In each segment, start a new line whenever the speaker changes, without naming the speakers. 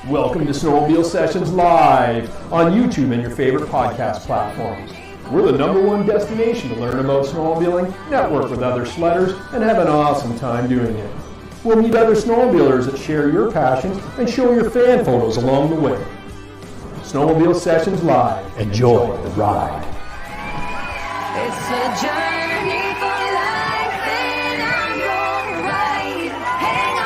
Welcome to Snowmobile Sessions Live on YouTube and your favorite podcast platforms. We're the #1 destination to learn about snowmobiling, network with other sledders, and have an awesome time doing it. We'll meet other snowmobilers that share your passion and show your fan photos along the way. Snowmobile Sessions Live. Enjoy the ride.
It's a journey for life, and I'm gonna ride. Hang on.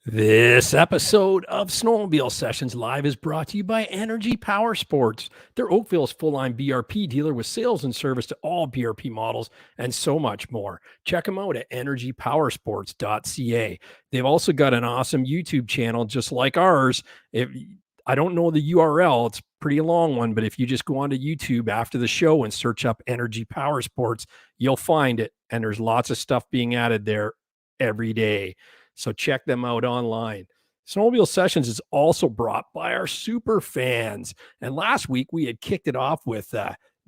This episode of Snowmobile Sessions Live is brought to you by Energy Powersports. They're Oakville's full-line BRP dealer with sales and service to all BRP models and so much more. Check them out at energypowersports.ca. They've also got an awesome YouTube channel just like ours. I don't know the URL. It's a pretty long one, but if you just go onto YouTube after the show and search up Energy Powersports, you'll find it. And there's lots of stuff being added there every day. So check them out online. Snowmobile Sessions is also brought by our super fans. And last week we had kicked it off with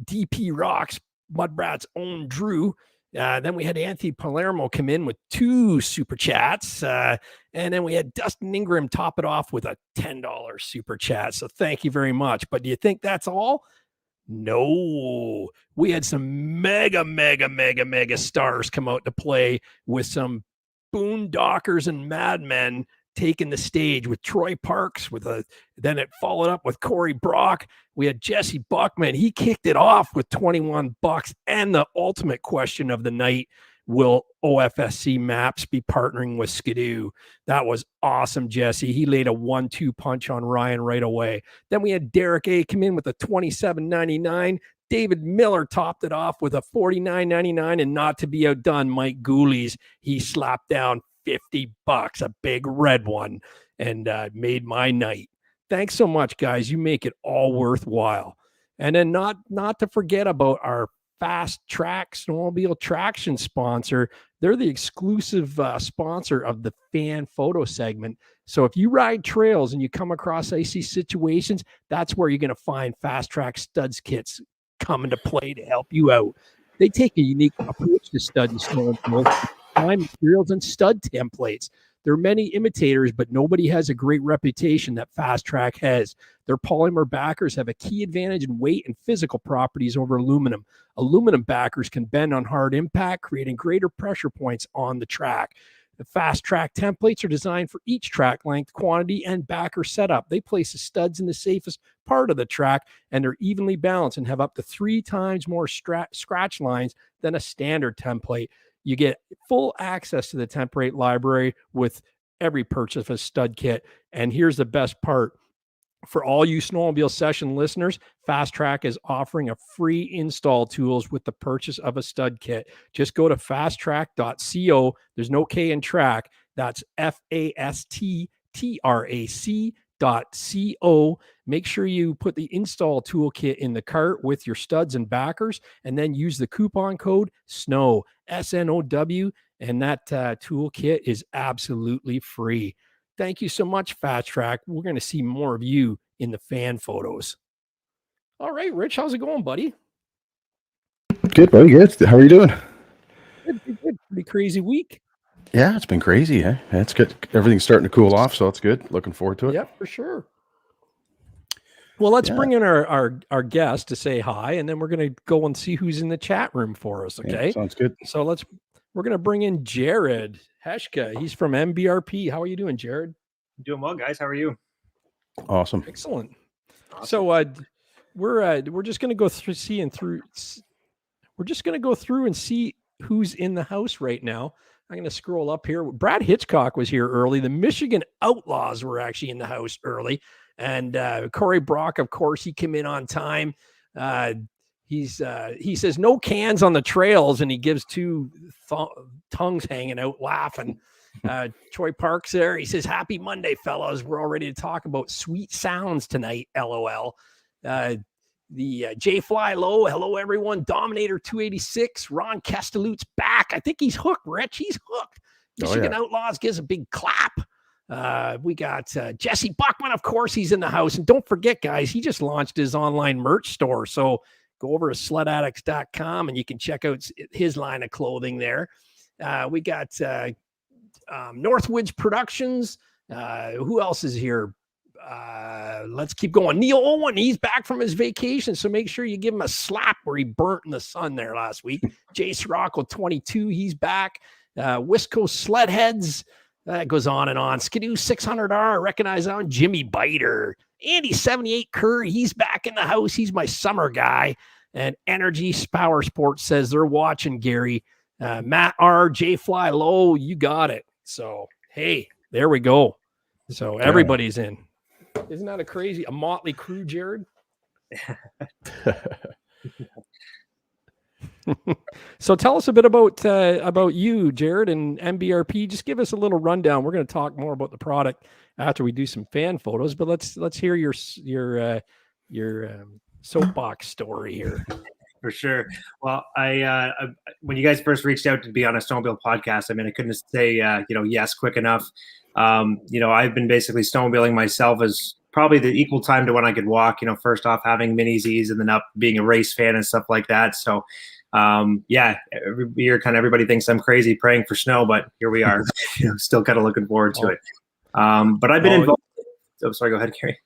DP Rocks, MUDBRATS' own Drew. Then we had Anthony Palermo come in with 2 super chats. And then we had Dustin Ingram top it off with a $10 super chat. So thank you very much. But do you think that's all? No. We had some mega stars come out to play with some boondockers and madmen taking the stage with Troy Parks then it followed up with Corey Brock. We had Jesse Buckman. He kicked it off with $21 and the ultimate question of the night, will OFSC Maps be partnering with Skidoo? That was awesome, Jesse. He laid a 1-2 punch on Ryan right away. Then we had Derek A come in with a $27.99. David Miller topped it off with a $49.99, and not to be outdone, Mike Goolies, he slapped down $50, a big red one, and made my night. Thanks so much, guys. You make it all worthwhile. And then not to forget about our Fast Track Snowmobile Traction sponsor. They're the exclusive sponsor of the fan photo segment. So if you ride trails and you come across icy situations, that's where you're going to find Fast Track Studs kits coming to play to help you out. They take a unique approach to studding snowmobiles, fine materials and stud templates. There are many imitators, but nobody has a great reputation that Fast Track has. Their polymer backers have a key advantage in weight and physical properties over aluminum. Aluminum backers can bend on hard impact, creating greater pressure points on the track. The Fast Track templates are designed for each track length, quantity, and backer setup. They place the studs in the safest part of the track, and they're evenly balanced and have up to 3 times more scratch lines than a standard template. You get full access to the template library with every purchase of a stud kit. And here's the best part. For all you Snowmobile Session listeners, Fast Track is offering a free install tools with the purchase of a stud kit. Just go to fasttrack.co. There's no K in track. That's fasttrack.co. Make sure you put the install toolkit in the cart with your studs and backers, and then use the coupon code SNOW, SNOW, and that toolkit is absolutely free. Thank you so much, Fast Track. We're going to see more of you in the fan photos. All right, Rich, how's it going, buddy?
Good, buddy. Good. How are you doing?
Good. Pretty crazy week.
Yeah, it's been crazy. Eh? Yeah, it's good. Everything's starting to cool off, so it's good. Looking forward to it.
Yeah, for sure. Well, let's bring in our guest to say hi, and then we're going to go and see who's in the chat room for us. Okay,
yeah, sounds good.
So we're going to bring in Jared Heshka. He's from Mbrp. How are you doing, Jared?
Doing well, guys. How are you?
Awesome.
Excellent. Awesome. So we're just going to go through We're just going to go through and see who's in the house right now. I'm going to scroll up here. Brad Hitchcock was here early. The Michigan Outlaws were actually in the house early. And Corey Brock, of course, he came in on time. He says no cans on the trails, and he gives 2 tongues hanging out laughing. Troy Parks there. He says, happy Monday, fellas. We're all ready to talk about sweet sounds tonight. LOL. The J Fly Low. Hello, everyone. Dominator 286. Ron Castellute's back. I think he's hooked, Rich. He's hooked. Michigan Outlaws gives a big clap. We got Jesse Buckman, of course, he's in the house. And don't forget, guys, he just launched his online merch store. So go over to sledaddicts.com and you can check out his line of clothing there. We got Northwoods Productions. Who else is here? Let's keep going. Neil Owen, he's back from his vacation, so make sure you give him a slap where he burnt in the sun there last week. Jay Sirocco, 22, he's back. Wisco Sledheads, that goes on and on. Skidoo 600R, recognize that one. Jimmy Biter, Andy 78 Kerr, he's back in the house. He's my summer guy. And Energy Power Sports says they're watching, Gary. Matt R, J Fly Low, you got it. So hey, there we go. So everybody's in. Isn't that a motley crew, Jared? So tell us a bit about you, Jared, and MBRP. Just give us a little rundown. We're going to talk more about the product after we do some fan photos, but let's hear your soapbox story here.
For sure. Well, I when you guys first reached out to be on a snowmobile podcast, I mean, I couldn't say yes quick enough. I've been basically snowmobiling myself as probably the equal time to when I could walk. First off having mini Z's and then up being a race fan and stuff like that. So every year kind of everybody thinks I'm crazy praying for snow, but here we are. Still kind of looking forward to it. But I've been involved. Oh, sorry, go ahead, Carrie.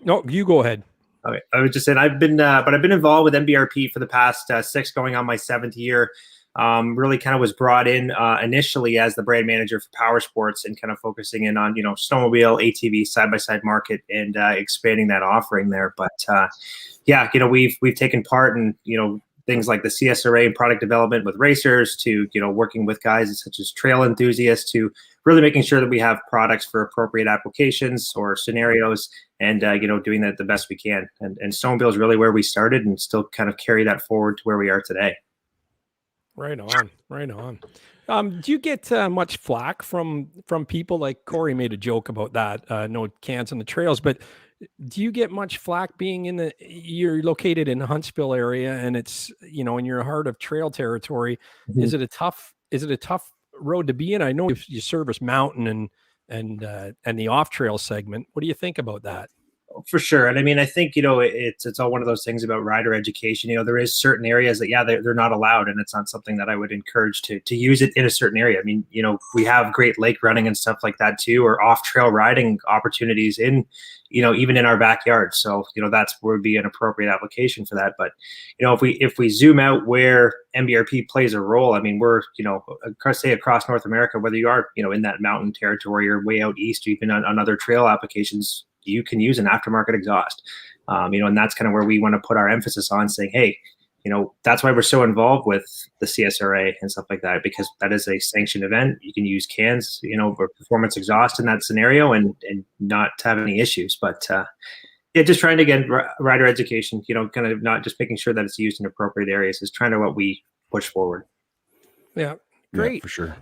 No, you go ahead.
Okay. I was just saying I've been involved with MBRP for the past 6, going on my 7th year. Really kind of was brought in initially as the brand manager for powersports and kind of focusing in on, snowmobile, ATV, side-by-side market and expanding that offering there. But we've taken part in, things like the CSRA and product development with racers to, working with guys such as trail enthusiasts to really making sure that we have products for appropriate applications or scenarios and, doing that the best we can. And snowmobile is really where we started and still kind of carry that forward to where we are today.
Right on. Do you get much flack from people? Like Corey made a joke about that, no cans on the trails, but do you get much flack being you're located in the Huntsville area and it's, in your heart of trail territory? Mm-hmm. Is it a tough road to be in? I know you service mountain and the off trail segment. What do you think about that?
For sure. And I mean, I think, it's all one of those things about rider education. There is certain areas that, they're not allowed. And it's not something that I would encourage to use it in a certain area. I mean, we have great lake running and stuff like that too, or off trail riding opportunities in, even in our backyard. So, that's where would be an appropriate application for that. But, if we zoom out where MBRP plays a role, I mean, we're, across North America, whether you are, in that mountain territory or way out east, or even on other trail applications, you can use an aftermarket exhaust, and that's kind of where we want to put our emphasis on saying, hey, that's why we're so involved with the CSRA and stuff like that, because that is a sanctioned event. You can use cans, or performance exhaust in that scenario and not have any issues. But just trying to get rider education, kind of not just making sure that it's used in appropriate areas is trying to what we push forward.
Yeah. Great.
Yeah, for sure.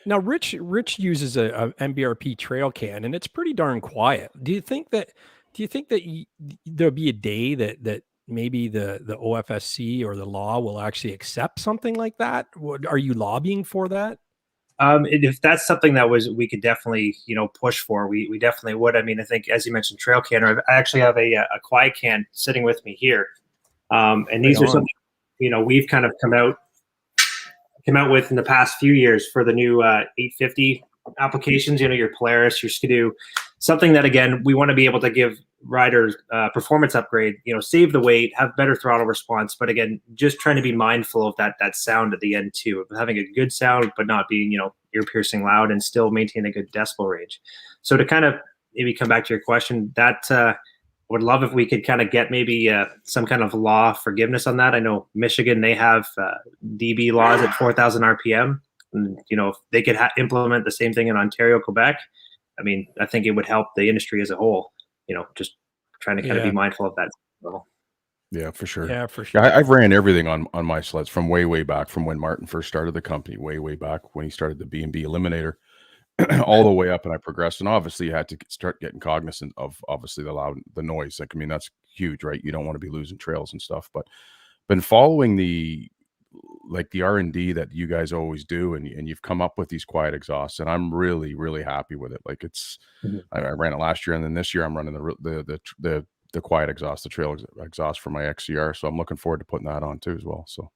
Now Rich uses a MBRP trail can and it's pretty darn quiet. Do you think that there'll be a day that maybe the OFSC or the law will actually accept something like that? Are you lobbying for that?
If that's something that we could definitely, push for, we definitely would. I mean, I think as you mentioned, trail can, I actually have a quiet can sitting with me here. And these are something, we've kind of come out with in the past few years for the new 850 applications, your Polaris, your Skidoo, something that, again, we want to be able to give riders performance upgrade, save the weight, have better throttle response. But again, just trying to be mindful of that sound at the end too, of having a good sound, but not being, ear piercing loud and still maintain a good decibel range. So to kind of maybe come back to your question, that would love if we could kind of get maybe some kind of law forgiveness on that. I know Michigan, they have DB laws at 4,000 RPM. And, if they could implement the same thing in Ontario, Quebec, I mean, I think it would help the industry as a whole, just trying to kind of be mindful of that level.
Yeah, for sure.
Yeah, for sure.
Yeah, I've ran everything on my sleds from way back, from when Martin first started the company, way back when he started the B&B Eliminator. All the way up, and I progressed, and obviously you had to start getting cognizant of obviously the noise. Like, I mean, that's huge, right? You don't want to be losing trails and stuff. But been following the R&D that you guys always do, and you've come up with these quiet exhausts, and I'm really happy with it. Like, it's I ran it last year, and then this year I'm running the quiet exhaust, the trail exhaust for my XCR. So I'm looking forward to putting that on too as well. So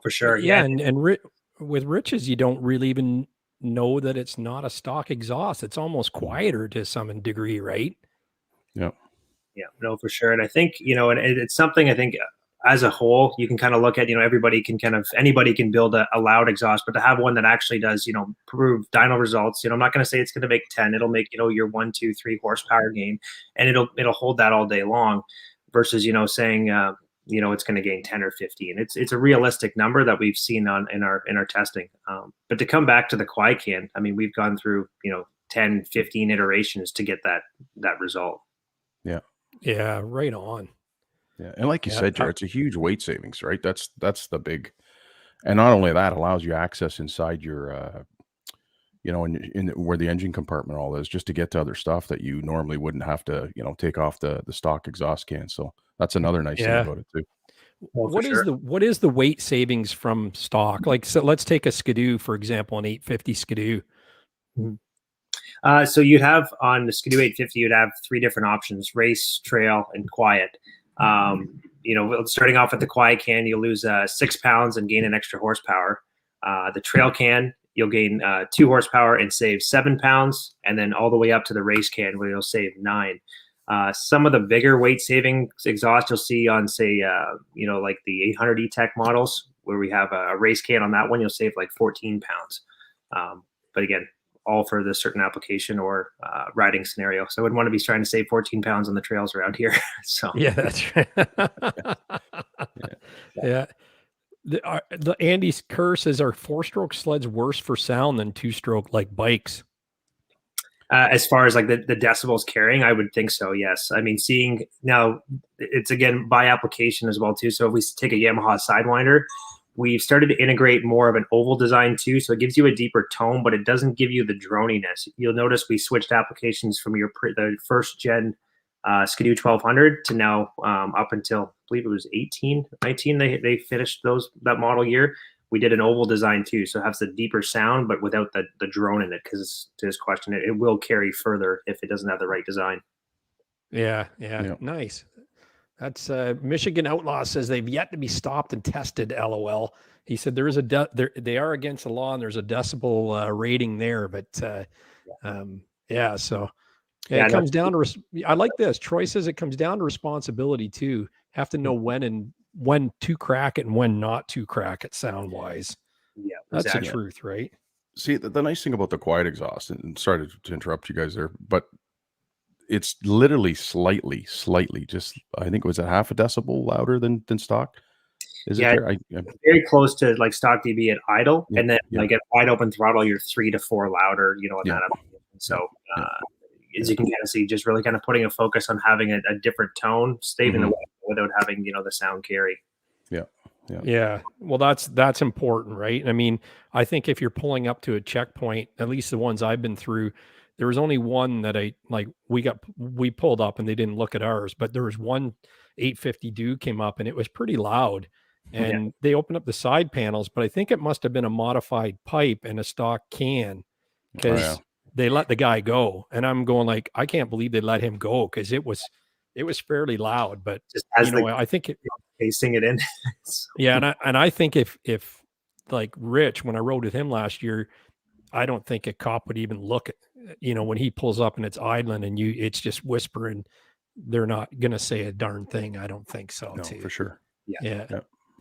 for sure,
and with Rich's, you don't really even know that it's not a stock exhaust. It's almost quieter to some degree, right?
Yeah.
Yeah, no, for sure. And I think, and it's something I think as a whole, you can kind of look at, anybody can build a loud exhaust, but to have one that actually does, prove dyno results, I'm not going to say it's going to make 10, it'll make, your 1, 2, 3 horsepower gain, and it'll hold that all day long versus, saying, it's going to gain 10 or 15. It's a realistic number that we've seen in our testing. But to come back to the Qui-Can, I mean, we've gone through, 10, 15 iterations to get that result.
Yeah.
Yeah. Right on.
Yeah. And like you said, Jared, it's a huge weight savings, right? That's the big, and not only that, allows you access inside your, in where the engine compartment all is, just to get to other stuff that you normally wouldn't have to, take off the stock exhaust can. So that's another nice thing about it too.
Well,
what is the weight savings from stock? Like, so let's take a Skidoo, for example, an 850 Skidoo.
So you'd have on the Skidoo 850, you'd have 3 different options: race, trail, and quiet. Starting off with the quiet can, you'll lose 6 pounds and gain an extra horsepower. The trail can, you'll gain 2 horsepower and save 7 pounds, and then all the way up to the race can where you'll save 9. Some of the bigger weight saving exhaust you'll see on, say, like the 800 E-Tech models, where we have a race can on that one, you'll save like 14 pounds. But again, all for the certain application or riding scenario. So I wouldn't want to be trying to save 14 pounds on the trails around here. So
yeah, that's right. Yeah. The Andy's curse is, our 4-stroke sleds worse for sound than 2-stroke like bikes?
As far as like the decibels carrying, I would think so. Yes. I mean, seeing now, it's again by application as well too. So if we take a Yamaha Sidewinder, we've started to integrate more of an oval design too. So it gives you a deeper tone, but it doesn't give you the droniness. You'll notice we switched applications from the first gen Skidoo 1200 to now up until, I believe it was 19, they finished that model year. We did an oval design too. So it has the deeper sound, but without the drone in it. Because to his question, it will carry further if it doesn't have the right design.
Yeah. Nice. That's Michigan Outlaw says they've yet to be stopped and tested. LOL. He said there is they are against the law and there's a decibel rating there, but yeah. So it comes down to. I like this. Troy says it comes down to responsibility too. Have to know when to crack it and when not to crack it sound wise. Yeah, that's the truth, right?
See, the nice thing about the quiet exhaust, and sorry to interrupt you guys there, but it's literally slightly, just, I think it was a half a decibel louder than stock. Is it there?
Very close to like stock dB at idle, and then like at wide open throttle, you're 3 to 4 louder, in that application. So as you can kind of see, just really kind of putting a focus on having a different tone, staving the way without having, the sound carry.
Yeah. Well, that's important, right? I mean, I think if you're pulling up to a checkpoint, at least the ones I've been through, there was only one that we pulled up and they didn't look at ours, but there was one 850 Duke came up and it was pretty loud, and they opened up the side panels, but I think it must've been a modified pipe and a stock can, because they let the guy go. And I'm going like, I can't believe they let him go, because it was fairly loud, but
just as
I think
pacing it in.
Yeah. And I think if like Rich, when I rode with him last year, I don't think a cop would even look at, when he pulls up and it's idling and it's just whispering, they're not going to say a darn thing. I don't think so.
No, for sure.
Yeah.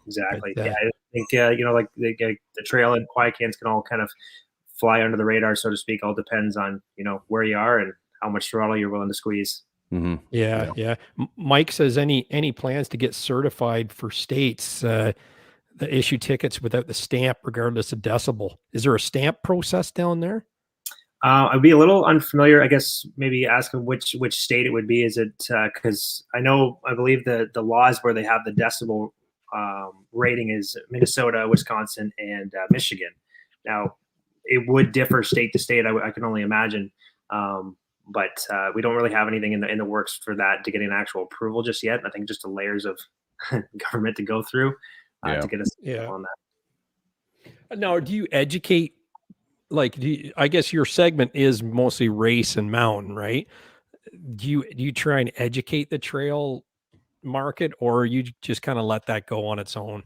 Exactly. But, I think, like the trail and quiet cans can all kind of fly under the radar, so to speak. All depends on, where you are and how much throttle you're willing to squeeze.
Mm-hmm.
Yeah. Mike says any plans to get certified for states, the issue tickets without the stamp, regardless of decibel. Is there a stamp process down there?
I'd be a little unfamiliar. I guess maybe asking which state it would be. Is it because I believe the laws where they have the decibel rating is Minnesota, Wisconsin, and Michigan. Now it would differ state to state. I can only imagine. But we don't really have anything in the works for that to get an actual approval just yet. I think just the layers of government to go through to get us on that.
Now, do you educate? Like, I guess your segment is mostly race and mountain, right? Do you try and educate the trail market, or you just kind of let that go on its own?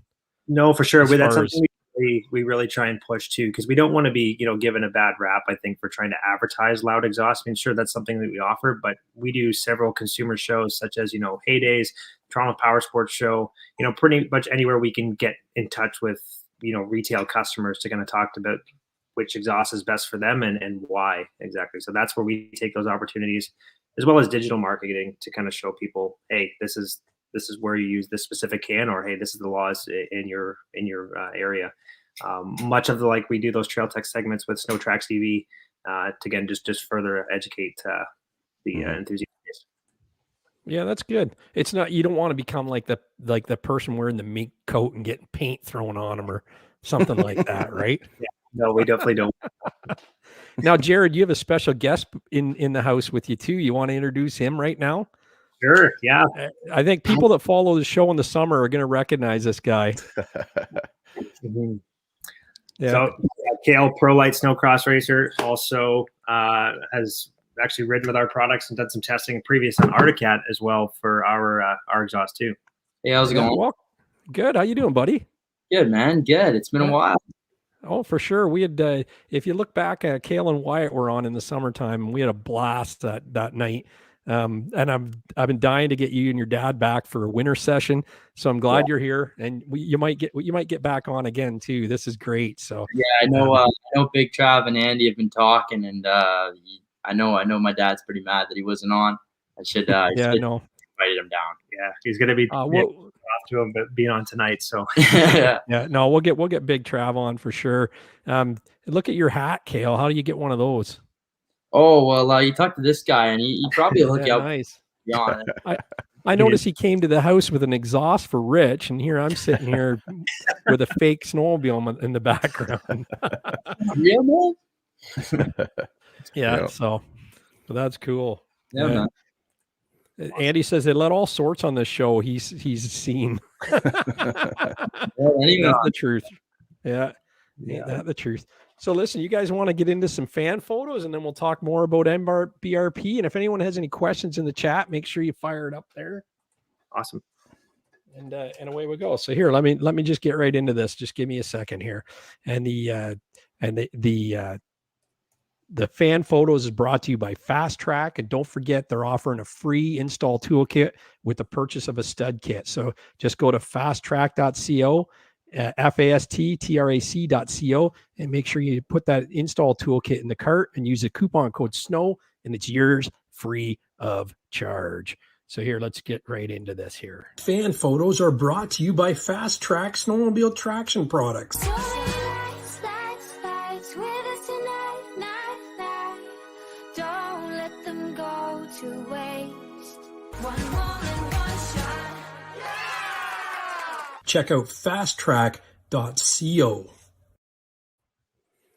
No, for sure. That's something we really try and push too, because we don't want to be, given a bad rap, I think, for trying to advertise loud exhaust. I mean, sure, that's something that we offer, but we do several consumer shows such as, Heydays, Toronto Power Sports Show, pretty much anywhere we can get in touch with, retail customers to kind of talk about which exhaust is best for them and why exactly. So that's where we take those opportunities, as well as digital marketing, to kind of show people, hey, this is where you use this specific can, or hey, this is the laws in your area. Much of like we do those trail tech segments with Snow Tracks TV to again just further educate the enthusiasts.
Yeah, that's good. It's not, you don't want to become like the person wearing the mink coat and getting paint thrown on them or something like that, right?
Yeah, no, we definitely don't.
Now, Jared, you have a special guest in the house with you too. You want to introduce him right now?
Sure. Yeah.
I think people that follow the show in the summer are going to recognize this guy. Yeah.
So Kale, pro light snow cross racer, also has actually ridden with our products and done some testing previous on Articat as well for our exhaust too.
Hey, how's it going?
Well, good. How you doing, buddy?
Good, man. Good. It's been a while.
Oh, for sure. We had, if you look back, Kale and Wyatt were on in the summertime, and we had a blast that night. And I've been dying to get you and your dad back for a winter session. So I'm glad you're here, and you might get back on again too. This is great. So
yeah, I know Big Trav and Andy have been talking, and I know my dad's pretty mad that he wasn't on. I should invited him down.
Yeah, he's gonna be off to him, but being on tonight. So
yeah, no, we'll get Big Trav on for sure. Look at your hat, Kale. How do you get one of those?
Oh, well, you talk to this guy, and he probably look out.
Nice. I noticed he came to the house with an exhaust for Rich, and here I'm sitting here with a fake snowmobile in the background.
Yeah, man.
Yeah, so that's cool.
Yeah, man.
Andy says they let all sorts on this show. He's seen. That's the truth. Yeah, that's the truth. So listen, you guys want to get into some fan photos, and then we'll talk more about Mbrp. And if anyone has any questions in the chat, make sure you fire it up there.
Awesome.
And away we go. So here, let me just get right into this. Just give me a second here. And the fan photos is brought to you by Fast Track, and don't forget they're offering a free install toolkit with the purchase of a stud kit. So just go to fasttrack.co. fasttrac.co, and make sure you put that install toolkit in the cart and use the coupon code SNOW, and it's yours free of charge. So here, let's get right into this here. Fan photos are brought to you by Fast Track Snowmobile Traction Products.
Sleds with us tonight, night. Don't let them go to waste. One moment, one shot.
Check out fasttrack.co.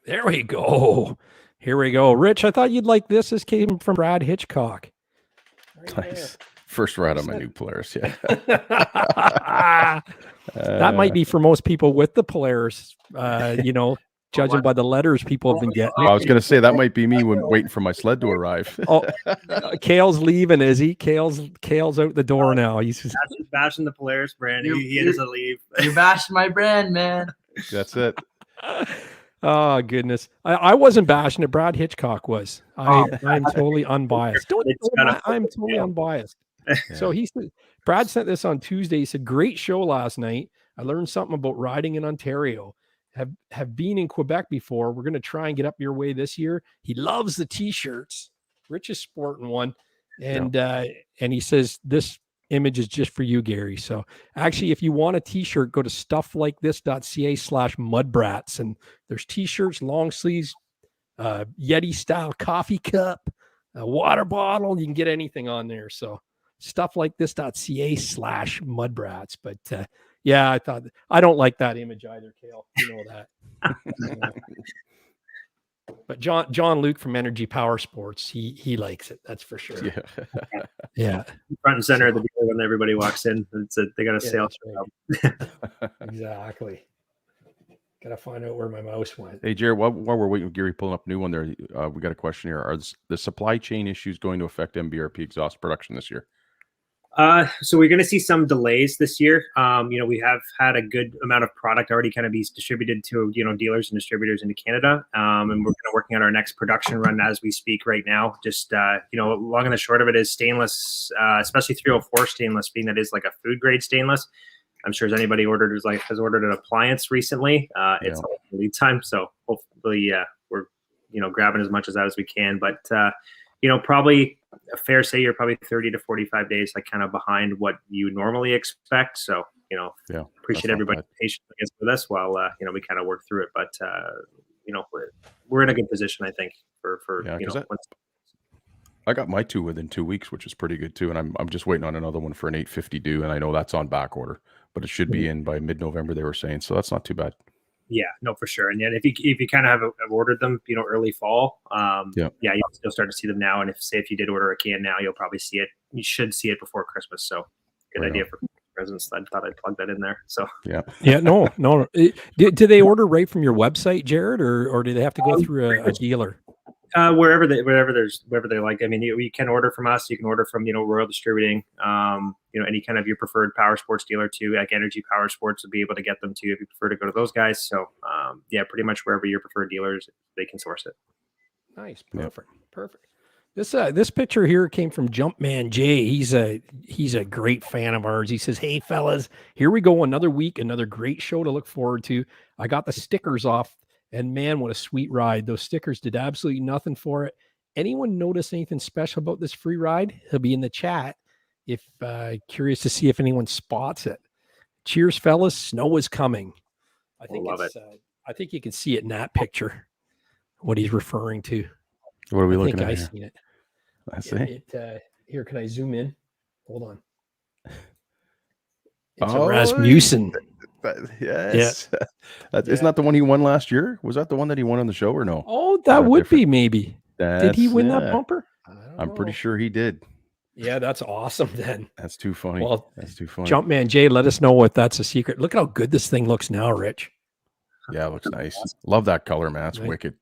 There we go. Here we go. Rich, I thought you'd like this. This came from Brad Hitchcock.
Right nice. There. First ride on my new Polaris. Yeah.
That might be for most people with the Polaris, judging by the letters people have been getting.
I was going to say that might be me when waiting for my sled to arrive.
Kale's leaving, is he? Kale's out the door now. He's
bashing the Polaris brand. He doesn't leave.
You're bashing my brand, man.
That's it.
Oh goodness, I wasn't bashing it. Brad Hitchcock was. I'm totally unbiased. I'm totally unbiased. Yeah. So he said, Brad sent this on Tuesday. He said, "Great show last night. I learned something about riding in Ontario. Have been in Quebec before. We're going to try and get up your way this year." He loves the t-shirts. Rich is sporting one, and he says this image is just for you, Gary. So actually, if you want a t-shirt, go to stufflikethis.ca/MUDBRATS, and there's t-shirts, long sleeves, Yeti style coffee cup, a water bottle. You can get anything on there. So stufflikethis.ca/MUDBRATS. But yeah, I don't like that image either, Kale. You know that. But John Luke from Energy Powersports, he likes it. That's for sure. Yeah.
Front and center of the dealer when everybody walks in. They got a sale.
Right. Exactly. Got to find out where my mouse went.
Hey, Jared, while we're waiting with Gary pulling up a new one there, we got a question here. Are the supply chain issues going to affect Mbrp exhaust production this year?
So we're going to see some delays this year. We have had a good amount of product already kind of be distributed to, dealers and distributors into Canada. And we're kind of working on our next production run as we speak right now. Just, long and the short of it is stainless, especially 304 stainless, being that is like a food grade stainless. I'm sure as anybody has ordered an appliance recently, it's a lead time. So hopefully we're, grabbing as much of that as we can, but, probably a fair say you're probably 30 to 45 days, like kind of behind what you normally expect. So, appreciate everybody's patience with us while, we kind of work through it, but, we're in a good position, I think for
I got my 2 within 2 weeks, which is pretty good too. And I'm just waiting on another one for an 850 due. And I know that's on back order, but it should be in by mid-November, they were saying. So that's not too bad.
Yeah, no, for sure. And yet if you kind of have ordered them, early fall, you'll start to see them now. And if you did order a can now, you'll probably see it. You should see it before Christmas. So good idea for presents. I thought I'd plug that in there. So
no. Do they order right from your website, Jared, or do they have to go through a dealer?
Wherever they like. I mean, you can order from us. You can order from Royal Distributing. Any kind of your preferred power sports dealer too, like Energy Power Sports, will be able to get them to you if you prefer to go to those guys. So pretty much wherever your preferred dealers, they can source it.
Nice, perfect. This picture here came from Jumpman Jay. He's a great fan of ours. He says, "Hey fellas, here we go, another week, another great show to look forward to. I got the stickers off. And man, what a sweet ride. Those stickers did absolutely nothing for it. Anyone notice anything special about this free ride? He'll be in the chat if curious to see if anyone spots it. Cheers, fellas. Snow is coming." I think you can see it in that picture, what he's referring to.
What are we looking at?
I think I've seen it.
I see.
Here, can I zoom in? Hold on. It's a Rasmussen.
Yes. Isn't that the one he won last year? Was that the one that he won on the show or no?
Oh, that would be maybe. Did he win that bumper?
I'm pretty sure he did.
Yeah, that's awesome then.
That's too funny.
Well,
that's too funny.
Jumpman Jay, let us know if that's a secret. Look at how good this thing looks now, Rich.
Yeah, it looks nice. Love that color, man. It's wicked.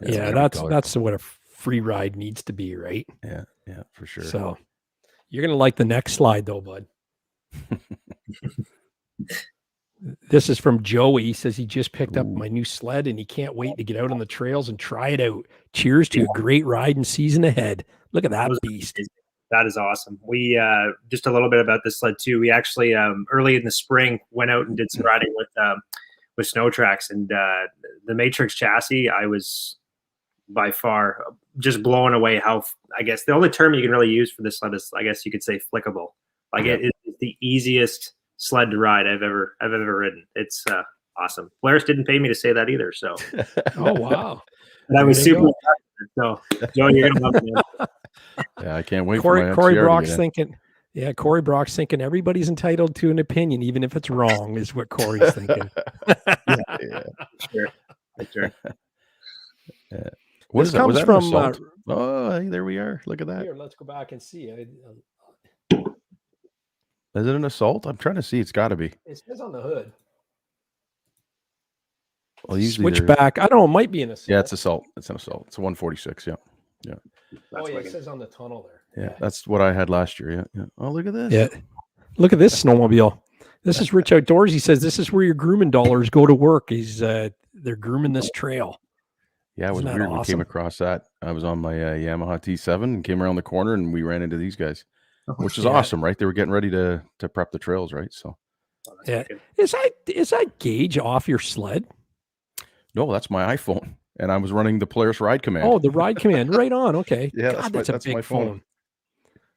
Yeah.
That's what a free ride needs to be, right?
Yeah, for sure.
So you're gonna like the next slide though, bud. This is from Joey. He says he just picked up my new sled and he can't wait to get out on the trails and try it out. Cheers to a great ride and season ahead. Look at that beast.
That is awesome. We just a little bit about this sled too. We actually early in the spring went out and did some riding with Snow Tracks, and the Matrix chassis. I was by far just blown away. How I guess the only term you can really use for this sled is, I guess you could say, flickable. Like it is the easiest sled to ride I've ever ridden. It's awesome. Polaris didn't pay me to say that either. So,
oh wow,
and I was super excited. So, Joe, you're gonna love it.
Yeah, I can't wait.
Corey Brock's thinking. Yeah, Corey Brock's thinking everybody's entitled to an opinion, even if it's wrong, is what Corey's thinking.
Sure.
What is that?
Comes
Was that
from,
an assault? Hey, there we are. Look at that.
Here, let's go back and see.
Is it an assault? I'm trying to see. It's got to be.
It says on the hood.
Well, usually
Switchback. I don't know. It might be an assault.
Yeah, it's assault. It's an assault. It's a 146. Yeah.
Oh, yeah. It says on the tunnel there.
Yeah, that's what I had last year. Yeah. Oh, look at this.
Yeah. Look at this snowmobile. This is Rich Outdoors. He says this is where your grooming dollars go to work. They're grooming this trail.
Yeah, it was weird. Awesome? We came across that. I was on my Yamaha T7 and came around the corner and we ran into these guys, which is awesome, right? They were getting ready to prep the trails, right? So,
yeah. Is that gauge off your sled?
No, that's my iPhone, and I was running the Polaris Ride Command.
Oh, the Ride Command, right on. Okay,
yeah,
God, that's a big phone.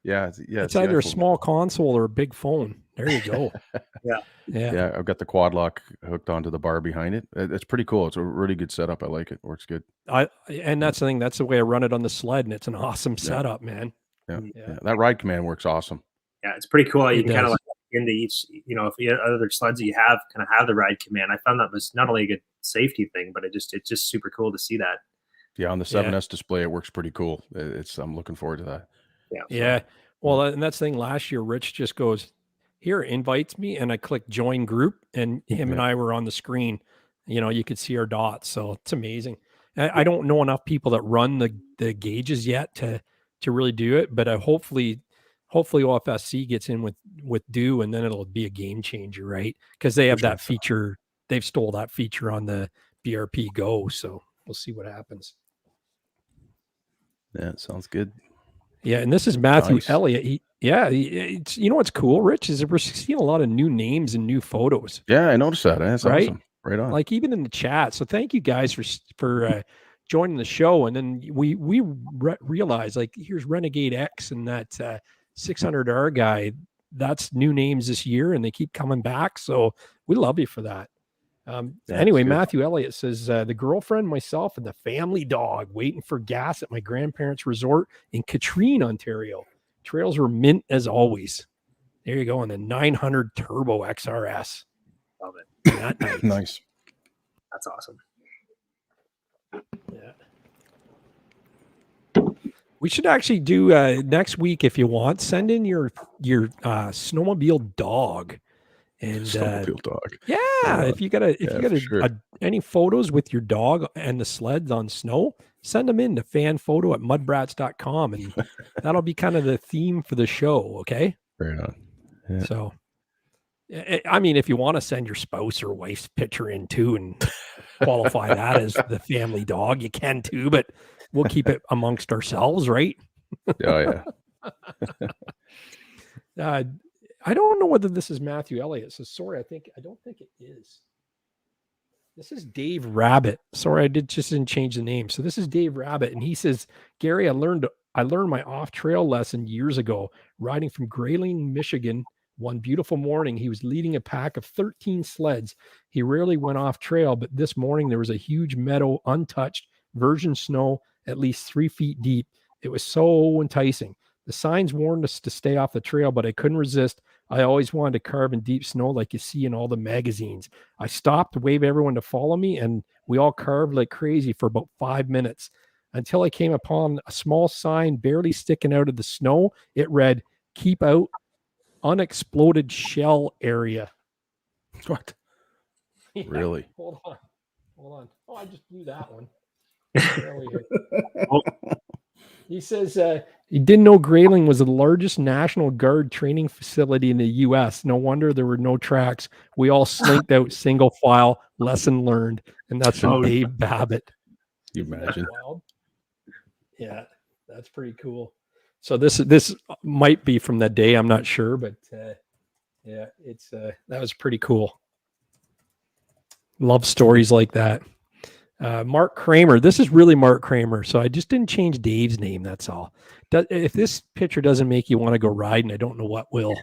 Yeah,
it's either a small console or a big phone. There you go.
Yeah.
I've got the quad lock hooked onto the bar behind it. It's pretty cool. It's a really good setup. I like it. Works good.
And that's the thing. That's the way I run it on the sled, and it's an awesome setup, man.
Yeah. That Ride Command works awesome.
Yeah, it's pretty cool. You can kind of like into each, if you have other sleds that you have kind of have the Ride Command. I found that was not only a good safety thing, but it's just super cool to see that.
Yeah, on the 7S display, it works pretty cool. I'm looking forward to that.
Yeah. Well, and that's the thing. Last year, Rich just goes, here, invites me, and I click join group, and him and I were on the screen. You could see our dots, so it's amazing. I don't know enough people that run the gauges yet to really do it, but hopefully hopefully OFSC gets in with Dew, and then it'll be a game changer, right? Because they have that feature. They've stole that feature on the BRP Go, so we'll see what happens.
Yeah, it sounds good.
Yeah, and this is Matthew Elliott. It's, you know what's cool, Rich, is that we're seeing a lot of new names and new photos.
Yeah, I noticed that. That's awesome. Right on.
Like even in the chat. So thank you guys for joining the show. And then we realized, like, here's Renegade X and that 600R guy. That's new names this year, and they keep coming back. So we love you for that. Anyway, Matthew Elliott says, the girlfriend, myself, and the family dog waiting for gas at my grandparents' resort in Katrine, Ontario. Trails were mint as always. There you go. On the 900 Turbo XRS.
Love it.
Nice.
Nice.
That's awesome.
Yeah. We should actually do next week, if you want, send in your snowmobile dog. And
snowmobile dog.
Yeah, if you got any photos with your dog and the sleds on snow, send them in to fanphoto@mudbrats.com, and that'll be kind of the theme for the show. Okay.
Right on. Yeah.
So, I mean, if you want to send your spouse or wife's picture in too and qualify that as the family dog, you can too, but we'll keep it amongst ourselves, right?
Oh, yeah.
I don't know whether this is Matthew Elliott. So sorry, I don't think it is. This is Dave Rabbit. Sorry, I didn't change the name. So this is Dave Rabbit, and he says, Gary, I learned my off-trail lesson years ago, riding from Grayling, Michigan. One beautiful morning, he was leading a pack of 13 sleds. He rarely went off trail, but this morning there was a huge meadow, untouched, virgin snow, at least 3 feet deep. It was so enticing. The signs warned us to stay off the trail, but I couldn't resist. I always wanted to carve in deep snow like you see in all the magazines. I stopped to wave everyone to follow me, and we all carved like crazy for about 5 minutes until I came upon a small sign barely sticking out of the snow. It read, "Keep out unexploded shell area."
What?
Yeah,
really?
Hold on. Oh, I just blew that one. He says he didn't know Grayling was the largest National Guard training facility in the U.S. No wonder there were no tracks. We all slinked out single file. Lesson learned. And that's from Dave Babbitt.
You imagine?
Yeah, that's pretty cool. So this might be from that day. I'm not sure, but yeah, it's that was pretty cool. Love stories like that. Mark Kramer. This is really Mark Kramer. So I just didn't change Dave's name. That's all. If this picture doesn't make you want to go riding, I don't know what will.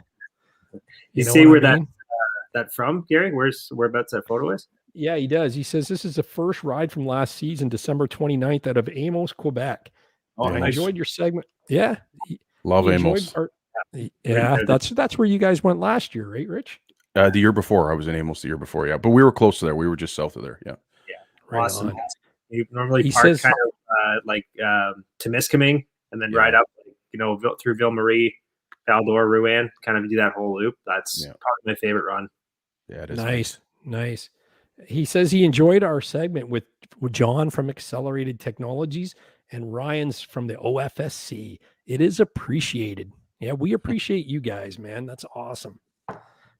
You see where that from, Gary? Whereabouts that photo is?
Yeah, he does. He says this is the first ride from last season, December 29th, out of Amos, Quebec. Oh, I enjoyed your segment. Yeah.
Love Amos.
Yeah, that's where you guys went last year, right, Rich?
The year before. I was in Amos the year before, yeah. But we were close to there. We were just south of there, yeah.
Right
awesome.
On.
You normally park kind of like Temiskaming and then ride up, through Ville-Marie, Val-d'Or, Rouen, kind of do that whole loop. That's probably my favorite run.
Yeah, it is.
Nice. He says he enjoyed our segment with John from Accelerated Technologies and Ryan's from the OFSC. It is appreciated. Yeah, we appreciate you guys, man. That's awesome.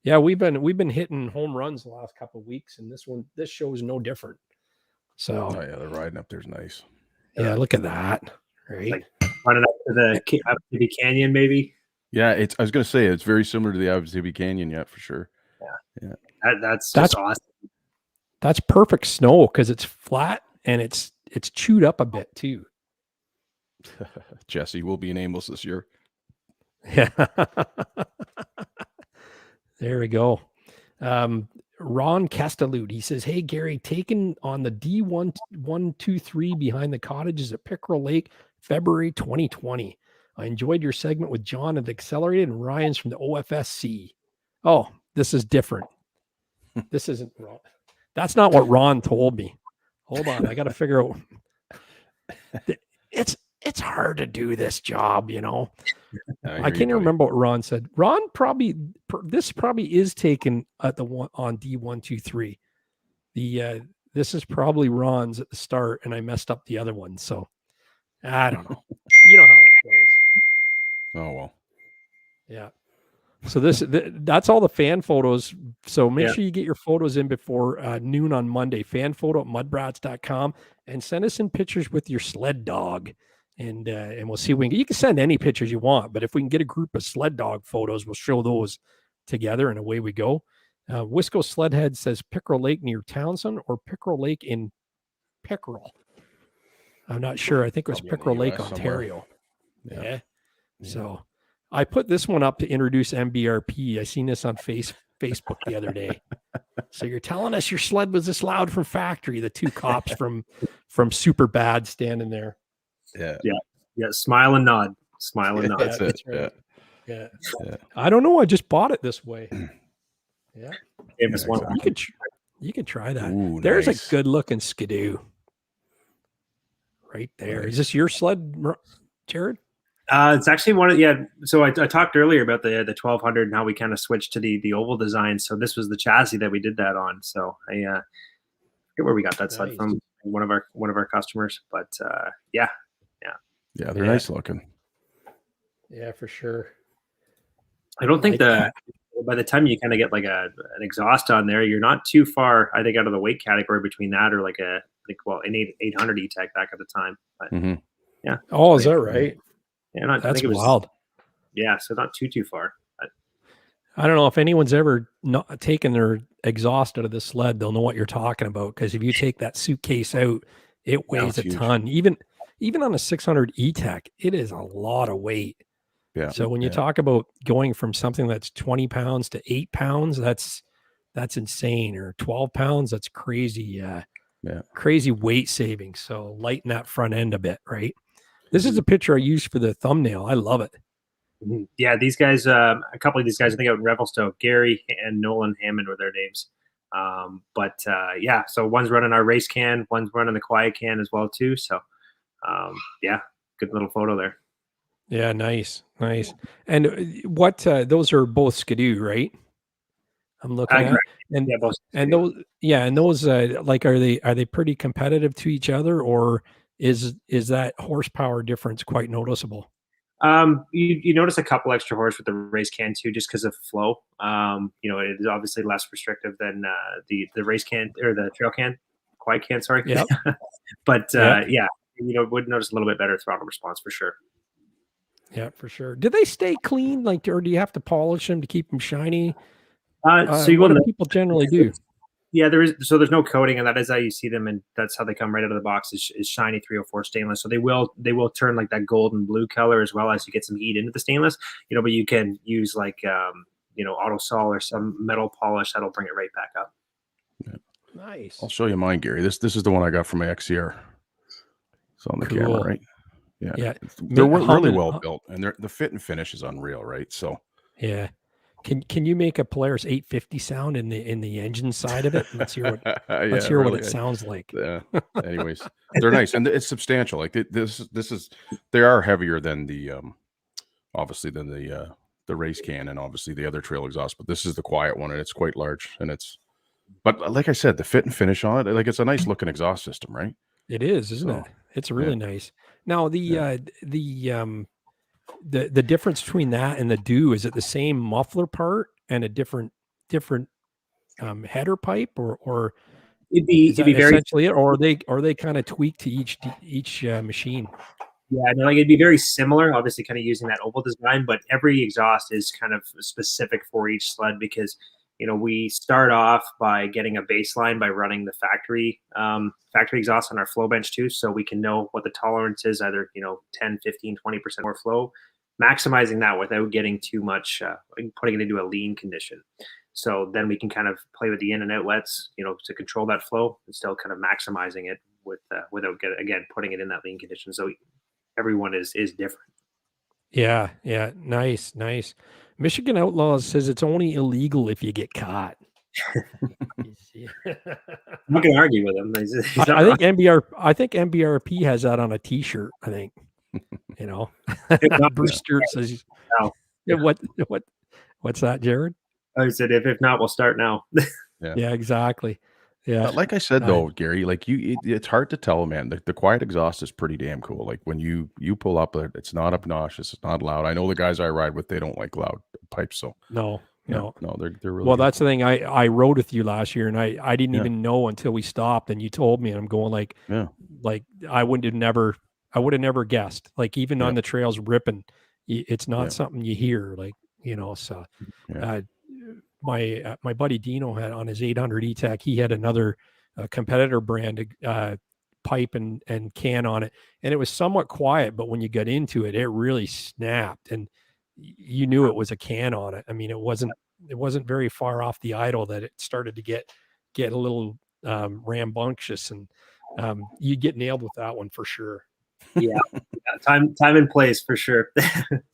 Yeah, we've been hitting home runs the last couple of weeks, and this show is no different. So
the riding up there's nice.
Yeah, look at that. Right,
like running up to the Abitibi Canyon, maybe.
Yeah, I was going to say it's very similar to the Abitibi Canyon, yeah, for sure.
Yeah. That's awesome.
That's perfect snow because it's flat and it's chewed up a bit too.
Jesse will be in Amos this year.
Yeah. There we go. Ron Castellude, he says, "Hey Gary, taken on the D123 behind the cottages at Pickerel Lake, February 2020. I enjoyed your segment with John at Accelerated and Ryan's from the OFSC." Oh, this is different. This isn't Ron. That's not what Ron told me. Hold on, I got to figure out. It's hard to do this job, I can't even remember what Ron said. Ron this probably is taken at the one on D123. This is probably Ron's at the start, and I messed up the other one. So I don't know. You know how it goes.
Oh well.
Yeah. So that's all the fan photos. So make sure you get your photos in before noon on Monday. Fanphoto@mudbrats.com, and send us in pictures with your sled dog, and we'll see if we can. You can send any pictures you want, but if we can get a group of sled dog photos, we'll show those together, and away we go. Wisco Sledhead says Pickerel Lake near Townsend or Pickerel Lake in Pickerel. I'm not sure. I think it was Pickerel Lake, Ontario. Yeah. So I put this one up to introduce MBRP. I seen this on Facebook the other day. So you're telling us your sled was this loud from factory? The two cops from Super Bad standing there.
Yeah. Smile and nod. Smile and nod.
That's it.
Right. Yeah. I don't know. I just bought it this way. Yeah. You can try that.
Ooh,
There's
nice.
a good looking Skidoo right there. Is this your sled, Jared?
It's actually one of So I talked earlier about the 1200 and how we kind of switched to the oval design. So this was the chassis that we did that on. So I forget where we got that sled from. One of our customers, but yeah,
they're nice looking.
Yeah, for sure.
I don't think by the time you kind of get like an exhaust on there, you're not too far, I think, out of the weight category between that or like an 800 E-Tech back at the time. But yeah.
Oh, is that right?
Yeah,
that's wild.
Yeah, so not too far. But
I don't know if anyone's ever not taken their exhaust out of the sled, they'll know what you're talking about. Because if you take that suitcase out, it weighs a ton. Even on a 600 E-Tech, it is a lot of weight.
Yeah.
So when you talk about going from something that's 20 pounds to 8 pounds, that's insane. Or 12 pounds, that's crazy. Crazy weight saving. So lighten that front end a bit, right? This is a picture I used for the thumbnail. I love it.
Yeah, these guys, a couple of these guys, I think out in Revelstoke, Gary and Nolan Hammond were their names. So one's running our race can, one's running the quiet can as well too. So good little photo there.
Yeah, nice. And what those are both Skidoo, right? I'm looking at those like are they pretty competitive to each other, or is that horsepower difference quite noticeable?
You notice a couple extra horse with the race can too, just because of flow. It is obviously less restrictive than the race can or the trail can, quiet can. Sorry.
Yeah.
But would notice a little bit better throttle response for sure.
Yeah, for sure. Do they stay clean, or do you have to polish them to keep them shiny? What do people generally do?
Yeah, there's no coating, and that is how you see them, and that's how they come right out of the box is shiny 304 stainless. So they will turn like that golden blue color as well as you get some heat into the stainless. But you can use like Autosol or some metal polish that'll bring it right back up.
Yeah. Nice.
I'll show you mine, Gary. This is the one I got from my XCR. It's on the camera, right? Yeah. They're really well built, and the fit and finish is unreal, right? So
yeah. Can you make a Polaris 850 sound in the engine side of it? Let's hear what what it sounds like.
Yeah. Anyways, they're nice, and it's substantial. Like they are heavier than the obviously than the race can and obviously the other trail exhaust, but this is the quiet one, and it's quite large, but like I said, the fit and finish on it, like it's a nice looking exhaust system, right?
It is, isn't it? It's really nice. Now the difference between that and the Do, is it the same muffler part and a different header pipe, or
it'd be very
essentially it, or are they kind of tweaked to each machine?
Yeah, it'd be very similar, obviously kind of using that oval design, but every exhaust is kind of specific for each sled because we start off by getting a baseline by running the factory exhaust on our flow bench too, so we can know what the tolerance is, either 10, 15, 20% more flow, maximizing that without getting too much, putting it into a lean condition. So then we can kind of play with the in and outlets, to control that flow and still kind of maximizing it without putting it in that lean condition. So everyone is different. Yeah.
Nice. Michigan Outlaws says it's only illegal if you get caught.
You can argue with them.
I think MBRP has that on a T-shirt. I think, Bruce Stewart says, what's that, Jared?
I said, if not, we'll start now.
Yeah, exactly. Yeah.
Like I said though, Gary, like it's hard to tell, man. The quiet exhaust is pretty damn cool. Like when you pull up, it's not obnoxious, it's not loud. I know the guys I ride with, they don't like loud pipes, so
No,
no, they're really
well.
good.
That's the thing. I rode with you last year, and I didn't even know until we stopped, and you told me, and I'm going like I would have never guessed. Like even on the trails ripping, it's not something you hear. Like so. My buddy Dino had on his 800 E-Tech, he had another competitor brand pipe and can on it, and it was somewhat quiet, but when you got into it, it really snapped, and you knew it was a can on it. I mean, it wasn't very far off the idle that it started to get a little rambunctious, and you get nailed with that one for sure.
Yeah. Time and place for sure.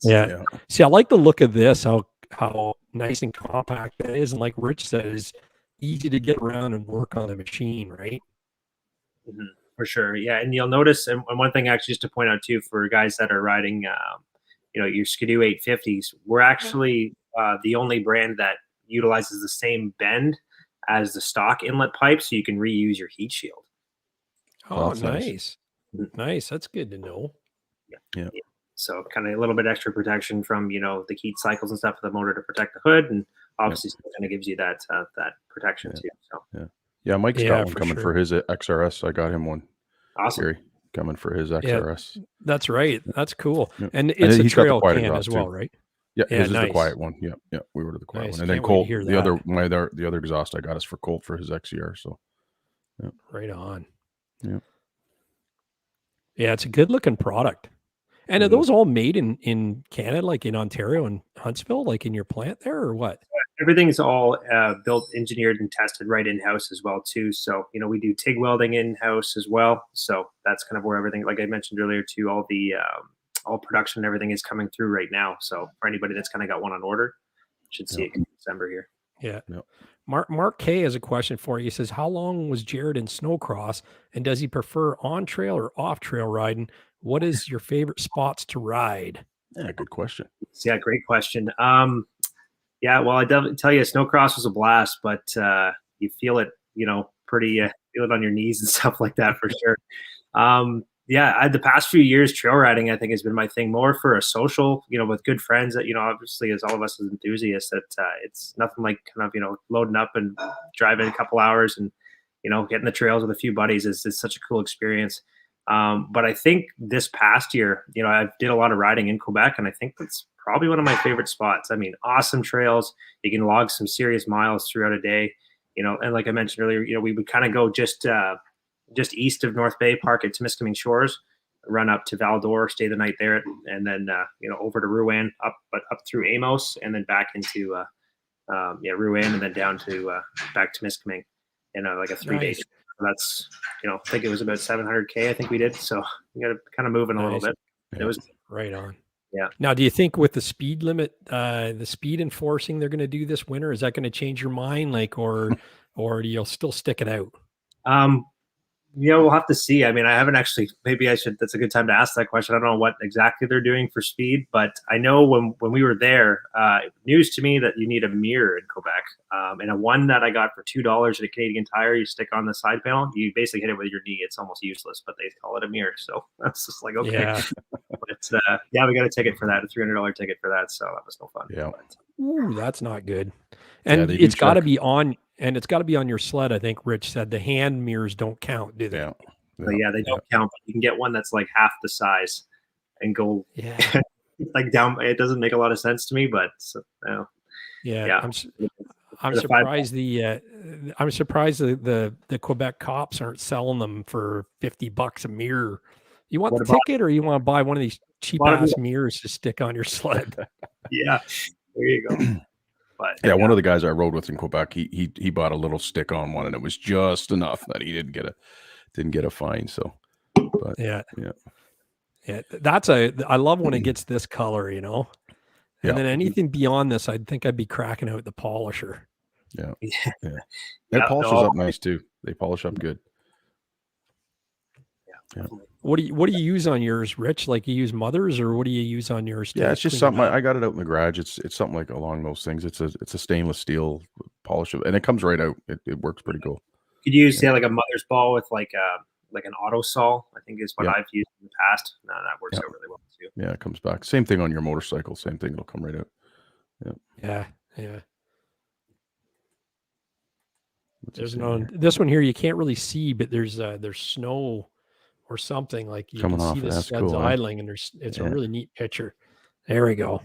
Yeah. See, I like the look of this, how nice and compact it is, and like Rich said, it's easy to get around and work on the machine, right?
Mm-hmm. For sure. Yeah. And you'll notice, and one thing actually just to point out too, for guys that are riding your Skidoo 850s, we're actually the only brand that utilizes the same bend as the stock inlet pipe, so you can reuse your heat shield.
Oh, nice. Nice. That's good to know.
Yeah. So kind of a little bit extra protection from, the heat cycles and stuff of the motor to protect the hood. And obviously still kind of gives you that protection too. So
yeah. Mike's got one coming for his XRS. I got him one.
Awesome.
Gary coming for his XRS.
That's right. That's cool. And it's a trail can as well, right?
Yeah, his is the quiet one. Yeah. We ordered the quiet one. And then Colt, the other exhaust I got is for Colt for his XCR. So
right on.
Yeah.
Yeah, it's a good looking product. And are those all made in Canada, like in Ontario and Huntsville, like in your plant there, or what?
Everything's all built, engineered, and tested right in-house as well too. So we do TIG welding in-house as well. So that's kind of where everything, like I mentioned earlier too, all the all production and everything is coming through right now. So for anybody that's kind of got one on order, should see it in December here.
Yeah. Mark K has a question for you. He says, how long was Jared in snowcross, and does he prefer on trail or off trail riding? What is your favorite spots to ride?
Yeah, good question.
Yeah, great question. Yeah, well, I definitely tell you, snowcross was a blast, but you feel it, pretty feel it on your knees and stuff like that for sure. Yeah, the past few years, trail riding, I think, has been my thing, more for a social, with good friends that, obviously as all of us as enthusiasts, that it's nothing like kind of, loading up and driving a couple hours and, getting the trails with a few buddies is such a cool experience. But I think this past year, I did a lot of riding in Quebec, and I think that's probably one of my favorite spots. I mean, awesome trails. You can log some serious miles throughout a day, and like I mentioned earlier, we would kind of go just east of North Bay, park at Temiskaming Shores, run up to Val-d'Or, stay the night there, and then, over to Rouen, up through Amos, and then back into, Rouen, and then down to, back to Temiskaming in like a 3-day.
Nice.
That's, I think it was about 700K, I think we did. So we got to kind of moving a little bit. It was
right on.
Yeah.
Now, do you think with the speed limit, the speed enforcing they're going to do this winter, is that going to change your mind, or do you still stick it out?
We'll have to see. I mean, I haven't actually, maybe I should, that's a good time to ask that question. I don't know what exactly they're doing for speed, but I know when we were there, news to me that you need a mirror in Quebec. And a one that I got for $2 at a Canadian Tire, you stick on the side panel, you basically hit it with your knee. It's almost useless, but they call it a mirror. So that's just like, okay.
Yeah.
But we got a ticket for that, a $300 ticket for that. So that was no fun.
Yeah.
Ooh, that's not good. And it's got to be on. And it's got to be on your sled. I think Rich said the hand mirrors don't count, do they?
Yeah, they don't count. But you can get one that's like half the size and go like down. It doesn't make a lot of sense to me, but
I'm surprised I'm surprised the Quebec cops aren't selling them for $50 a mirror. You want the ticket, or you want to buy one of these cheap ass mirrors to stick on your sled?
Yeah, there you go.
But one of the guys I rode with in Quebec, he bought a little stick on one, and it was just enough that he didn't get a fine. So, but
yeah. I love when it gets this color, and then anything beyond this, I'd think I'd be cracking out the polisher.
Yeah. It polishes up nice too. They polish up good. Yeah.
What do you use on yours, Rich? Like you use Mothers, or what do you use on yours?
Yeah, it's just something I got it out in the garage. It's something like along those things. It's a stainless steel polish, and it comes right out. It works pretty cool.
could use like a mother's ball with like an auto saw, I think is what I've used in the past. No, that works out really well too.
Yeah, it comes back. Same thing on your motorcycle. Same thing. It'll come right out.
Yeah. There's this one here you can't really see, but there's snow or something like you
coming
can
off.
see the
That's
sleds
cool,
idling, and it's a really neat picture. There we go.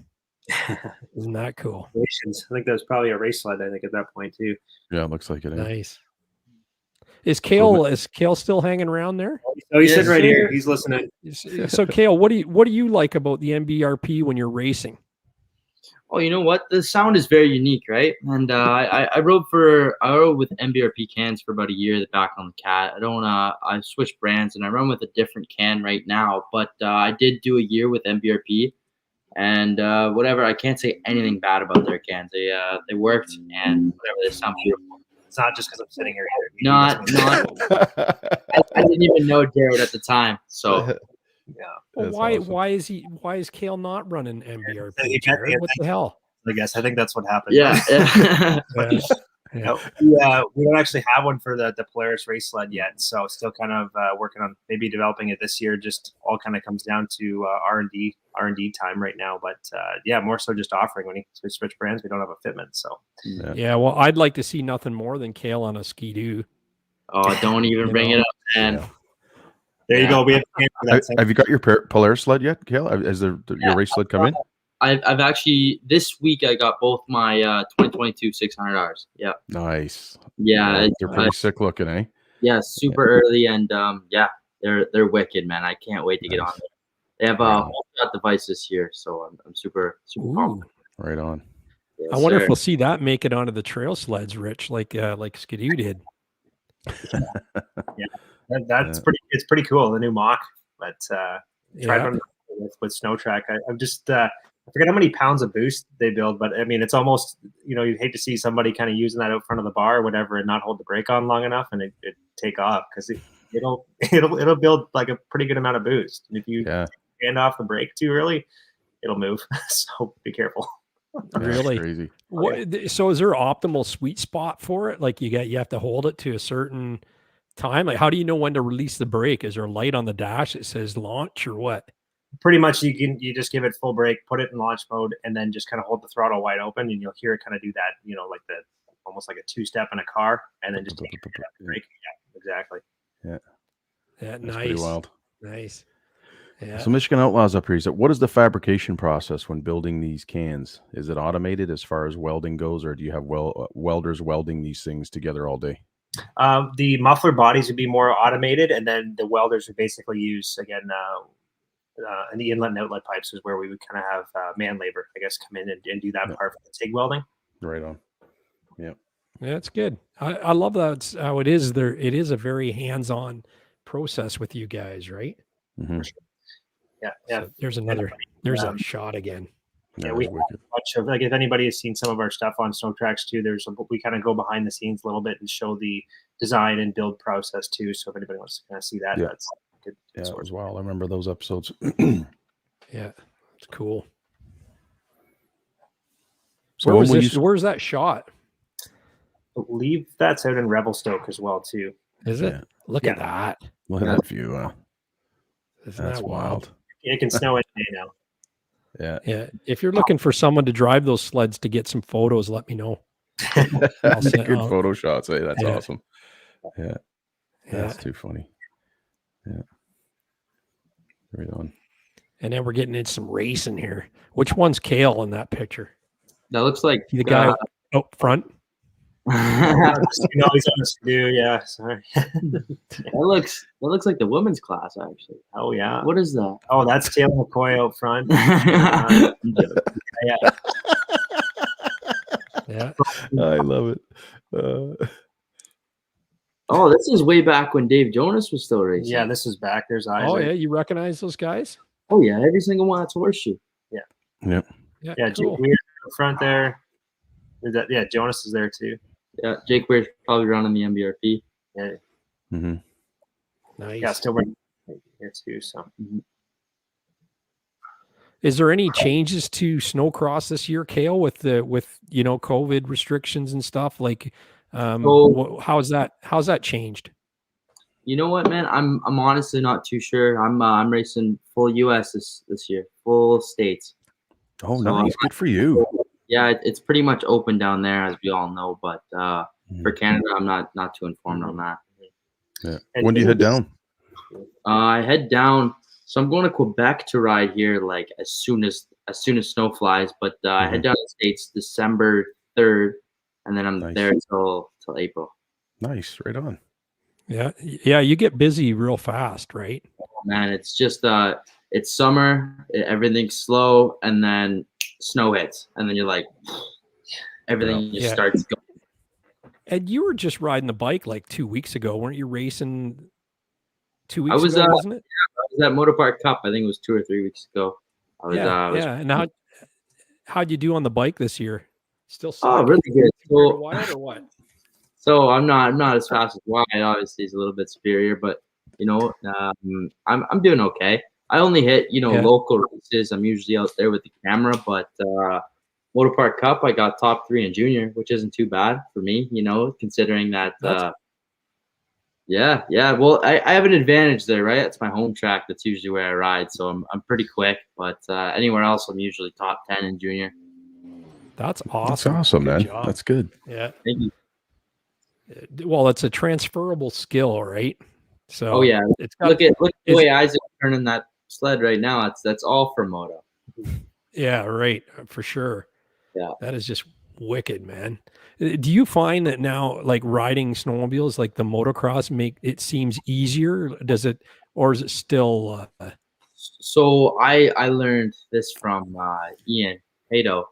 Isn't that cool?
I think that was probably a race sled. I think at that point too.
Yeah, it looks like it.
Nice. Is Kale still hanging around there?
Oh, he's sitting right here. He's listening.
So Kale, what do you like about the MBRP when you're racing?
Oh, you know what? The sound is very unique, right? And I rode with MBRP cans for about a year back on the Cat. I switched brands and I run with a different can right now. But I did do a year with MBRP, and whatever. I can't say anything bad about their cans. They worked, and whatever, they sound beautiful.
It's not just because I'm sitting here either.
Not. I didn't even know Jared at the time, so.
Yeah.
Well, why is Kale not running MBRP? Jared? What the hell?
I guess I think that's what happened.
Yeah.
We don't actually have one for the Polaris race sled yet, so still kind of working on maybe developing it this year. Just all kind of comes down to R&D time right now. But more so just offering when we switch brands, we don't have a fitment. So
well, I'd like to see nothing more than Kale on a Ski-Doo.
Oh, don't even bring it up, man.
Yeah. There you go. We
have you got your Polaris sled yet, Kale? Has your race sled come in?
I've actually this week I got both my 2022 600Rs. Yeah.
Nice.
Yeah,
they're pretty sick looking, eh?
Yeah, super early, and they're wicked, man. I can't wait to get on there. They have a whole device this year, so I'm super pumped.
Right on.
Yes,
I wonder if we'll see that make it onto the trail sleds, Rich, like Skidoo did.
That's pretty. It's pretty cool. The new mock, but tried one with Snow Track. I'm just I forget how many pounds of boost they build, but I mean it's almost you hate to see somebody kind of using that out front of the bar or whatever and not hold the brake on long enough and it take off because it'll build like a pretty good amount of boost. And if you hand off the brake too early, it'll move. So be careful.
Really
crazy.
So is there an optimal sweet spot for it? Like you have to hold it to a certain time. Like how do you know when to release the brake? Is there a light on the dash that says launch or what?
Pretty much you just give it full brake, put it in launch mode, and then just kind of hold the throttle wide open, and you'll hear it kind of do that, like the almost like a two-step in a car, and then just take the brake. Yeah, exactly.
Yeah,
that's
nice.
Pretty wild.
Nice. Yeah.
So Michigan Outlaws up here. So what is the fabrication process when building these cans? Is it automated as far as welding goes, or do you have welders welding these things together all day?
The muffler bodies would be more automated, and then the welders would basically use again. And the inlet and outlet pipes is where we would kind of have man labor, I guess, come in and do that part for the TIG welding.
Right on. Yeah.
Yeah, that's good. I love that. It's how it is there. It is a very hands-on process with you guys, right?
Mm-hmm.
Yeah.
So there's a shot again.
Yeah, we have much of if anybody has seen some of our stuff on Snow Tracks too, we kind of go behind the scenes a little bit and show the design and build process too. So if anybody wants to kind of see that, that's good.
Yeah, as well. I remember those episodes.
Yeah, it's cool.
So
where's that shot?
I believe that's out in Revelstoke as well too.
Is it? Look at that.
Look at that view.
Isn't
that's
that wild?
It can snow any day now.
Yeah.
If you're looking for someone to drive those sleds to get some photos, let me know.
Good photo shots. Hey, that's awesome. Yeah. That's too funny. Yeah. Right on.
And then we're getting into some racing here. Which one's Kale in that picture?
That looks like
the guy up front.
He's on the Skidoo. Yeah, sorry.
That looks like the women's class actually.
Oh yeah.
What is that?
Oh, that's Taylor McCoy out front.
Yeah.
I love it.
Oh, this is way back when Dave Jonas was still racing.
Yeah, this is back. There's eyes.
Oh yeah, you recognize those guys?
Oh yeah, every single one. That's Horseshoe.
Yeah.
Yep.
Yeah.
Cool. Jake Weir up front there. Jonas is there too.
Yeah, Jake Weir's probably running the MBRP.
Yeah.
Mm-hmm.
Nice.
Yeah, still running here too. So.
Mm-hmm.
Is there any changes to snowcross this year, Kale, with COVID restrictions and stuff? Like, How's that changed?
You know what, man? I'm honestly not too sure. I'm racing full US this year, full states.
Oh,
So,
nice. Good for you.
Yeah, it's pretty much open down there, as we all know. But for Canada, I'm not too informed on that.
Yeah. When do you head down?
I head down. So I'm going to Quebec to ride here, like as soon as snow flies. But I head down to the States December 3rd, and then I'm there till April.
Nice, right on.
Yeah, you get busy real fast, right?
Oh, man, it's just it's summer, everything's slow, and then snow hits, and then you're like, everything just starts going.
And you were just riding the bike like 2 weeks ago, weren't you? Racing 2 weeks ago, wasn't it?
Yeah, I was at Motorpark Cup. I think it was 2 or 3 weeks ago.
And how'd you do on the bike this year? Still
really good.
So, Wyatt, or what?
So I'm not as fast as Wyatt. Obviously, he's a little bit superior, but I'm doing okay. I only hit local races. I'm usually out there with the camera, but Motorpark Cup, I got top 3 in junior, which isn't too bad for me, considering that. Yeah. Well, I have an advantage there, right? It's my home track. That's usually where I ride, so I'm pretty quick. But anywhere else, I'm usually top 10 in junior.
That's awesome.
That's awesome, man.
Job.
That's good.
Yeah.
Thank you.
Well, it's a transferable skill, right? So
it's look at the way Isaac's turning that sled right now. That's all for moto.
Yeah, right, for sure.
Yeah,
that is just wicked, man. Do you find that now, like riding snowmobiles, like the motocross, make it seems easier? Does it, or is it still?
So I learned this from Ian Hayden.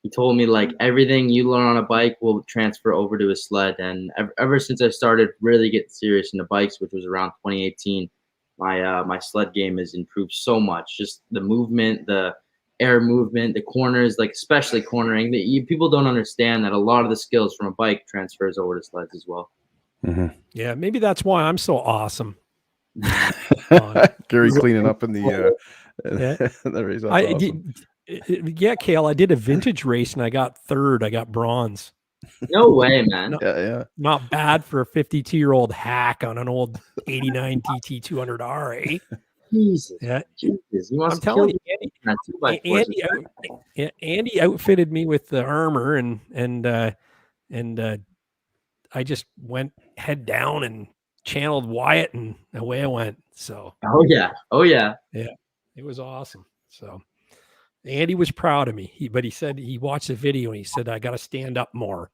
He told me like everything you learn on a bike will transfer over to a sled. And ever since I started really getting serious into bikes, which was around 2018, my sled game has improved so much. Just the movement, the air movement, the corners, like especially cornering. People don't understand that a lot of the skills from a bike transfers over to sleds as well.
Mm-hmm.
Yeah, maybe that's why I'm so awesome.
Gary cleaning up in the race. Awesome.
Yeah, Cale, I did a vintage race and I got 3rd. I got bronze.
No way, man.
Not bad for a 52-year-old hack on an old 89 DT 200R, eh?
Jesus.
Yeah.
Jesus.
I'm telling you, Andy outfitted me with the armor and I just went head down and channeled Wyatt and away I went. So
Oh yeah.
Yeah. It was awesome. So Andy was proud of me, but he said he watched the video and he said, I got to stand up more.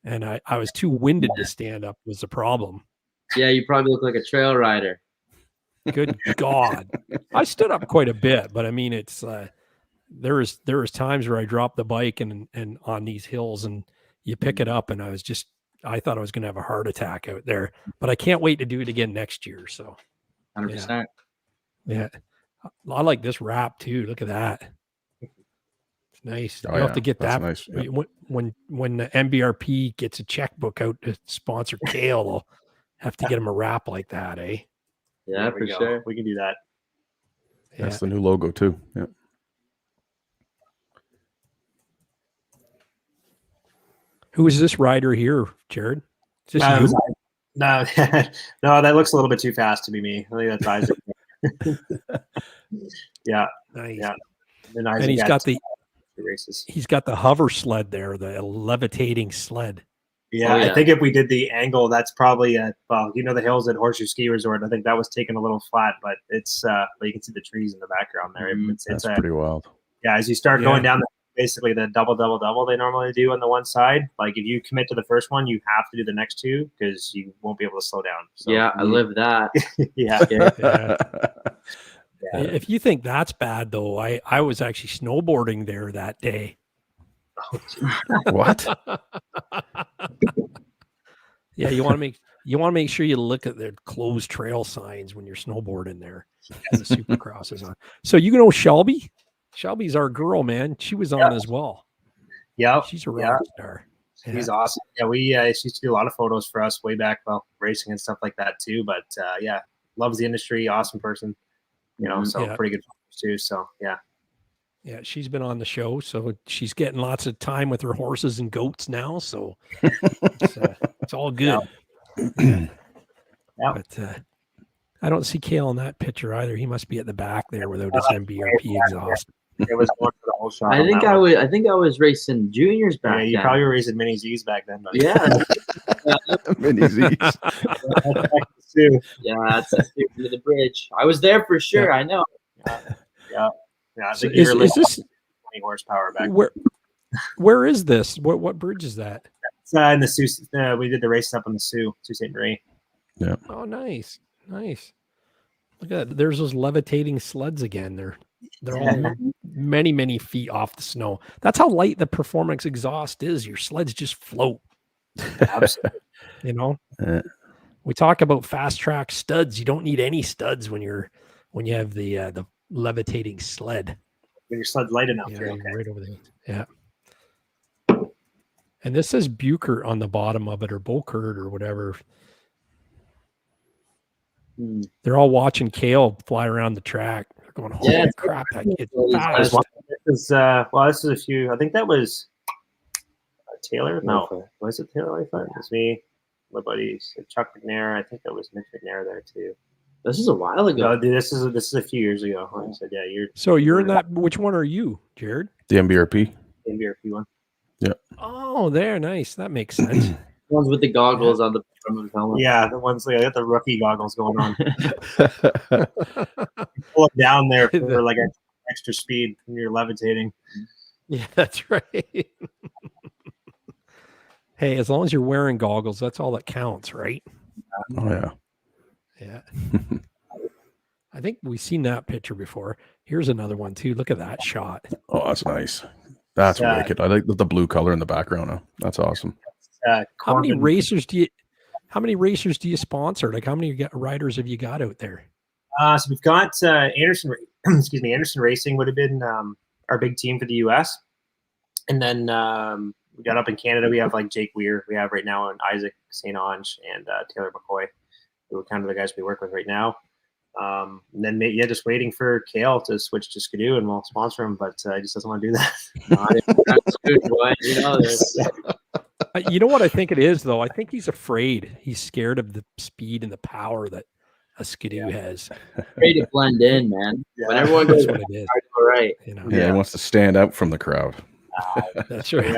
And I was too winded to stand up was the problem.
Yeah, you probably look like a trail rider.
Good God. I stood up quite a bit, but I mean, it's there was times where I dropped the bike and on these hills and you pick it up and I thought I was going to have a heart attack out there, but I can't wait to do it again next year. So
100%.
Yeah. I like this wrap too. Look at that. It's nice.
Oh,
You'll have to get that.
Nice. Yeah.
When the MBRP gets a checkbook out to sponsor Cale, they'll have to get him a wrap like that, eh?
Yeah, for sure.
We can do that.
Yeah.
That's the new logo too. Yeah.
Who is this rider here, Jared? Is this you?
No, no, that looks a little bit too fast to be me. I think that's Isaac. Yeah.
Nice.
Yeah.
And he's got the hover sled there, the levitating sled.
Yeah, I think if we did the angle, that's probably the hills at Horseshoe Ski Resort. I think that was taken a little flat, but it's but you can see the trees in the background there.
That's pretty wild.
Yeah, as you start going down basically the double they normally do on the one side. Like if you commit to the first one, you have to do the next two because you won't be able to slow down. So,
yeah, I live that.
Yeah. If you think that's bad though, I was actually snowboarding there that day.
What?
Yeah, you want to make sure you look at the closed trail signs when you're snowboarding there. And the Supercross is on. So you know Shelby? Shelby's our girl, man. She was on as well.
Yeah,
she's a rock star.
She's awesome. Yeah, she used to do a lot of photos for us way back, racing and stuff like that too. But loves the industry. Awesome person. So pretty good photos too. So yeah.
Yeah, she's been on the show, so she's getting lots of time with her horses and goats now. So it's all good.
Yeah.
But I don't see Cale in that picture either. He must be at the back there without his MBRP exhaust.
It was going for the whole shot.
I think I think I was racing juniors back
Yeah, you
then.
probably were racing mini Z's back then. Buddy.
Yeah.
Mini Z's.
Yeah, that's under the bridge. I was there for sure. I know.
Yeah. I
So
think you were
is this
20 horsepower back.
where is this? What bridge is that?
It's in the Sioux. We did the race up in the Sioux Ste. Marie.
Yeah.
Oh, nice. Look at that. There's those levitating sleds again. They're all many feet off the snow. That's how light the performance exhaust is. Your sleds just float.
Absolutely.
You know, we talk about fast track studs. You don't need any studs when you have the levitating sled.
When your sled's light enough,
Yeah,
you're okay.
right over there. Yeah. And this says Bucher on the bottom of it, or Bokert or whatever. They're all watching Cale fly around the track. They're going, holy crap, that kid's fast.
This is a few. I think that was Taylor. No, was it Taylor? I thought it was me. My buddies, Chuck McNair. I think that was Mitch McNair there too.
This is a while ago.
No, dude, this is a few years ago. Like I said, yeah,
you're in that. Which one are you, Jared?
The MBRP.
MBRP one.
Yeah.
Oh, there, nice. That makes sense.
The ones with the goggles on the front of the helmet.
Yeah, the ones they got the rookie goggles going on. Pull it down there for like extra speed when you're levitating.
Yeah, that's right. Hey, as long as you're wearing goggles, that's all that counts, right?
Oh yeah.
Yeah. I think we've seen that picture before. Here's another one too. Look at that shot.
Oh, that's nice. That's wicked. I like the blue color in the background. That's awesome.
How many racers do you sponsor? Like, how many riders have you got out there?
So we've got Anderson. Excuse me, Anderson Racing would have been our big team for the U.S. And then we got up in Canada. We have like Jake Weir. We have right now and Isaac St. Ange and Taylor McCoy, who are kind of the guys we work with right now. And then just waiting for Cale to switch to Skidoo, and we'll sponsor him. But he just doesn't want to do that.
That's good, boy.
You know what I think it is, though? I think he's afraid. He's scared of the speed and the power that a Skidoo has.
Afraid to blend in, man. Yeah. When everyone goes,
what it is.
All right.
You know?
Yeah, he wants to stand out from the crowd.
That's right.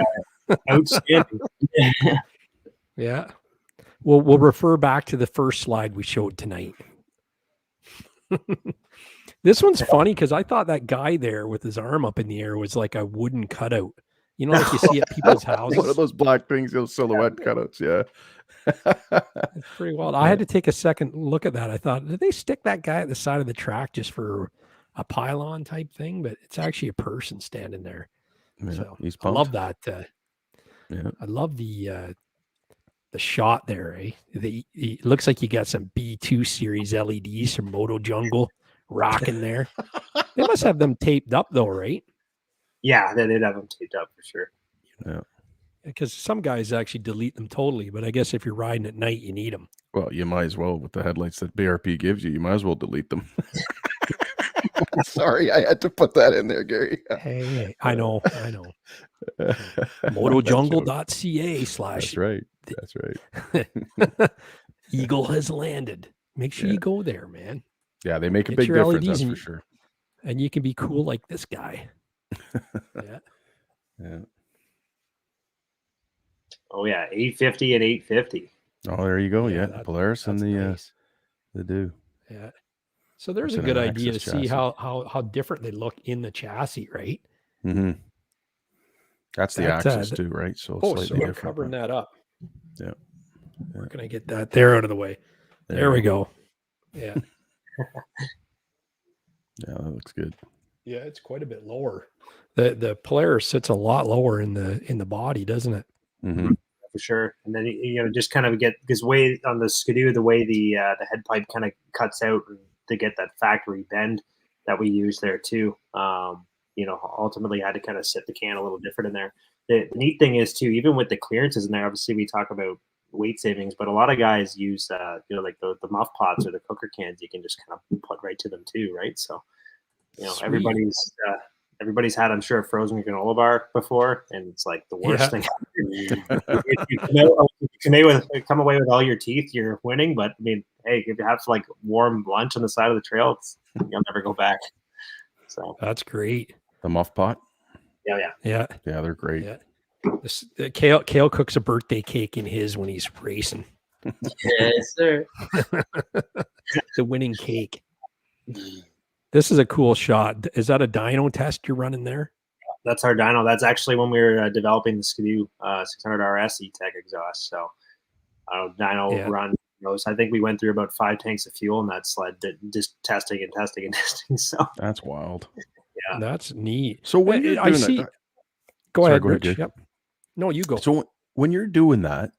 Outstanding.
Yeah. We'll refer back to the first slide we showed tonight. This one's funny because I thought that guy there with his arm up in the air was like a wooden cutout. You know, like you see at people's houses.
One of those black things, those silhouette cutouts. Yeah.
It's pretty wild. I had to take a second look at that. I thought, did they stick that guy at the side of the track just for a pylon type thing? But it's actually a person standing there.
Yeah,
so
he's
I love that.
Yeah.
I love the shot there. It looks like you got some B2 series LEDs from Moto Jungle rocking there. They must have them taped up though, right?
Yeah, they did have them taped up for sure.
Yeah.
Because some guys actually delete them totally, but I guess if you're riding at night, you need them.
Well, you might as well with the headlights that BRP gives you. You might as well delete them. Sorry, I had to put that in there, Gary.
Hey, I know. Motojungle.ca/
That's right. That's right.
Eagle has landed. Make sure you go there, man.
Yeah, they make a
Get
big
your
difference,
LEDs
that's for sure.
And you can be cool like this guy.
Yeah.
Oh yeah, 850 and 850.
Oh, there you go. Yeah, Polaris and the
nice.
the do.
Yeah. So there's
That's
a good
an
idea to
Axis
see
chassis.
how different they look in the chassis, right?
Mm-hmm. That's the
That,
axis too, right? So
so
slightly
we're
different.
covering that up.
Yeah.
Where can I get that there out of the way? There we go. Yeah.
Yeah, that looks good.
Yeah, it's quite a bit lower. The Polaris sits a lot lower in the body, doesn't it?
Mm-hmm.
For sure. And then just kind of get because way on the Skidoo, the way the head pipe kind of cuts out to get that factory bend that we use there too. Ultimately had to kind of sit the can a little different in there. The neat thing is too, even with the clearances in there, obviously we talk about weight savings, but a lot of guys use like the muff pots or the cooker cans. You can just kind of put right to them too, right? So
Sweet.
everybody's everybody's had, I'm sure, a frozen granola bar before, and it's like the worst thing. If you come away with all your teeth, you're winning. But I mean, hey, if you have like warm lunch on the side of the trail, you'll never go back. So
That's great.
The muff pot.
Yeah.
They're great.
Yeah. Kale cooks a birthday cake in his when he's racing.
Yes, sir.
The winning cake. This is a cool shot. Is that a dyno test you're running there?
That's our dyno. That's actually when we were developing the Skidoo 600 RS E-Tech exhaust. So dyno run. I think we went through about 5 tanks of fuel in that sled, just testing and testing and testing. So
that's wild.
Yeah,
that's neat.
So when you're doing that,
go ahead,
Rich.
Yep. No, you go.
So when you're doing that,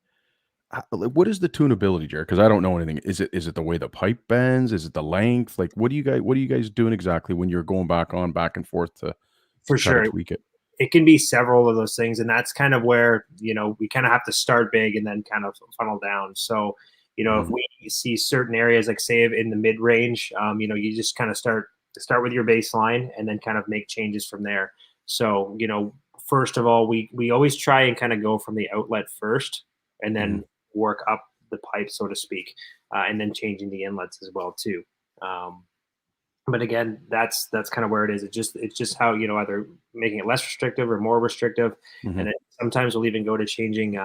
what is the tunability, Jared? Because I don't know anything. Is it the way the pipe bends? Is it the length? Like, what are you guys doing exactly when you're going back and forth to try to tweak it?
It can be several of those things, and that's kind of where we kind of have to start big and then kind of funnel down. So if we see certain areas, like say in the mid range, you just kind of start with your baseline and then kind of make changes from there. So first of all, we always try and kind of go from the outlet first, and then work up the pipe, so to speak, and then changing the inlets as well too. But again, that's kind of where it is. It's just how either making it less restrictive or more restrictive, and then sometimes we'll even go to changing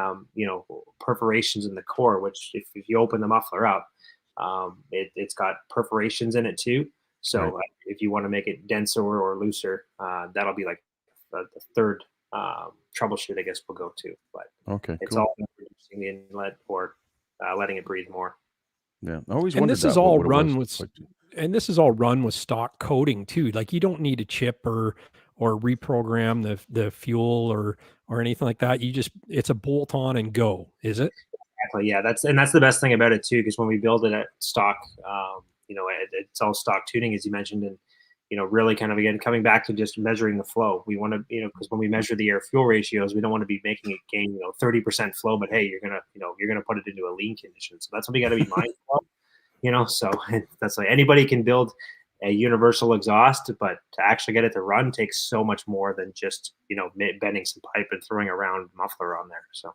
perforations in the core. Which if you open the muffler up, it's got perforations in it too. So if you want to make it denser or looser, that'll be like the third troubleshoot, I guess we'll go to. But it's all reducing the inlet or letting it breathe more.
Yeah, I always
and
wondered
this is
that,
all
what it
run
was.
with, and this is all run with stock coating too. Like you don't need a chip or reprogram the fuel or anything like that. It's a bolt on and go. Is it?
Exactly. Yeah, that's the best thing about it too, because when we build it at stock, it's all stock tuning, as you mentioned, and really kind of, again, coming back to just measuring the flow. We want to, because when we measure the air fuel ratios, we don't want to be making it gain, 30% flow, but hey, you're going to put it into a lean condition. So that's what we got to be mindful of, so that's like anybody can build a universal exhaust, but to actually get it to run takes so much more than just, bending some pipe and throwing around muffler on there. So,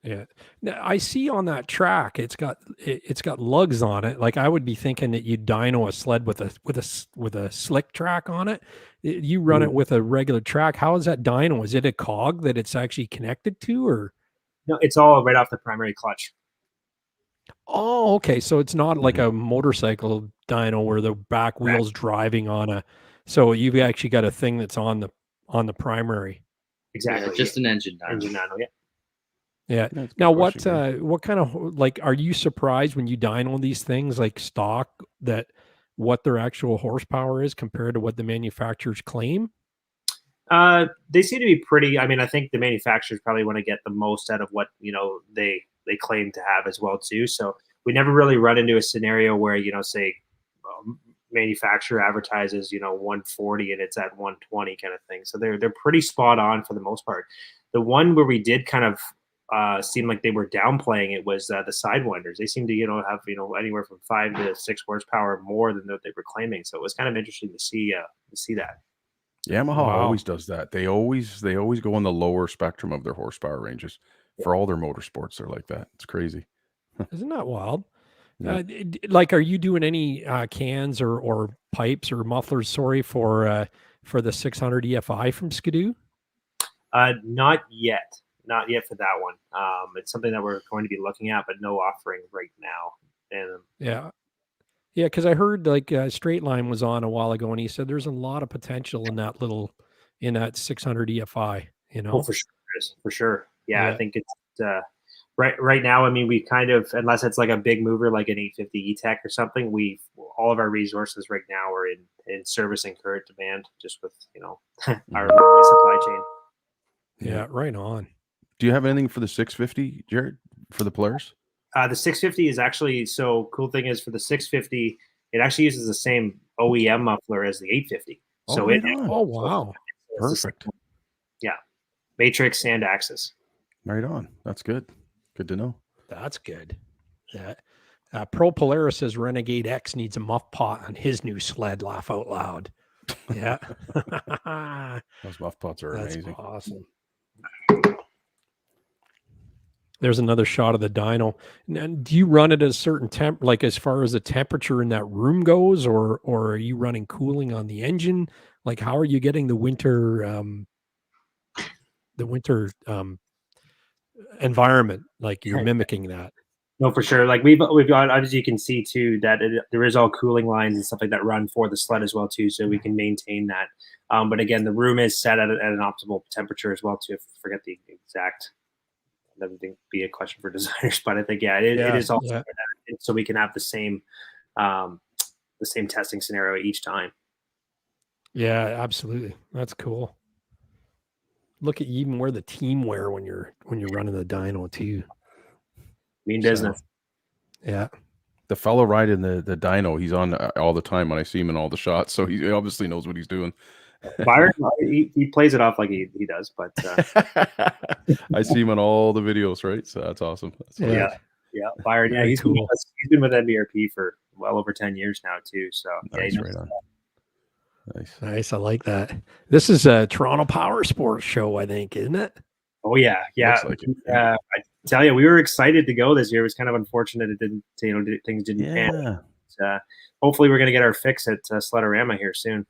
Yeah. Now, I see on that track, it's got lugs on it. Like I would be thinking that you'd dyno a sled with a slick track on it. You run it with a regular track. How is that dyno? Is it a cog that it's actually connected to, or?
No, it's all right off the primary clutch.
Oh, okay. So it's not like a motorcycle dyno where the back wheel's driving on a. So you've actually got a thing that's on the primary.
Exactly.
Yeah, just an engine dyno.
Engine dyno, yeah.
Yeah. Now, what kind of, like, are you surprised when you dyno these things like stock that what their actual horsepower is compared to what the manufacturers claim?
They seem to be pretty. I mean, I think the manufacturers probably want to get the most out of what they claim to have as well too. So we never really run into a scenario where say manufacturer advertises 140 and it's at 120 kind of thing. So they're pretty spot on for the most part. The one where we did kind of seemed like they were downplaying it was the sidewinders. They seem to have anywhere from 5 to 6 horsepower more than what they were claiming. So it was kind of interesting to see that.
Yamaha always does that. They always go on the lower spectrum of their horsepower ranges for all their motorsports. They're like that. It's crazy.
Isn't that wild?
Yeah.
Like, are you doing any cans or pipes or mufflers? Sorry, for the 600 EFI from Skidoo.
Not yet. Not yet for that one. It's something that we're going to be looking at, but no offering right now. And
yeah, because I heard like Straight Line was on a while ago, and he said there's a lot of potential in that 600 EFI.
Oh, for sure. Yeah, I think it's right now. I mean, we kind of, unless it's like a big mover like an 850 E-Tech or something, all of our resources right now are in servicing current demand, just with our supply chain.
Yeah, right on.
Do you have anything for the 650, Jared, for the Polaris?
The 650 is actually, so cool thing is for the 650, it actually uses the same OEM muffler as the 850.
Oh, wow.
Perfect.
Yeah. Matrix and Axis.
Right on. That's good. Good to know.
That's good. Pro Polaris says Renegade X needs a muff pot on his new sled. Laugh out loud. Yeah.
Those muff pots are
That's
amazing.
awesome. There's another shot of the dyno. And do you run it at a certain temp, like as far as the temperature in that room goes, or are you running cooling on the engine? Like, how are you getting the winter environment? Like, you're mimicking that.
No, for sure. Like we've got, as you can see too, that there is all cooling lines and stuff like that run for the sled as well too, so we can maintain that. But again, the room is set at an optimal temperature as well too. I forget the exact. That would be a question for designers, but I think it is also so we can have the same testing scenario each time.
Yeah, absolutely. That's cool. Look at you even wear the team wear when you're running the dyno too.
Mean business.
So, yeah.
The fellow riding the dyno, he's on all the time when I see him in all the shots, so he obviously knows what he's doing.
Byron, he plays it off like he does, but
I see him in all the videos, right? So that's awesome.
Yeah. Byron, yeah, he's cool. He's been with Mbrp for well over 10 years now too. So
nice, right on.
Nice. I like that. This is a Toronto Power Sports show, I think, isn't it?
Oh yeah.
Like it.
I tell you, we were excited to go this year. It was kind of unfortunate it didn't, things didn't pan. Hopefully, we're going to get our fix at Sledorama here soon.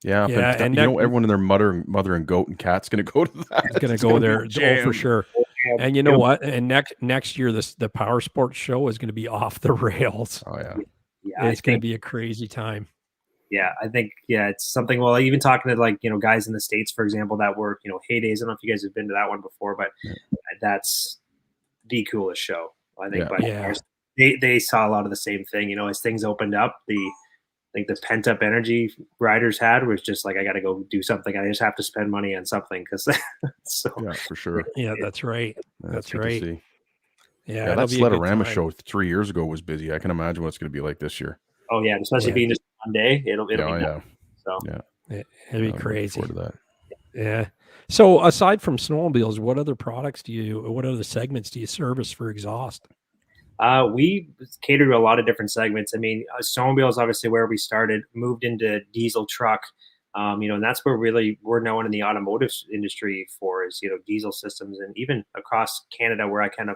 Yeah, and everyone in their mother and goat and cat's going to go to that.
It's going to go there for sure. And you know what? And next year, the Power Sports show is going to be off the rails.
Oh yeah,
it's going to be a crazy time.
Yeah, I think it's something. Well, even talking to guys in the States, for example, that were Heydays. I don't know if you guys have been to that one before, but that's the coolest show. I think. They saw a lot of the same thing. As things opened up, the pent up energy riders had was just like, I got to go do something. I just have to spend money on something because.
Yeah, for sure.
Yeah, that's right. That's right.
Yeah, that Sledorama show 3 years ago was busy. I can imagine what it's going to be like this year.
Oh yeah, especially being just one day, it'll be
nuts.
So
it'll be crazy.
Forward to that.
Yeah. So aside from snowmobiles, what other segments do you service for exhaust?
We cater to a lot of different segments. I mean, snowmobile is obviously where we started, moved into diesel truck, and that's where really we're known in the automotive industry for is, diesel systems. And even across Canada, where I kind of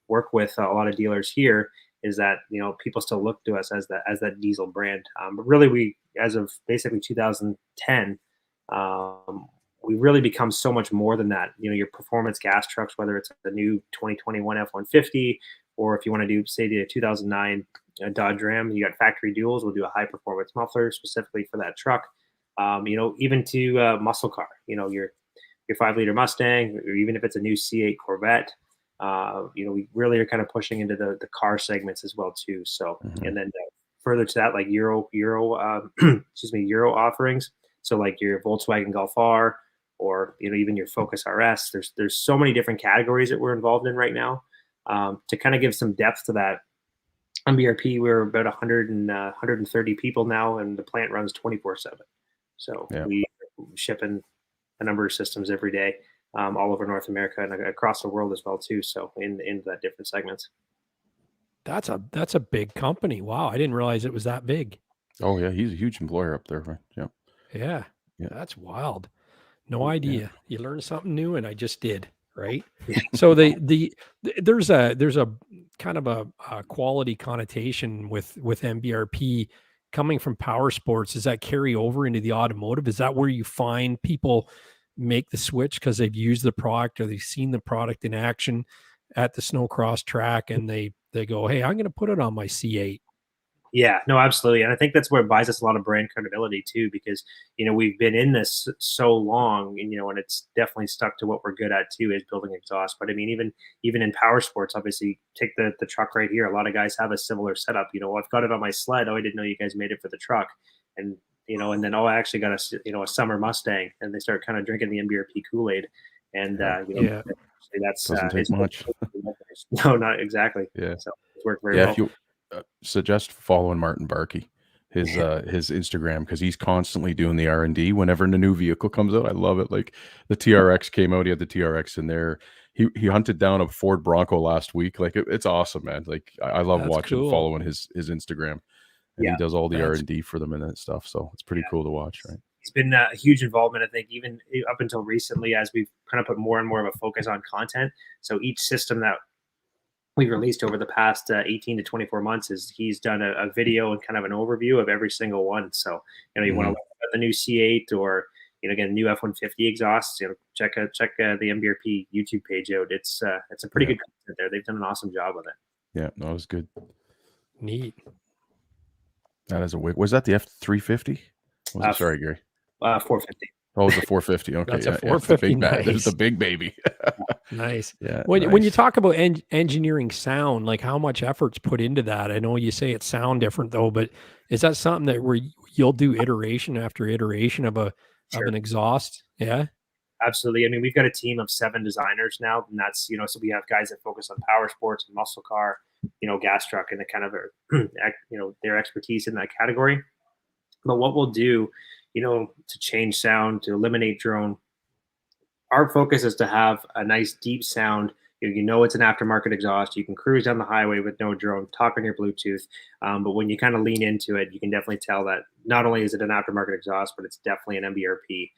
work with a lot of dealers here, is that, people still look to us as that diesel brand. But really we, as of basically 2010, we really become so much more than that. Your performance gas trucks, whether it's the new 2021 F-150, or if you want to do, say, the 2009 Dodge Ram, you got factory duals. We'll do a high performance muffler specifically for that truck. Even to muscle car, your 5-liter Mustang, or even if it's a new C8 Corvette. We really are kind of pushing into the car segments as well too. So, and then further to that, like Euro offerings. So like your Volkswagen Golf R, or even your Focus RS. There's so many different categories that we're involved in right now. To kind of give some depth to that, Mbrp, we're about 130 people now, and the plant runs 24/7. So we shipping a number of systems every day. All over North America and across the world as well too. So in that different segments.
That's a big company. Wow, I didn't realize it was that big.
Oh yeah, he's a huge employer up there, right? Yeah.
That's wild. No idea. Yeah. You learn something new, and I just did. Right.
Yeah.
So there's a kind of a quality connotation with Mbrp coming from power sports. Does that carry over into the automotive? Is that where you find people make the switch because they've used the product or they've seen the product in action at the snowcross track, and they go, hey, I'm going to put it on my C8?
Yeah, no, absolutely. And I think that's where it buys us a lot of brand credibility too, because, we've been in this so long, and, and it's definitely stuck to what we're good at too, is building exhaust. But I mean, even in power sports, obviously take the truck right here. A lot of guys have a similar setup. I've got it on my sled. Oh, I didn't know you guys made it for the truck. And, and then, I actually got a summer Mustang, and they start kind of drinking the Mbrp Kool-Aid. And, that's
doesn't take much.
No, not exactly.
Yeah.
So it's worked very well.
If you suggest following Martin Barkey, his Instagram, because he's constantly doing the R&D whenever a new vehicle comes out. I love it. Like the TRX came out, he had the TRX in there. He hunted down a Ford Bronco last week. Like it's awesome, man. Like I love following his Instagram. And he does all the R&D for them and that stuff. So it's pretty cool to watch, right?
It's been a huge involvement, I think, even up until recently, as we've kind of put more and more of a focus on content. So each system that we've released over the past 18 to 24 months is he's done a video and kind of an overview of every single one. So, you want to look at the new C8 or, again, new F-150 exhausts, check the Mbrp YouTube page out. It's a pretty good content there. They've done an awesome job with it.
Yeah, that was good.
Neat.
That is a wig. Was that the F350? Sorry, Gary.
450.
Oh, it was a 450. Okay,
That's a
yeah,
450.
Nice.
Nice.
The big baby.
Nice.
Yeah.
When you talk about engineering sound, like how much effort's put into that? I know you say it sound different though, but is that something that where you'll do iteration after iteration of an exhaust? Yeah.
Absolutely. I mean, we've got a team of 7 designers now, and that's, so we have guys that focus on power sports and muscle car, gas truck, and the kind of, their expertise in that category. But what we'll do, to change sound, to eliminate drone, our focus is to have a nice deep sound. It's an aftermarket exhaust. You can cruise down the highway with no drone, talk on your Bluetooth. But when you kind of lean into it, you can definitely tell that not only is it an aftermarket exhaust, but it's definitely an MBRP.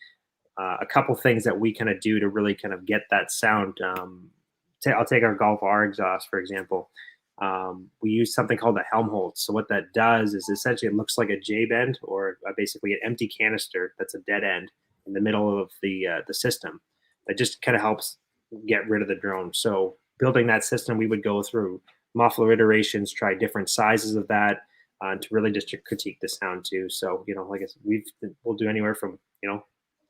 A couple things that we kind of do to really kind of get that sound. I'll take our Golf R exhaust, for example. We use something called a Helmholtz. So what that does is essentially it looks like a J-bend or basically an empty canister that's a dead end in the middle of the system. That just kind of helps get rid of the drone. So building that system, we would go through muffler iterations, try different sizes of that to really just critique the sound too. So, like I said, we'll do anywhere from,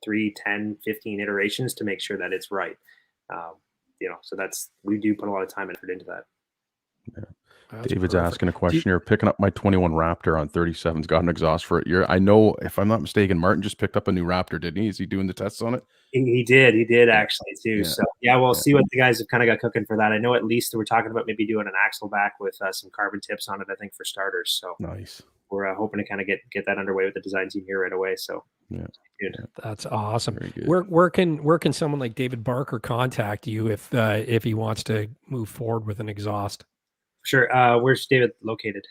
3, 10, 15 iterations to make sure that it's right. So we do put a lot of time and effort into that.
Yeah. David's asking a question here. Picking up my 21 Raptor on 37's got an exhaust for it. I know, if I'm not mistaken, Martin just picked up a new Raptor, didn't he? Is he doing the tests on it?
He did actually too. Yeah. So we'll see what the guys have kind of got cooking for that. I know at least we're talking about maybe doing an axle back with some carbon tips on it, I think, for starters. So
nice.
We're hoping to kind of get that underway with the design team here right away. So
that's awesome. Where can someone like David Barker contact you if he wants to move forward with an exhaust?
Sure. Where's David located?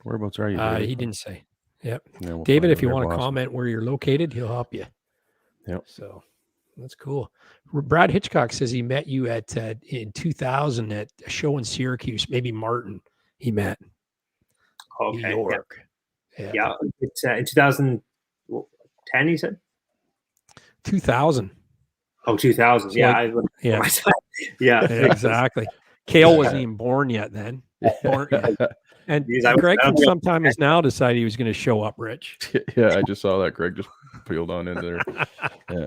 Whereabouts are you?
He didn't say. Yep.
Yeah, we'll
David, if you want to comment where you're located, he'll help you.
Yep.
So that's cool. Brad Hitchcock says he met you in 2000 at a show in Syracuse. Maybe Martin he met.
Okay.
New York.
Yeah. It's in 2010. He said
2000.
Oh, 2000. Yeah. Yeah.
Exactly. Kale wasn't even born yet then. And Greg from sometime has now decided he was going to show up, Rich.
Yeah, I just saw that. Greg just peeled on in there. Yeah.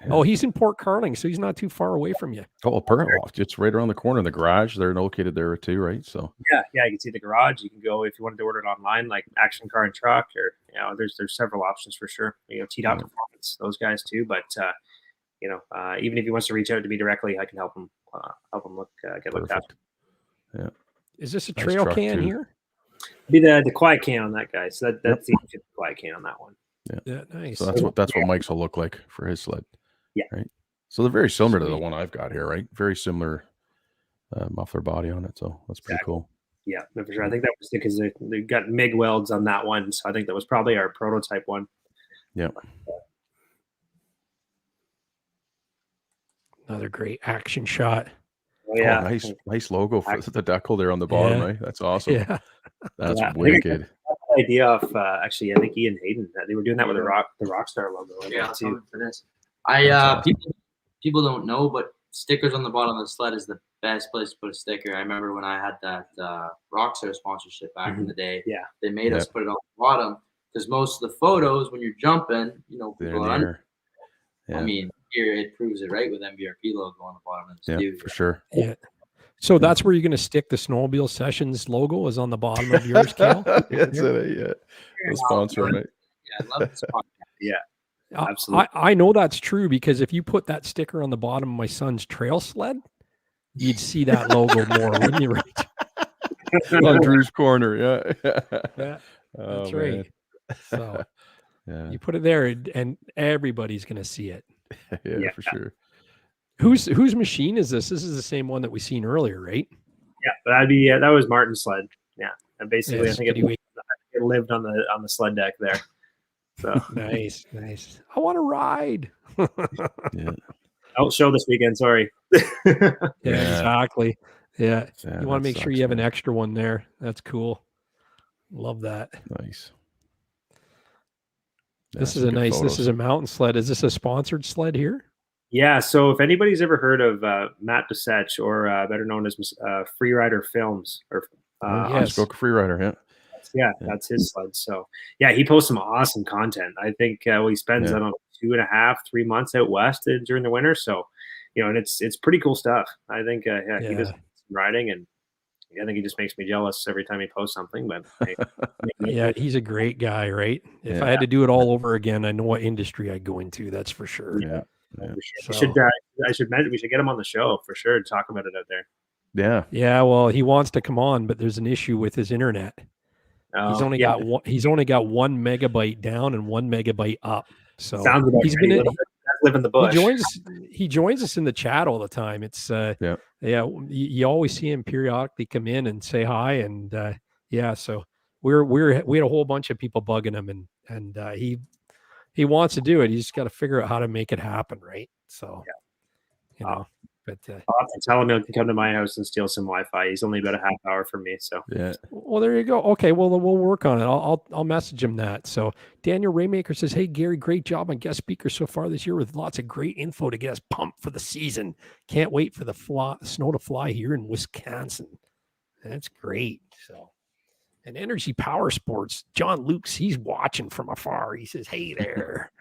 Oh, he's in Port Carling, so he's not too far away from you.
Oh, apparently it's right around the corner. The garage, they're located there too, right? So
yeah, you can see the garage. You can go if you wanted to order it online, like Action Car and Truck, or there's several options for sure. T-Dot Performance, those guys too. But even if he wants to reach out to me directly, I can help him get looked after.
Yeah.
Is this a trail can here?
Be the quiet can on that guy. So that's the quiet can on that one.
Yeah, nice.
So that's what Mike's will look like for his sled.
Yeah.
Right. So they're very similar to the one I've got here, right? Very similar muffler body on it. So that's pretty cool.
Yeah, for sure. I think that was because they got MIG welds on that one. So I think that was probably our prototype one.
Yeah.
Another great action shot.
Oh, yeah.
Oh, nice logo for the decal there on the bottom, right? That's awesome.
Yeah.
That's wicked.
Idea of actually, I think Ian Hayden. They were doing that with the Rockstar logo.
Too. For this. People don't know, but stickers on the bottom of the sled is the best place to put a sticker. I remember when I had that Rockstar sponsorship back in the day.
Yeah,
they made us put it on the bottom because most of the photos when you're jumping, people are under. Yeah. I mean, here it proves it right with MBRP logo on the bottom of the studio.
For sure.
Yeah. So that's where you're going to stick the Snowmobile Sessions logo is on the bottom of yours, Cal?
That's it. Yeah. The sponsor, right?
Yeah, I love this podcast.
Yeah. Absolutely.
I know that's true because if you put that sticker on the bottom of my son's trail sled, you'd see that logo more, wouldn't you, Rich?
On Drew's corner, yeah.
That's right. So you put it there and everybody's going to see it.
Yeah, for sure.
Whose
machine is this? This is the same one that we seen earlier, right?
Yeah, but that was Martin's sled. Yeah, and basically I think it lived on the sled deck there. So
Nice. I want to ride.
Yeah.
out show this weekend. Sorry.
Yeah, exactly. Yeah.
Yeah,
You want
that
to make sure
sucks,
you have an
man.
extra one there. That's cool. Love that.
Nice.
This
Yeah,
is
some good
this
photos.
is a mountain sled. Is this a sponsored sled here?
Yeah. So if anybody's ever heard of Matt Desech, or better known as Freerider Films, or
Yes.
Spoke Freerider,
yeah, that's his sled. So yeah, he posts some awesome content. I think he spends,
Yeah.
I don't know, 2.5-3 months out west during the winter. So, and it's pretty cool stuff. I think he does some riding, and I think he just makes me jealous every time he posts something. But hey,
Yeah, he's a great guy, right? If
Yeah.
I had to do it all over again, I know what industry I'd go into. That's for sure.
Yeah.
for sure.
So-
I should mention, we should get him on the show for sure to talk about it out there.
Yeah.
Yeah, well, he wants to come on, but there's an issue with his internet. He's only got 1 megabyte down and 1 megabyte up. So
Sounds about
he's
right.
been
Live in the bush.
he joins us in the chat all the time. It's you always see him periodically come in and say hi, and so we had a whole bunch of people bugging him, and he wants to do it. He's just got to figure out how to make it happen, right? So but
I'll have to tell him he can come to my house and steal some Wi-Fi. He's only about a half hour from me, so
Yeah.
well, there you go. Okay, well, we'll work on it. I'll message him that. So Daniel Raymaker says, "Hey Gary, great job on guest speakers so far this year with lots of great info to get us pumped for the season. Can't wait for the snow to fly here in Wisconsin." That's great. So, and Energy Power Sports, John Lukes, he's watching from afar. He says, "Hey there."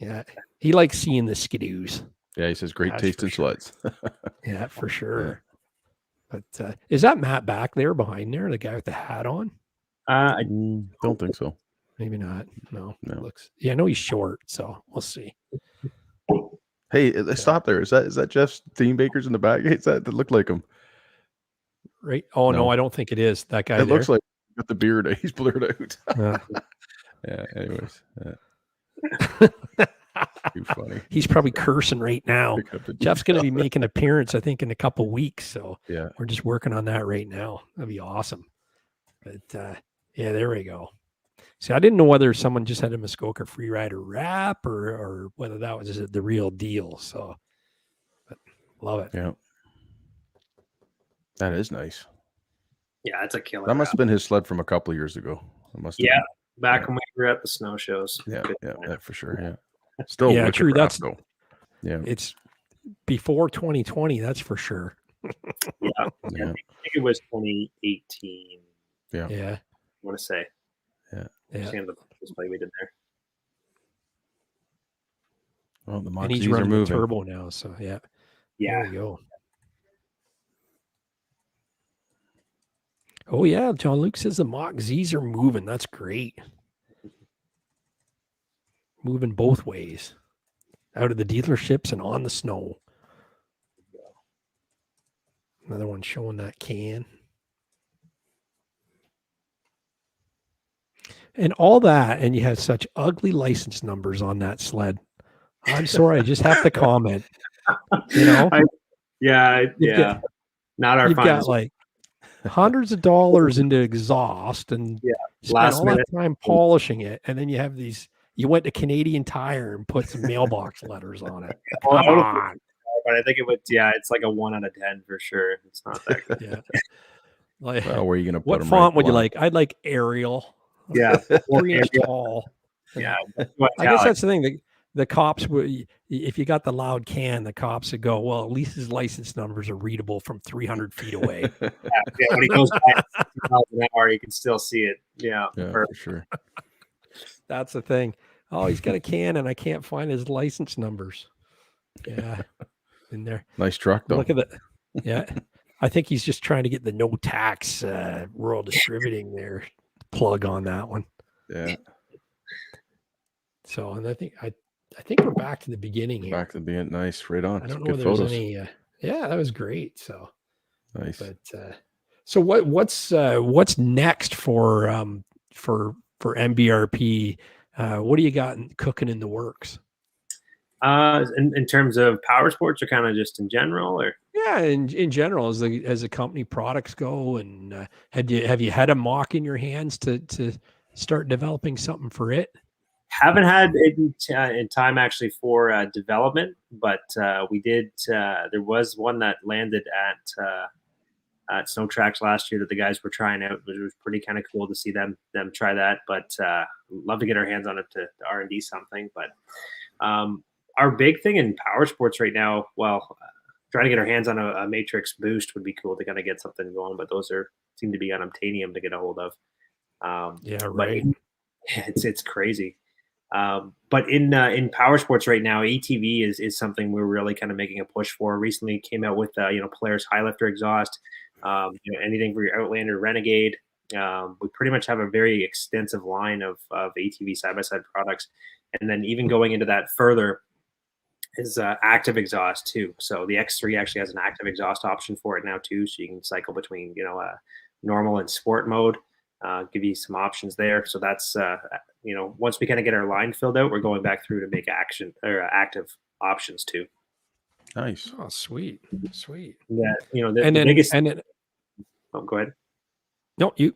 Yeah, he likes seeing the skidoos.
Yeah, he says great
That's
taste
for
in
sure.
sleds.
Yeah, for sure. But is that Matt back there behind there, the guy with the hat on?
I
Don't think so.
Maybe not. No.
No.
Looks. Yeah, I know he's short, so we'll see.
Hey, stop there. Is that Jeff Steenbaker's in the back? Is that look like him?
Right? Oh no,
No.
I don't think it is that guy.
It looks like he's got the beard. He's blurred out.
like.
Yeah. Anyways. Yeah. Too funny.
He's probably cursing right now.
Pick up the
Jeff's going to be making an appearance, I think, in a couple weeks. So
Yeah.
we're just working on that right now. That'd be awesome. But yeah, there we go. See, I didn't know whether someone just had a Muskoka Freerider rap or whether that was the real deal. So, but love it.
Yeah. That is nice.
yeah, it's a killer.
That must have been his sled from a couple of years ago. It must have
Yeah,
been.
back
Yeah.
when we were at the snow shows.
Yeah,
Good
yeah,
time.
yeah, for sure. Yeah. Still
Yeah,
wicked
true.
wrap,
That's
though. Yeah.
it's before 2020. That's for sure.
Yeah,
Yeah.
I think it was 2018.
Yeah.
Yeah.
I want to say.
Yeah.
Seeing the display we did there.
Well, the
And he's
Moxies are
running the
moving.
turbo now. So yeah.
Yeah,
There we go. Oh yeah, John Luke says the Mach Z's are moving. That's great. Moving both ways. Out of the dealerships and on the snow. Another one showing that can. And all that, and you had such ugly license numbers on that sled. I'm sorry, I just have to comment. You know?
yeah.
You've got-
Not our
You've got
finest.
like hundreds of dollars into exhaust and spent
last
all
minute.
that time polishing it, and then you have these. You went to Canadian Tire and put some mailbox letters on it.
Well,
Come on.
But I think it would. Yeah, it's like a 1 out of 10 for sure. It's not that good.
Yeah. Like,
Well, where are you going to put
what
them?
font would you like? I'd like Arial,
Yeah,
3-inch tall.
yeah.
I guess that's the thing. The cops would, if you got the loud can, the cops would go, well, at least his license numbers are readable from 300 feet away.
yeah, when he goes by 60 miles an hour, you can still see it. Yeah,
Yeah,
or-
for sure.
That's the thing. Oh, he's got a can and I can't find his license numbers. Yeah. In there.
Nice truck, though.
Look at that. Yeah. I think he's just trying to get the no tax rural distributing there plug on that one.
Yeah.
So, and I think we're back to the beginning here.
Back to being nice. Right on.
I don't know
Good
if there's
photos.
any. Yeah, that was great. So,
Nice.
but so what's next for MBRP? What do you got cooking in the works?
in terms of power sports, or kind of just in general, or
Yeah, in general, as the company products go, and have you had a mock in your hands to start developing something for it?
Haven't had it in time actually for development, but we did. There was one that landed at Snow Tracks last year that the guys were trying out, which was pretty kind of cool to see them try that. But love to get our hands on it to R&D something. But our big thing in power sports right now, well, trying to get our hands on a Matrix Boost would be cool to kind of get something going. But those seem to be unobtainium to get a hold of.
Yeah, right.
It's crazy. But in power sports right now, ATV is something we're really kind of making a push for. Recently came out with Polaris high lifter exhaust. Anything for your Outlander, Renegade. We pretty much have a very extensive line of ATV side-by-side products. And then even going into that further is active exhaust too. So the X3 actually has an active exhaust option for it now too. So you can cycle between, normal and sport mode, give you some options there. So that's, once we kind of get our line filled out, we're going back through to make active options too.
Nice.
Oh, sweet.
Yeah. The biggest. Oh, go ahead.
No, you.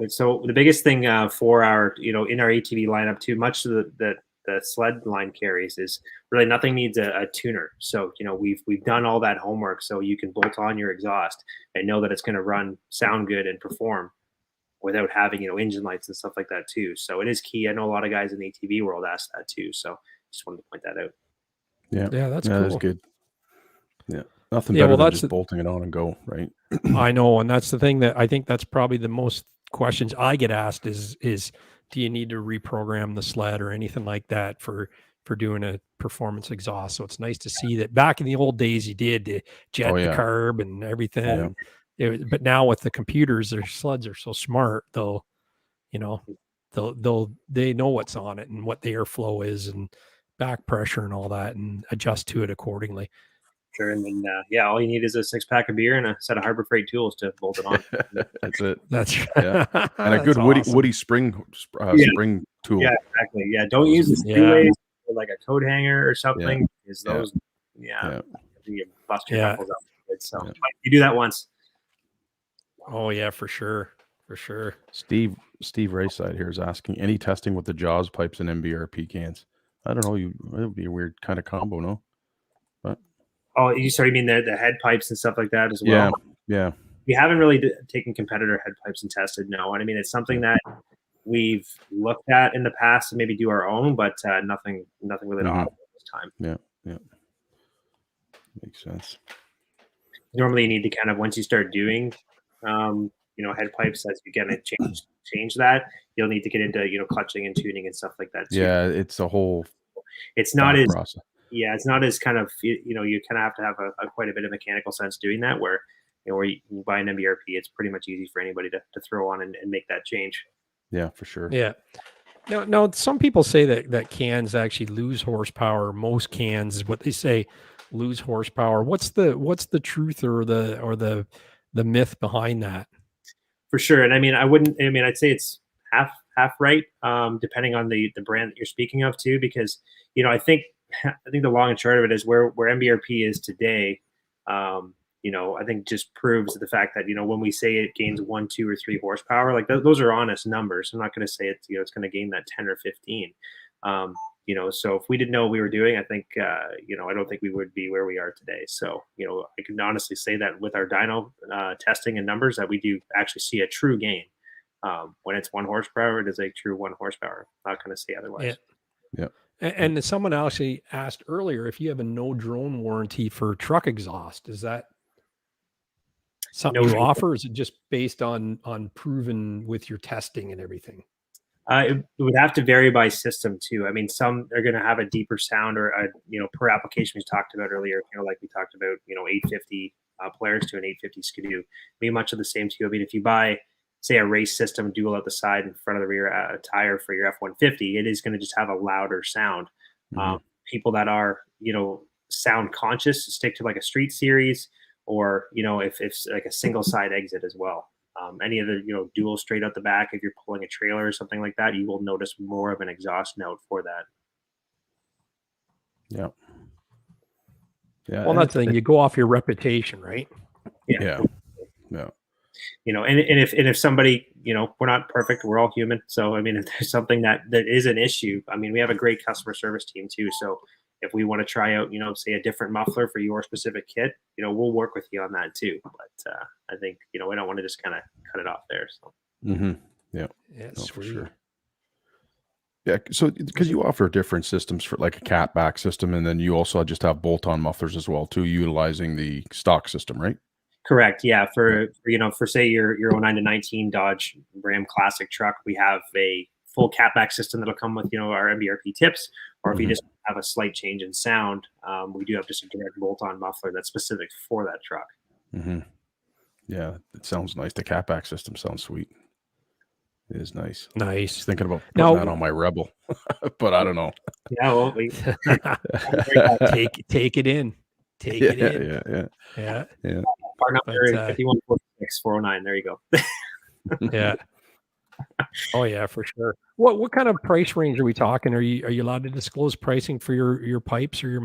So the biggest thing for our, in our ATV lineup too, much of the sled line carries is really nothing needs a tuner. So, we've done all that homework so you can bolt on your exhaust and know that it's going to sound good and perform without having, engine lights and stuff like that too. So it is key. I know a lot of guys in the ATV world ask that too. So just wanted to point that out.
Yeah, that's cool.
That's good. Yeah. Nothing better than just bolting it on and go, right?
I know. And that's the thing that I think that's probably the most questions I get asked is do you need to reprogram the sled or anything like that for doing a performance exhaust? So it's nice to see that back in the old days you did the jet the carb and everything. Yeah. But now with the computers, their sleds are so smart, they'll they know what's on it and what the airflow is and back pressure and all that and adjust to it accordingly.
Sure. And then, all you need is a 6-pack of beer and a set of Harbor Freight tools to bolt it on.
That's it.
That's
and a good woody spring tool.
Yeah, exactly. Yeah. Don't use the speedways or like a coat hanger or something. Because those, you bust your knuckles up. So you do that once.
Oh yeah, for sure.
Steve Rayside here is asking, any testing with the Jaws pipes and MBRP cans? I don't know. It would be a weird kind of combo, no? But
you mean the head pipes and stuff like that as well?
Yeah.
We haven't really taken competitor head pipes and tested. No, I mean it's something that we've looked at in the past and maybe do our own, but nothing really to offer this time.
Yeah. Makes sense.
Normally, you need to kind of once you start doing, head pipes as you get to change that, you'll need to get into clutching and tuning and stuff like that too.
Yeah, it's a whole.
It's not as
process.
Yeah, it's not as kind of you kind of have to have a quite a bit of mechanical sense doing that. Where where you buy an MBRP, it's pretty much easy for anybody to throw on and make that change.
Yeah, for sure.
Yeah. No. Some people say that cans actually lose horsepower. Most cans is what they say lose horsepower. What's the truth or the myth behind that? For
sure. And I'd say it's half right, depending on the brand that you're speaking of too, because I think the long and short of it is where MBRP is today. I think just proves the fact that when we say it gains 1, 2, or 3 horsepower, like those are honest numbers. I'm not going to say it's it's going to gain that 10 or 15. So if we didn't know what we were doing, I think I don't think we would be where we are today. So I can honestly say that with our dyno testing and numbers that we do actually see a true gain. When it's 1 horsepower, it is a true 1 horsepower. I'm not going to say otherwise.
Yeah.
And someone actually asked earlier if you have a no drone warranty for truck exhaust. Is that something you offer? Or is it just based on proven with your testing and everything?
It would have to vary by system too. I mean, some are going to have a deeper sound or per application we talked about earlier. Like we talked about 850 Polaris to an 850 Skidoo. Be much of the same too. I mean, if you buy say a race system dual out the side in front of the rear tire for your F-150, it is going to just have a louder sound. Mm-hmm. People that are, sound conscious stick to like a street series or, if it's like a single side exit as well. Any of the, dual straight out the back, if you're pulling a trailer or something like that, you will notice more of an exhaust note for that.
Yeah.
Well, that's the thing. You go off your reputation, right?
Yeah.
and if somebody, we're not perfect, we're all human. So, I mean, if there's something that is an issue, I mean, we have a great customer service team too. So if we want to try out, say a different muffler for your specific kit, we'll work with you on that too. But I think, we don't want to just kind of cut it off there. So.
Yeah,
no, for sure. Yeah, so because you offer different systems for like a cat back system, and then you also just have bolt-on mufflers as well too, utilizing the stock system, right?
Correct. Yeah. For say your 09 to 19 Dodge Ram Classic truck, we have a full catback system that'll come with our MBRP tips, or if you just have a slight change in sound, we do have just a direct bolt-on muffler that's specific for that truck.
Yeah, it sounds nice. The catback system sounds sweet. It is nice.
Nice.
Just thinking about putting that on my Rebel, but I don't know.
Yeah, well,
take it in. Take it in.
Yeah.
Our number is 5146-409. There you go.
Yeah. Oh yeah, for sure. What kind of price range are we talking? Are you allowed to disclose pricing for your pipes or your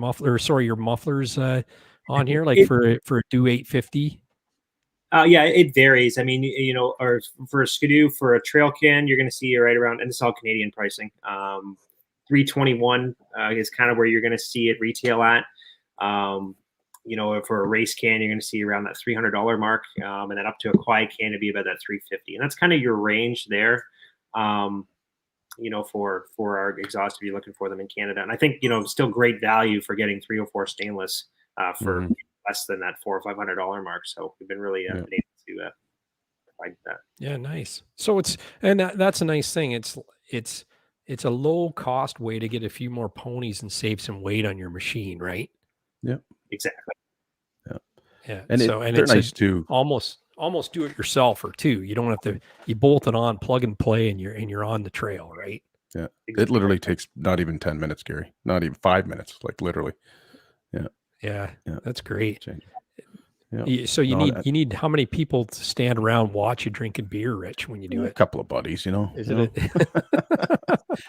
mufflers on here, like for a Do 850?
Yeah, it varies. I mean, or for a Skidoo, for a trail can, you're going to see right around, and it's all Canadian pricing. 321 is kind of where you're going to see it retail at. For a race can, you're going to see around that $300 mark, and then up to a quiet can to be about that 350, and that's kind of your range there. For our exhaust, if you're looking for them in Canada, and I think still great value for getting 304 stainless for less than that $400 or $500 mark. So we've been really able to provide that.
Yeah, nice. So that's a nice thing. It's a low cost way to get a few more ponies and save some weight on your machine, right?
Yeah,
exactly.
Yeah,
and they're nice too.
Almost do it yourselfer too. You don't have to. You bolt it on, plug and play, and you're on the trail, right?
Yeah, it literally takes not even 10 minutes, Gary. Not even 5 minutes, like literally.
Yeah, that's great.
Yeah.
So you need how many people to stand around watch you drinking beer, Rich, when you do it?
A couple of buddies,
Isn't it?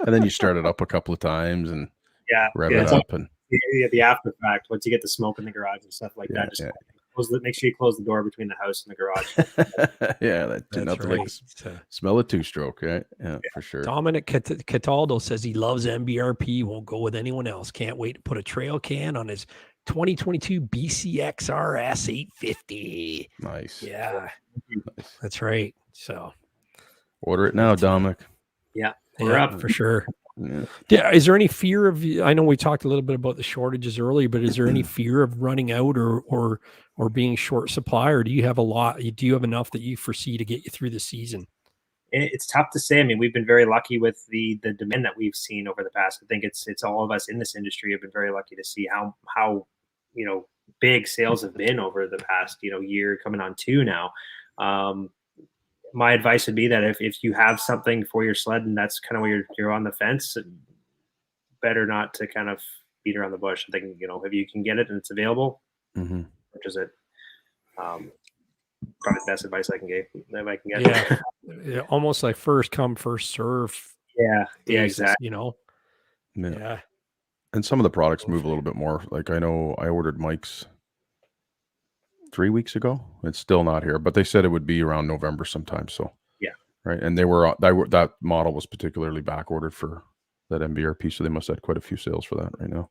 And then you start it up a couple of times and rev it up, and
the after fact, once you get the smoke in the garage and stuff like that, just make sure you close the door between the house and the garage.
That's right. Like smell a two-stroke, right? Yeah, for sure.
Dominic Cataldo says he loves MBRP, won't go with anyone else. Can't wait to put a trail can on his 2022 BCXR S850.
Nice.
Yeah, that's right. So
order it now, Dominic.
Yeah,
we're up for sure. Yeah. Is there any fear of? I know we talked a little bit about the shortages earlier, but is there any fear of running out or being short supply, or do you have a lot? Do you have enough that you foresee to get you through the season?
It's tough to say. I mean, we've been very lucky with the demand that we've seen over the past. I think it's all of us in this industry have been very lucky to see how big sales have been over the past year, coming on 2 now. My advice would be that if you have something for your sled and that's kind of where you're on the fence, better not to kind of beat around the bush. I think if you can get it and it's available, purchase it. Probably the best advice I can get.
Yeah, almost like first come, first serve.
Yeah, exactly.
Yeah.
And some of the products move a little bit more. Like I know I ordered Mike's 3 weeks ago. It's still not here, but they said it would be around November sometime. So right. And that model was particularly back ordered for that MBRP, so they must have quite a few sales for that right now.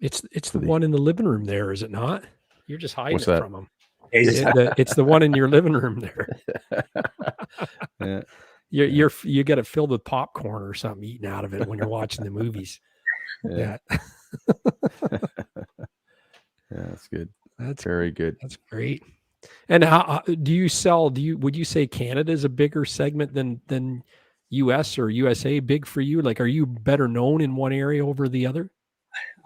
It's the one in the living room there, is it not? You're just hiding it from them. It's the one in your living room there. Yeah. You get it filled with popcorn or something eaten out of it when you're watching the movies. Yeah.
That's good.
That's
very good.
That's great. And how do you sell? Would you say Canada is a bigger segment than US or USA? Big for you? Like, are you better known in one area over the other?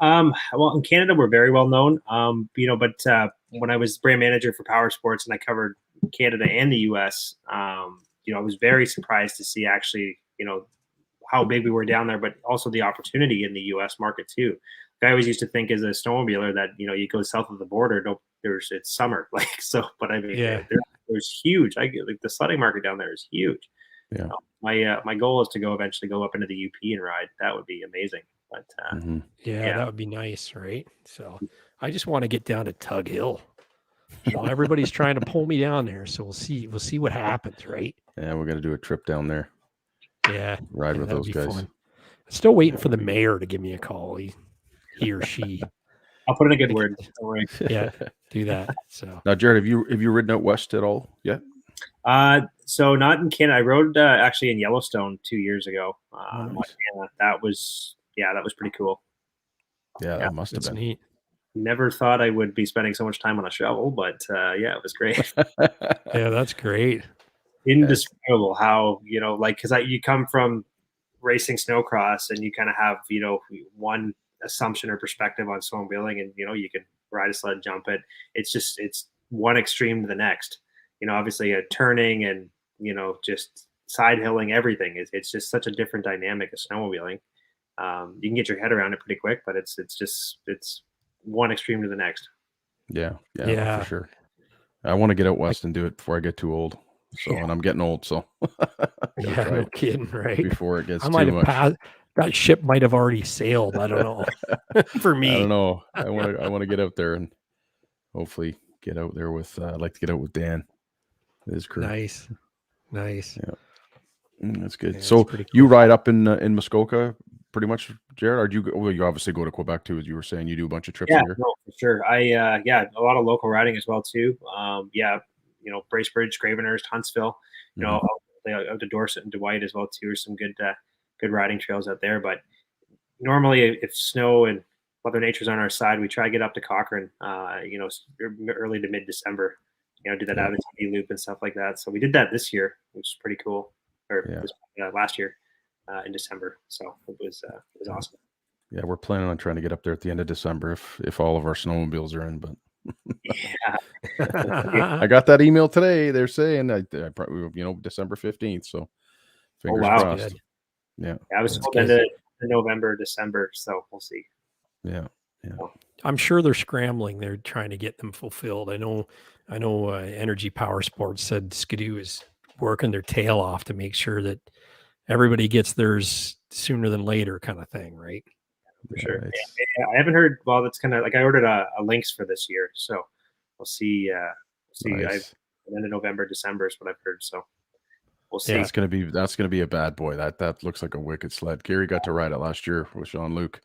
Well, in Canada, we're very well known. But when I was brand manager for Powersports and I covered Canada and the US, I was very surprised to see actually, how big we were down there, but also the opportunity in the US market too. I always used to think as a snowmobiler that, you go south of the border, it's summer. But I mean, there's huge. The sledding market down there is huge.
Yeah.
My goal is to eventually go up into the UP and ride. That would be amazing. But
that would be nice, right? So I just want to get down to Tug Hill. Everybody's trying to pull me down there, so we'll see. We'll see what happens, right?
Yeah, we're gonna do a trip down there.
Yeah,
Ride with
that'll
those
be
guys.
fun. Still waiting for the mayor to give me a call. He or she.
I'll put in a good word. Don't worry.
Yeah, do that. So
Now, Jared, have you ridden out west at all yet?
So not in Canada. I rode actually in Yellowstone 2 years ago.
Nice.
Montana. That was pretty cool.
Yeah, that must have
that's
been.
neat.
Never thought I would be spending so much time on a shovel, but yeah, it was great.
Yeah, that's great.
Indescribable how, like, because you come from racing snowcross and you kind of have, one assumption or perspective on snowmobiling, and, you can ride a sled, jump it. It's one extreme to the next. Obviously a turning and, just side hilling, everything. It's just such a different dynamic of snowmobiling. You can get your head around it pretty quick, but it's one extreme to the next.
Yeah,
Yeah.
for sure. I want to get out west and do it before I get too old. So, and I'm getting old, so
Yeah, no kidding, right?
before it gets
I might
too
have
much.
passed. That ship might have already sailed. I don't know. For me,
I don't know. I want to get out there and hopefully get out there with. I'd like to get out with Dan, his crew.
Nice.
That's good.
Yeah,
So
that's pretty
you
cool.
ride up in Muskoka pretty much, Jared? Or do you? Well, you obviously go to Quebec too, as you were saying. You do a bunch of trips
Yeah,
here.
no, for sure. I a lot of local riding as well too. Bracebridge, Gravenhurst, Huntsville. Out to Dorset and Dwight as well too. There's some good riding trails out there. But normally, if snow and Mother Nature's on our side, we try to get up to Cochrane. Early to mid December. Do that Abitibi loop and stuff like that. So we did that this year, which is pretty cool. Last year in December. So it was awesome.
Yeah, we're planning on trying to get up there at the end of December if all of our snowmobiles are in. But
Yeah.
I got that email today. They're saying I probably December 15th. So fingers
wow.
crossed.
Good.
Yeah,
I was
That's
told
good.
into November, December. So we'll see.
yeah.
I'm sure they're scrambling. They're trying to get them fulfilled. I know. Energy Powersports said Skidoo is working their tail off to make sure that everybody gets theirs sooner than later, kind of thing, right?
For sure. Yeah, I haven't heard. Well, that's kind of like I ordered a Lynx for this year, so we'll see.
Nice.
End of November, December is what I've heard. So we'll see.
Yeah.
That's gonna be a bad boy. That looks like a wicked sled. Gary got to ride it last year with Sean Luke.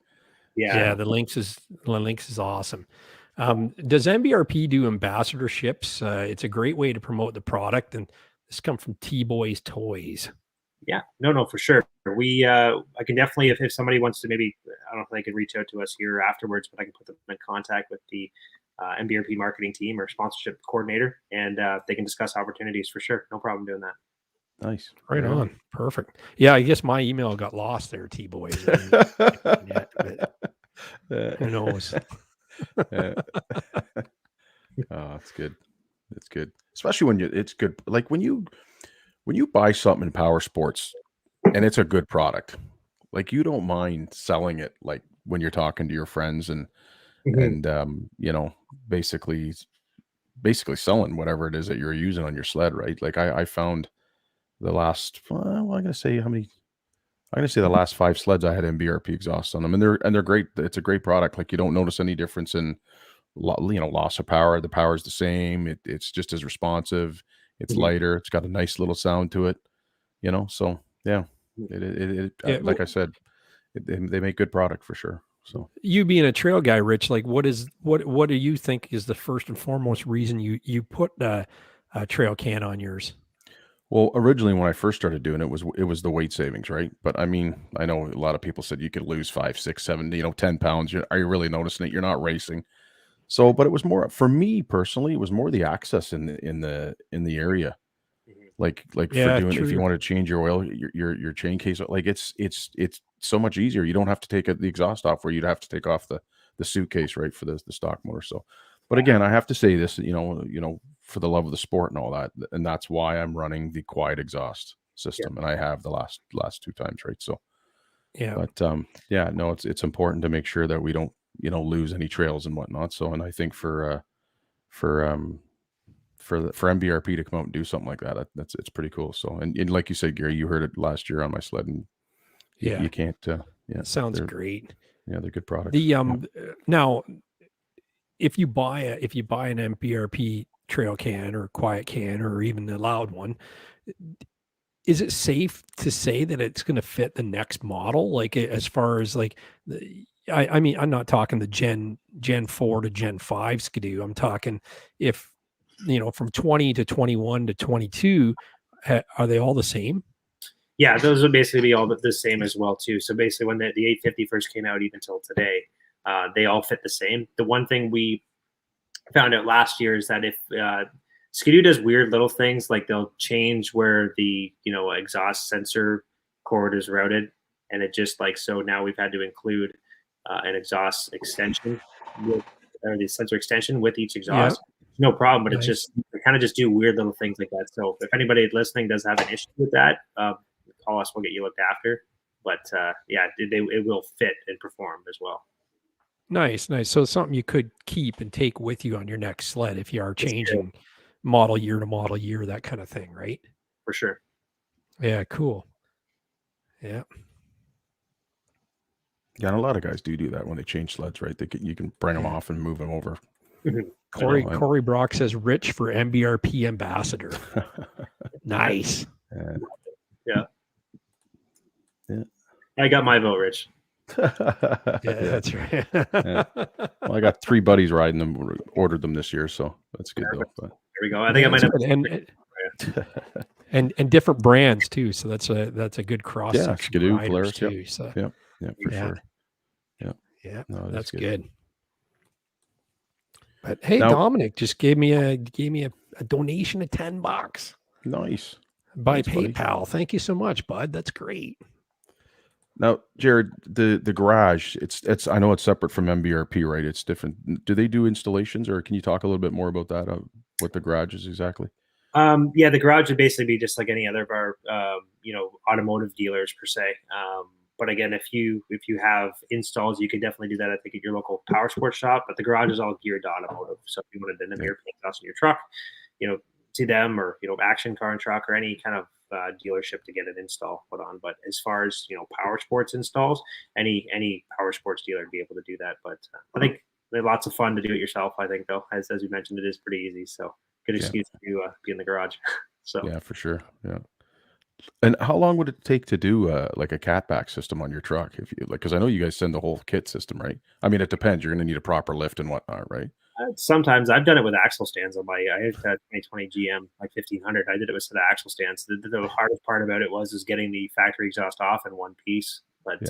Yeah, the Lynx is awesome. Does MBRP do ambassadorships? It's a great way to promote the product, and this comes from T-Boys Toys.
Yeah, no, for sure. We, I can definitely, if somebody wants to, maybe I don't know if they can reach out to us here afterwards, but I can put them in contact with the MBRP marketing team or sponsorship coordinator, and they can discuss opportunities for sure. No problem doing that.
Nice.
Right on. Perfect. Yeah, I guess my email got lost there, T-Boys. Who knows?
Oh, it's good. It's good, especially when it's good. Like when you buy something in power sports and it's a good product, like you don't mind selling it. Like when you're talking to your friends and basically selling whatever it is that you're using on your sled, right? Like I found the last, I'm gonna say the last 5 sleds I had MBRP exhaust on them, and they're great. It's a great product. Like you don't notice any difference in loss of power. The power is the same. It's just as responsive. It's lighter. It's got a nice little sound to it. So yeah, like I said, they make good product for sure. So
you being a trail guy, Rich, like what do you think is the first and foremost reason you put a trail can on yours?
Well, originally when I first started doing it was the weight savings, right? But I mean, I know a lot of people said you could lose 5, 6, 7, 10 pounds. Are you really noticing it? You're not racing. So, but it was more for me personally. It was more the access in the area, like for doing if you want to change your oil, your chain case, like it's so much easier. You don't have to take the exhaust off where you'd have to take off the suitcase, right, for the stock motor. So, but again, I have to say this, for the love of the sport and all that, and that's why I'm running the quiet exhaust system, and I have the last 2 times, right? So,
yeah,
but no, it's important to make sure that we don't lose any trails and whatnot. So, and I think for MBRP to come out and do something like that, it's pretty cool. So, and like you said, Gary, you heard it last year on my sled, and you can't.
Sounds great.
Yeah, they're good products.
The now if you buy an MBRP trail can or quiet can or even the loud one, is it safe to say that it's going to fit the next model? Like as far as like, I mean, I'm not talking the Gen 4 to Gen 5 Skidoo. I'm talking if, from 20 to 21 to 22, are they all the same?
Yeah, those would basically be all the same as well too. So basically, when the 850 first came out, even till today, they all fit the same. The one thing we found out last year is that if Skidoo does weird little things, like they'll change where the exhaust sensor cord is routed, and it just like so now we've had to include an exhaust extension or the sensor extension with each exhaust.
Yeah.
No problem, but
Nice.
it's just they kind of just do weird little things like that. So if anybody listening does have an issue with that, call us. We'll get you looked after. But it will fit and perform as well.
Nice. So it's something you could keep and take with you on your next sled if you are changing model year to model year, that kind of thing, right?
For sure.
Yeah, cool. Yeah.
Yeah, and a lot of guys do that when they change sleds, right? You can bring them off and move them over.
Corey Brock says Rich for MBRP ambassador. Nice.
Yeah. I got my vote, Rich.
That's right.
Well, I got 3 buddies riding them, ordered them this year, so that's good though. But
there we go. I think I might have
and different brands too. So that's a good cross.
Yeah, Skidoo, Polaris
too.
Yep.
So
yeah, for sure.
Yeah,
no,
that's good. But hey,
now,
Dominic just gave me a donation of $10
nice
by
Thanks,
PayPal.
buddy.
Thank you so much, bud. That's great.
Now, Jared, the garage, it's I know it's separate from MBRP, right? It's different. Do they do installations, or can you talk a little bit more about that? What the garage is exactly?
The garage would basically be just like any other of our automotive dealers per se. But again, if you have installs, you could definitely do that, I think, at your local powersports shop. But the garage is all geared to automotive. So if you wanted an Mbrp exhaust in your truck, to them, or Action Car and Truck, or any kind of dealership to get an install put on. But as far as powersports installs, any powersports dealer would be able to do that. But I think they're lots of fun to do it yourself. I think though, as you mentioned, it is pretty easy. So good excuse to be in the garage. So
yeah, for sure. Yeah. And how long would it take to do like a catback system on your truck? If you because I know you guys send the whole kit system, right? I mean, it depends. You're going to need a proper lift and whatnot, right?
Sometimes I've done it with axle stands on I had a 2020 GM like 1500. I did it with set of axle stands. The hardest part about it was getting the factory exhaust off in one piece. But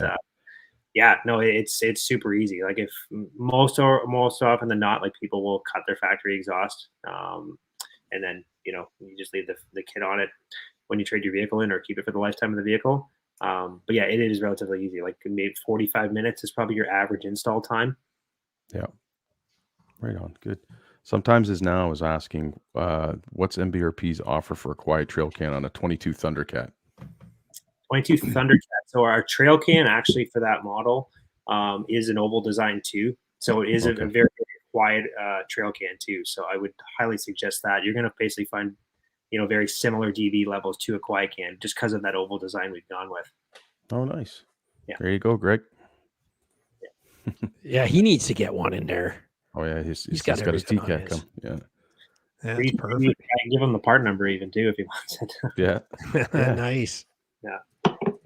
it's super easy. Like if most often than not, like people will cut their factory exhaust, and then you just leave the kit on it when you trade your vehicle in, or keep it for the lifetime of the vehicle. But yeah, it is relatively easy. Like maybe 45 minutes is probably your average install time.
Yeah. Right on. Good. Sometimes is asking, what's MBRP's offer for a quiet trail can on a 22 Thundercat?
22 Thundercat. So our trail can actually for that model is an oval design too. So it is a very, very quiet trail can too. So I would highly suggest that. You're going to basically find very similar dB levels to a quiet can just because of that oval design we've gone with.
Oh, nice.
Yeah.
There you go, Greg.
Yeah, he needs to get one in there.
Oh yeah, he's
got
his TCAT come. Yeah.
That's perfect.
I can give him the part number even too if he wants it.
Yeah.
Nice.
Yeah.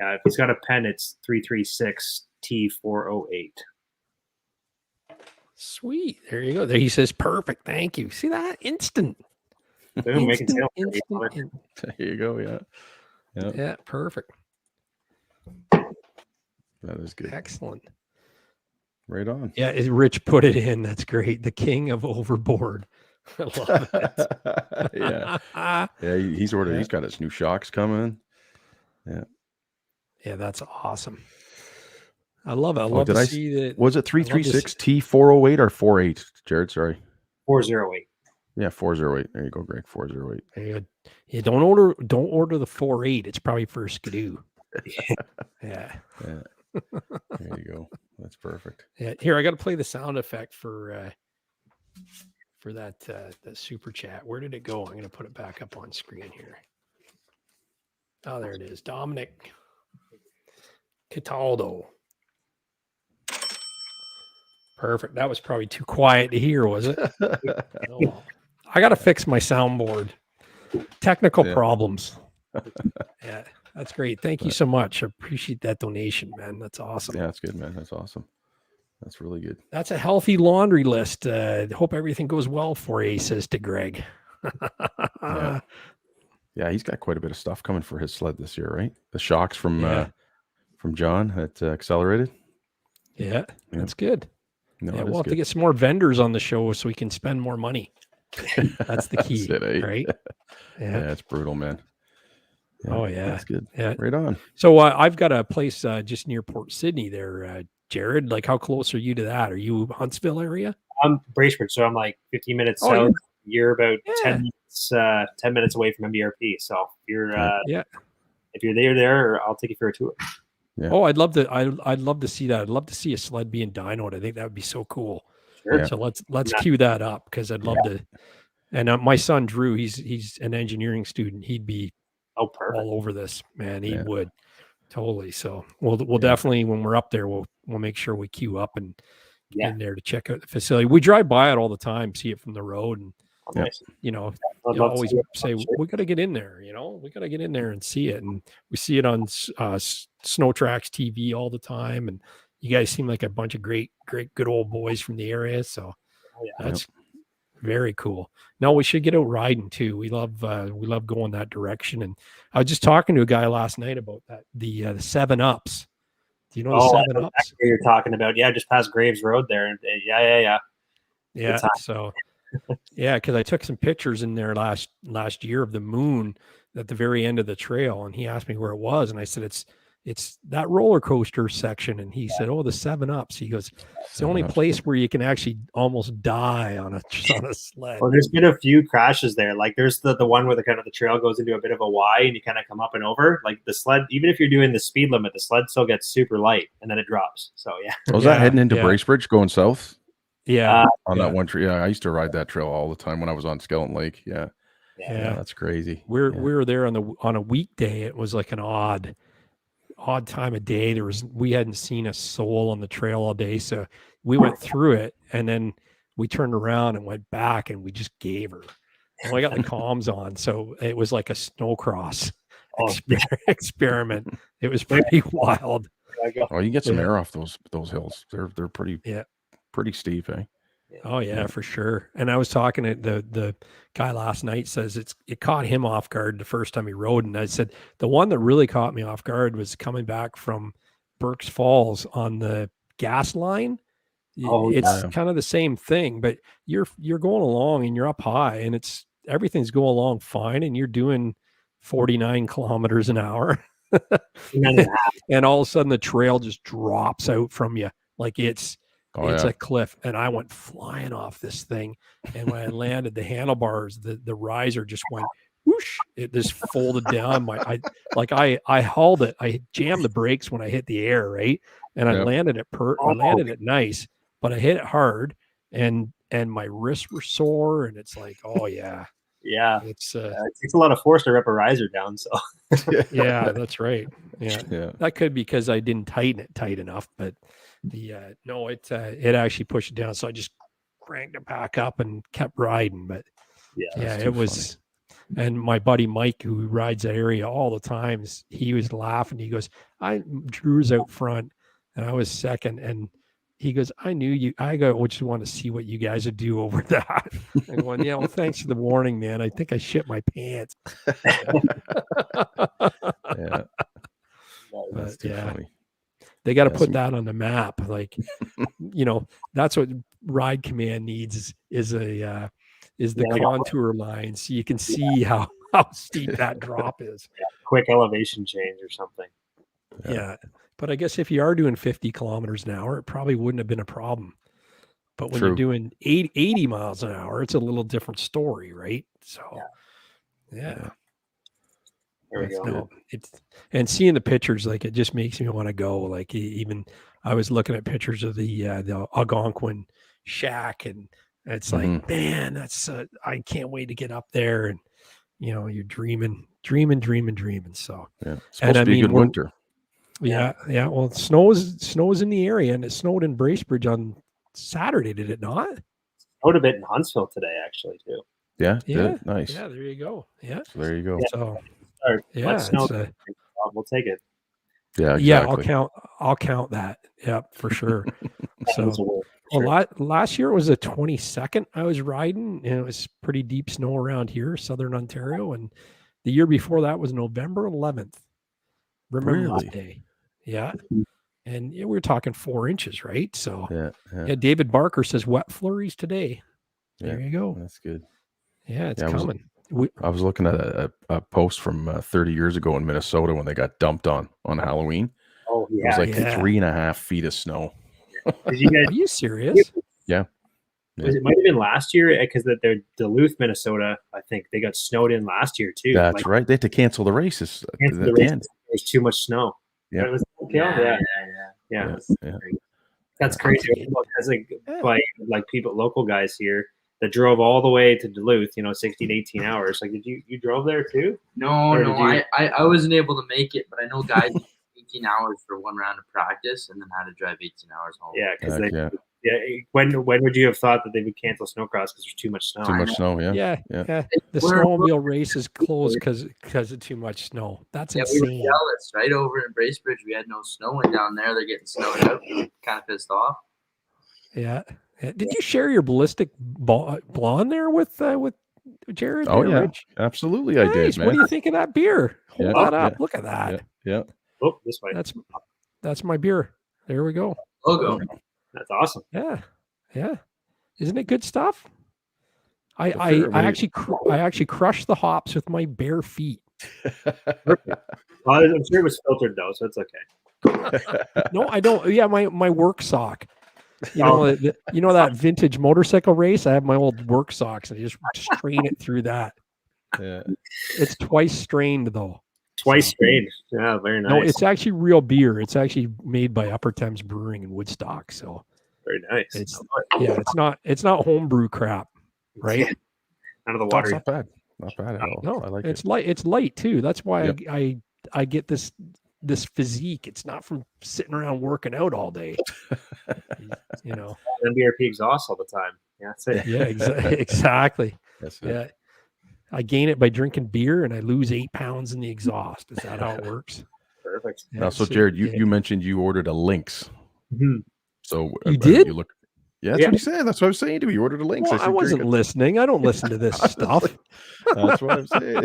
If he's got a pen, it's 336 T408.
Sweet. There you go. There he says perfect. Thank you. See that? Instant.
Boom,
Instant.
There you go. Yeah.
Yeah. Perfect.
That is good.
Excellent.
Right on.
Yeah. Rich put it in. That's great. The king of overboard. I love it.
Yeah. He's ordered. Yeah. He's got his new shocks coming. Yeah.
Yeah. That's awesome. I love it. I love to see that.
Was it 336 T408 or 48? Jared, sorry.
408.
Yeah, 408. There you go, Greg. 408.
Yeah, don't order the 48. It's probably for Skidoo. Yeah.
There you go. That's perfect.
Yeah. Here, I got to play the sound effect for that super chat. Where did it go? I'm going to put it back up on screen here. Oh, there it is. Dominic Cataldo. Perfect. That was probably too quiet to hear, was it? Oh, well. I got to fix my soundboard. Technical problems. Yeah, that's great. Thank you so much. I appreciate that donation, man. That's awesome.
Yeah, that's good, man. That's awesome. That's really good.
That's a healthy laundry list. Hope everything goes well for you, he says to Greg.
Yeah, he's got quite a bit of stuff coming for his sled this year, right? The shocks from John at Accelerated.
Yeah, that's good.
No,
yeah, we'll have to get some more vendors on the show so we can spend more money. That's the key,
that's it, eh?
right?
Yeah, it's brutal, man. Yeah,
oh yeah,
that's good.
Yeah,
right on.
So I've got a place just near Port Sydney there, Jared. Like, how close are you to that? Are you Huntsville area?
I'm Bracebridge, so I'm like 15 minutes south. You're about 10 minutes away from Mbrp. So if you're if you're there, I'll take you for a tour.
Yeah. Oh, I'd love to. I'd love to see that. I'd love to see a sled being dynoed. I think that would be so cool.
Sure.
Yeah. So let's cue that up, because I'd love to. And my son Drew, he's an engineering student. He'd be all over this, man. He would totally. So we'll definitely, when we're up there, we'll make sure we queue up and get in there to check out the facility. We drive by it all the time, see it from the road, and you know, you always say we got to get in there. You know, we got to get in there and see it, and we see it on Snow Tracks TV all the time. And you guys seem like a bunch of great, good old boys from the area. So that's very cool. No, we should get out riding too. We love going that direction. And I was just talking to a guy last night about that, the 7-Ups. Do you know the 7-Ups?
Exactly you're talking about? Yeah, just past Graves Road there.
Yeah. So because I took some pictures in there last year of the moon at the very end of the trail, and he asked me where it was, and I said it's that roller coaster section, and he said, "Oh, the 7-Ups." He goes, "It's the only place where you can actually almost die on a sled."
Well, there's been a few crashes there. Like there's the one where the kind of the trail goes into a bit of a Y, and you kind of come up and over. Like the sled, even if you're doing the speed limit, the sled still gets super light, and then it drops. So
was that heading into Bracebridge going south?
Yeah,
on that one trail. Yeah, I used to ride that trail all the time when I was on Skeleton Lake. Yeah, that's crazy.
We were there on a weekday. It was like an odd time of day. We hadn't seen a soul on the trail all day, so we went through it, and then we turned around and went back, and we just gave her. And I got the comms on, so it was like a snowcross experiment. It was pretty wild.
Oh, you get some air off those hills. They're pretty pretty steep, eh?
Oh yeah, for sure. And I was talking to the guy last night, says it caught him off guard the first time he rode. And I said, the one that really caught me off guard was coming back from Burke's Falls on the gas line. It's kind of the same thing, but you're going along and you're up high, and everything's going along fine, and you're doing 49 kilometers an hour. And all of a sudden the trail just drops out from you. Like it's a cliff, and I went flying off this thing. And when I landed, the handlebars, the riser just went whoosh. It just folded down. I hauled it. I jammed the brakes when I hit the air, right? And I landed it I landed it nice, but I hit it hard, and my wrists were sore. And it's like, oh yeah, it takes
a lot of force to rip a riser down. So
yeah, that's right. Yeah, that could be because I didn't tighten it tight enough, but. It actually pushed it down, so I just cranked it back up and kept riding. But it was funny. And my buddy Mike, who rides that area all the time, he was laughing. He goes, Drew's out front and I was second, and he goes, I knew you. I just want to see what you guys would do over that. And going, yeah, well, thanks for the warning, man. I think I shit my pants.
That's too funny.
They got to put that on the map. Like, that's what Ride Command needs is the contour line, so you can see how steep that drop is.
Quick elevation change or something.
Yeah. But I guess if you are doing 50 kilometers an hour, it probably wouldn't have been a problem. But when you're doing 80 miles an hour, it's a little different story, right? So, yeah.
There we go.
And seeing the pictures, like, it just makes me want to go. Like, even I was looking at pictures of the Algonquin shack, and it's like, man, that's I can't wait to get up there. And you're dreaming. So
it's supposed to be a good winter.
Yeah. Well, snow is in the area, and it snowed in Bracebridge on Saturday, did it not?
Snowed a bit in Huntsville today, actually, too.
Yeah,
Yeah.
did? Nice.
Yeah, there you go. Yeah.
So there you go.
Yeah.
So
Or
yeah,
let snow.
it's,
We'll take it.
Yeah,
yeah,
exactly.
I'll count that. Yeah, for sure.
That was
So
a win,
well,
sure.
last year it was the 22nd I was riding, and it was pretty deep snow around here, southern Ontario, and the year before that was November 11th. Remember
Really?
that day? Yeah. And we were talking 4 inches, right? So
Yeah.
David Barker says wet flurries today. There you go.
That's good.
Yeah, it's
Yeah,
coming.
I was looking at a post from 30 years ago in Minnesota when they got dumped on Halloween.
Oh,
It was
yeah.
like
Yeah.
3.5 feet of snow.
Did you guys,
Are you serious?
Yeah.
it might have been last year because they're Duluth, Minnesota. I think they got snowed in last year, too.
That's right. They had to cancel the races.
Cancel
At
the
the
race.
end.
There's too much snow.
Yeah.
It was,
Yeah.
yeah.
Yeah.
That's crazy. Because like people, local guys here that drove all the way to Duluth, 16, 18 hours. Like, did you drove there too?
No,
Or
no,
did you-
I wasn't able to make it, but I know guys 18 hours for one round of practice and then had to drive 18 hours home.
Yeah, because
Heck yeah.
when would you have thought that they would cancel snowcross because there's too much snow?
Too much snow. Yeah.
Yeah. The
We're-
snowmobile race is closed because of too much snow. That's
Yeah, we were
insane.
jealous, right? Over in Bracebridge, we had no snow, and down there they're getting snowed out. Kind of pissed off.
Yeah. Did you share your ballistic blonde there with Jared?
Oh,
there,
yeah.
Rich?
Absolutely, I did,
Nice.
man.
What do you think of that beer? Hold
Yeah,
that up.
yeah,
Look at that.
Yeah.
Oh, this way.
That's my beer. There we go.
Logo.
That's awesome.
Yeah. Yeah. Isn't it good stuff? I actually crushed the hops with my bare feet.
Well, I'm sure it was filtered though, so it's okay.
No, I don't. Yeah, my work sock. You know that vintage motorcycle race? I have my old work socks and I just strain it through that.
Yeah.
It's twice strained though.
Twice strained. Yeah, very nice.
No, it's actually real beer. It's actually made by Upper Thames Brewing in Woodstock. So
very nice.
it's not homebrew crap, right?
Yeah. Out of the
That's
water.
not bad. Not bad at all.
No,
I like
it's
it.
light. It's light too. That's why
Yep.
I get this physique. It's not from sitting around working out all day.
Mbrp exhaust all the time. Yeah, that's it.
Yeah, exactly.
That's it.
Yeah. I gain it by drinking beer and I lose 8 pounds in the exhaust. Is that how it works?
Perfect.
Yeah,
Now, so Jared, you mentioned you ordered a Lynx.
Mhm.
So
You did?
You look. Yeah, that's what he said. That's what I was saying to you. You ordered a Lynx.
Well, I wasn't listening. I don't listen to this stuff.
That's what I'm saying.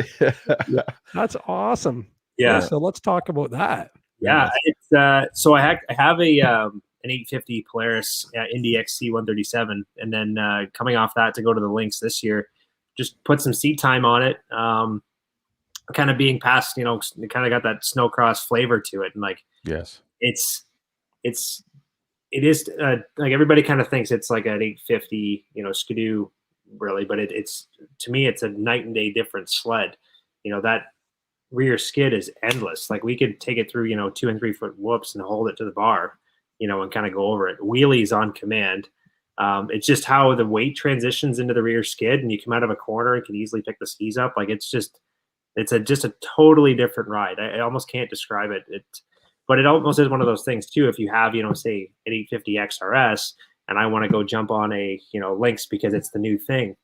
That's awesome.
Yeah.
So let's talk about that.
Yeah, it's so I have a an 850 Polaris Indy XC 137, and then coming off that to go to the Lynx this year, just put some seat time on it. Kind of being past, it kind of got that snowcross flavor to it, and like
Yes.
It is like everybody kind of thinks it's like an 850, Skidoo, really, but it's to me it's a night and day different sled. That rear skid is endless. Like we could take it through 2 and 3 foot whoops and hold it to the bar, and kind of go over it. Wheelies on command. It's just how the weight transitions into the rear skid, and you come out of a corner and can easily pick the skis up. Like it's just a totally different ride. I almost can't describe it. But it almost is one of those things too. If you have, say an 850 XRS and I want to go jump on a, Lynx because it's the new thing,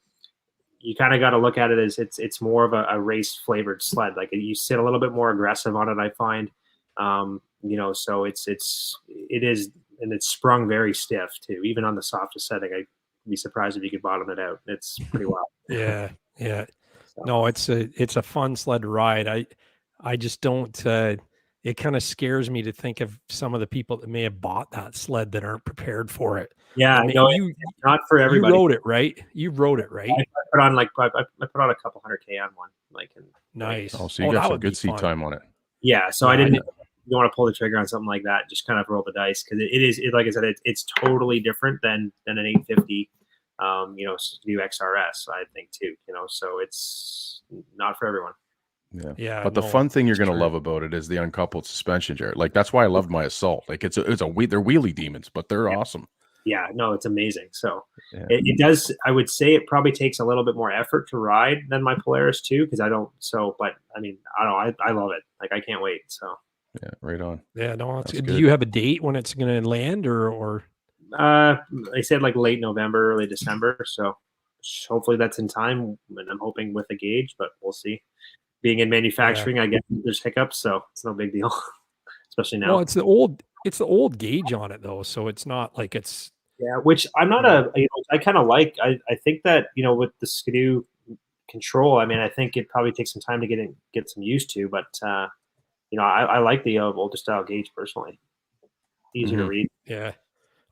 you kind of got to look at it as it's more of a race flavored sled. Like you sit a little bit more aggressive on it, I find, so it is, and it's sprung very stiff too. Even on the softest setting, I'd be surprised if you could bottom it out. It's pretty wild.
Yeah. No, it's a fun sled to ride. I just don't, it kind of scares me to think of some of the people that may have bought that sled that aren't prepared for it.
Yeah,
I mean,
it's not for everybody.
You rode it, right? You rode it, right?
I put on I put on a couple 100K on one.
Nice.
Oh, so you got
that
some
would be
good seat
fun.
time on it.
Yeah, so
Yeah,
I didn't want to pull the trigger on something like that. Just kind of roll the dice because it is like I said, it's totally different than an 850, new XRS. I think too. So it's not for everyone.
Yeah.
But the fun thing you're going to love about it is the uncoupled suspension, Jared. Like that's why I loved my Assault. Like they're wheelie demons, but they're awesome.
Yeah, no, it's amazing. So it does. I would say it probably takes a little bit more effort to ride than my Polaris too, because I don't. So, but I mean, I don't know. I love it. Like I can't wait. So
yeah, right on.
Yeah, no.
That's
Do
good.
you have a date when it's going to land, or?
They said like late November, early December. So hopefully that's in time. And I'm hoping with a gauge, but we'll see. Being in manufacturing, I guess there's hiccups, so it's no big deal, especially now.
Well, it's the old gauge on it though, so it's not like it's.
Yeah, which I'm not I kind of like. I think that with the Skidoo control, I mean, I think it probably takes some time to get some used to, but I like the older style gauge personally. Easier to read.
Yeah.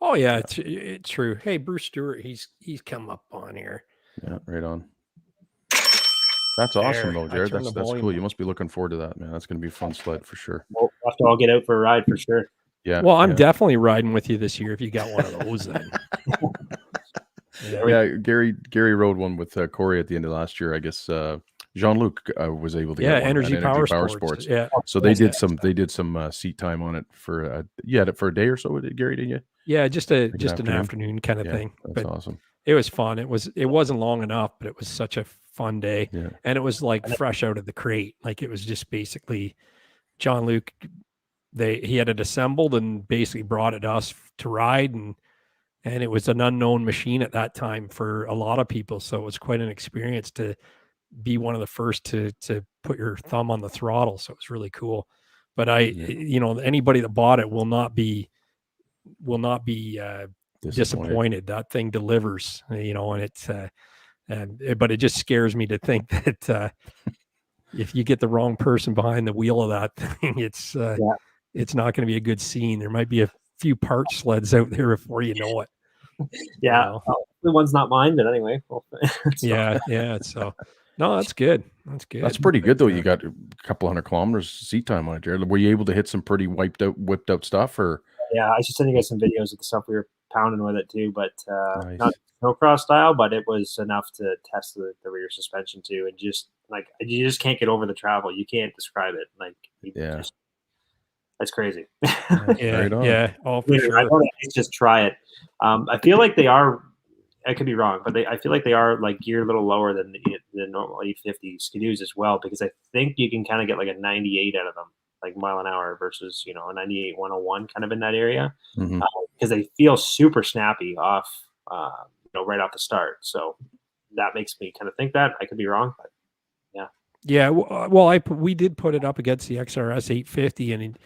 Oh yeah, it's true. Hey, Bruce Stewart, he's come up on here.
Yeah, right on. That's awesome though, Jared. That's cool. You must be looking forward to that, man. That's going to be a fun sled for sure.
We'll have to all get out for a ride for sure.
Yeah.
Well, I'm definitely riding with you this year if you got one of those. Then.
Yeah, Gary rode one with Corey at the end of last year. I guess Jean-Luc was able to get one.
Energy Power Sports. Yeah.
So they did some seat time on it for for a day or so. Gary, didn't you?
Yeah, just an afternoon kind of thing.
That's awesome.
It was fun. It wasn't long enough, but it was such a fun day.
Yeah.
And it was like fresh out of the crate. Like it was just basically Jean-Luc. He had it assembled and basically brought it to us to ride, and it was an unknown machine at that time for a lot of people. So it was quite an experience to be one of the first to put your thumb on the throttle. So it was really cool. But anybody that bought it will not be disappointed. That thing delivers, and it's but it just scares me to think that if you get the wrong person behind the wheel of that thing, it's not going to be a good scene. There might be a few part sleds out there before you know it.
Yeah. The one's not mine, but anyway.
Yeah. So no, that's good.
That's pretty good though. You got a couple 100 kilometers seat time on it, Jared. Were you able to hit some pretty whipped out stuff, or?
Yeah, I should send you guys some videos of the stuff we were pounding with it too, but
Nice.
not snowcross style, but it was enough to test the rear suspension too, and just like you just can't get over the travel. You can't describe it. Like that's crazy.
Yeah. Oh, for sure.
I want to just try it. I feel like they are. I could be wrong, but I feel like they are like geared a little lower than the normal 850 Skidoos as well, because I think you can kind of get like a 98 out of them, like mile an hour versus a 98 101 kind of in that area, because they feel super snappy off right off the start. So that makes me kind of think that. I could be wrong, but
yeah. Well, we did put it up against the XRS 850, and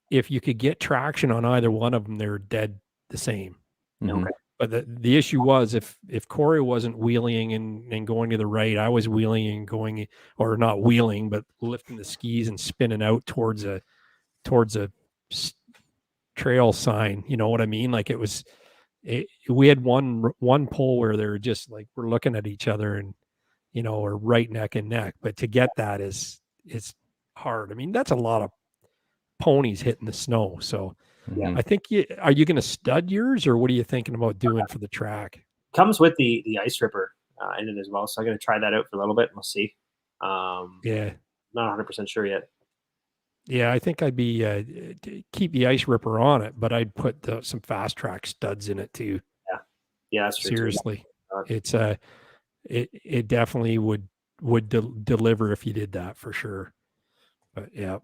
if you could get traction on either one of them, they're dead the same.
Okay.
But the issue was if Corey wasn't wheeling and going to the right, I was wheeling and going, or not wheeling, but lifting the skis and spinning out towards a trail sign. You know what I mean? Like we had one pole where they're just like, we're looking at each other and, we're right neck and neck. But to get that it's hard. I mean, that's a lot of ponies hitting the snow. So I think are you going to stud yours, or what are you thinking about doing for the track?
Comes with the ice ripper in it as well, so I'm going to try that out for a little bit and we'll see. Not 100% sure yet.
Yeah, I think I'd be keep the ice ripper on it, but I'd put some fast track studs in it too.
Yeah, that's true.
Seriously, it's it definitely would deliver if you did that for sure. But yeah,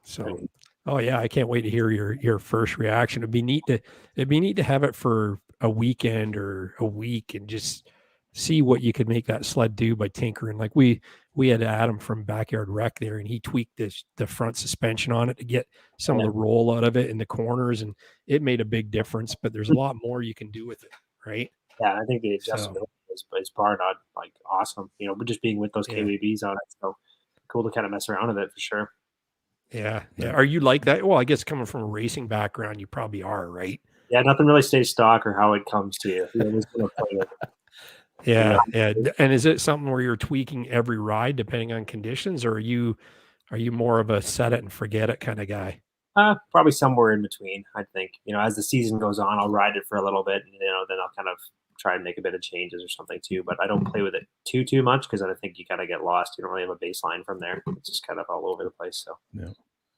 so. Oh yeah, I can't wait to hear your first reaction. It'd be neat to have it for a weekend or a week and just see what you could make that sled do by tinkering. Like we had Adam from Backyard Rec there, and he tweaked the front suspension on it to get some of the roll out of it in the corners, and it made a big difference. But there's a lot more you can do with it, right?
Yeah, I think the adjustment is bar none, like awesome. But just being with those KWBs on it, so cool to kind of mess around with it for sure.
Yeah. Are you like that? Well, I guess coming from a racing background, you probably are, right?
Yeah, nothing really stays stock or how it comes to you.
Yeah. And is it something where you're tweaking every ride depending on conditions, or are you more of a set it and forget it kind of guy?
Probably somewhere in between, I think. As the season goes on, I'll ride it for a little bit, and then I'll kind of try and make a bit of changes or something too. But I don't play with it too much because I think you kind of get lost. You don't really have a baseline from there. It's just kind of all over the place. So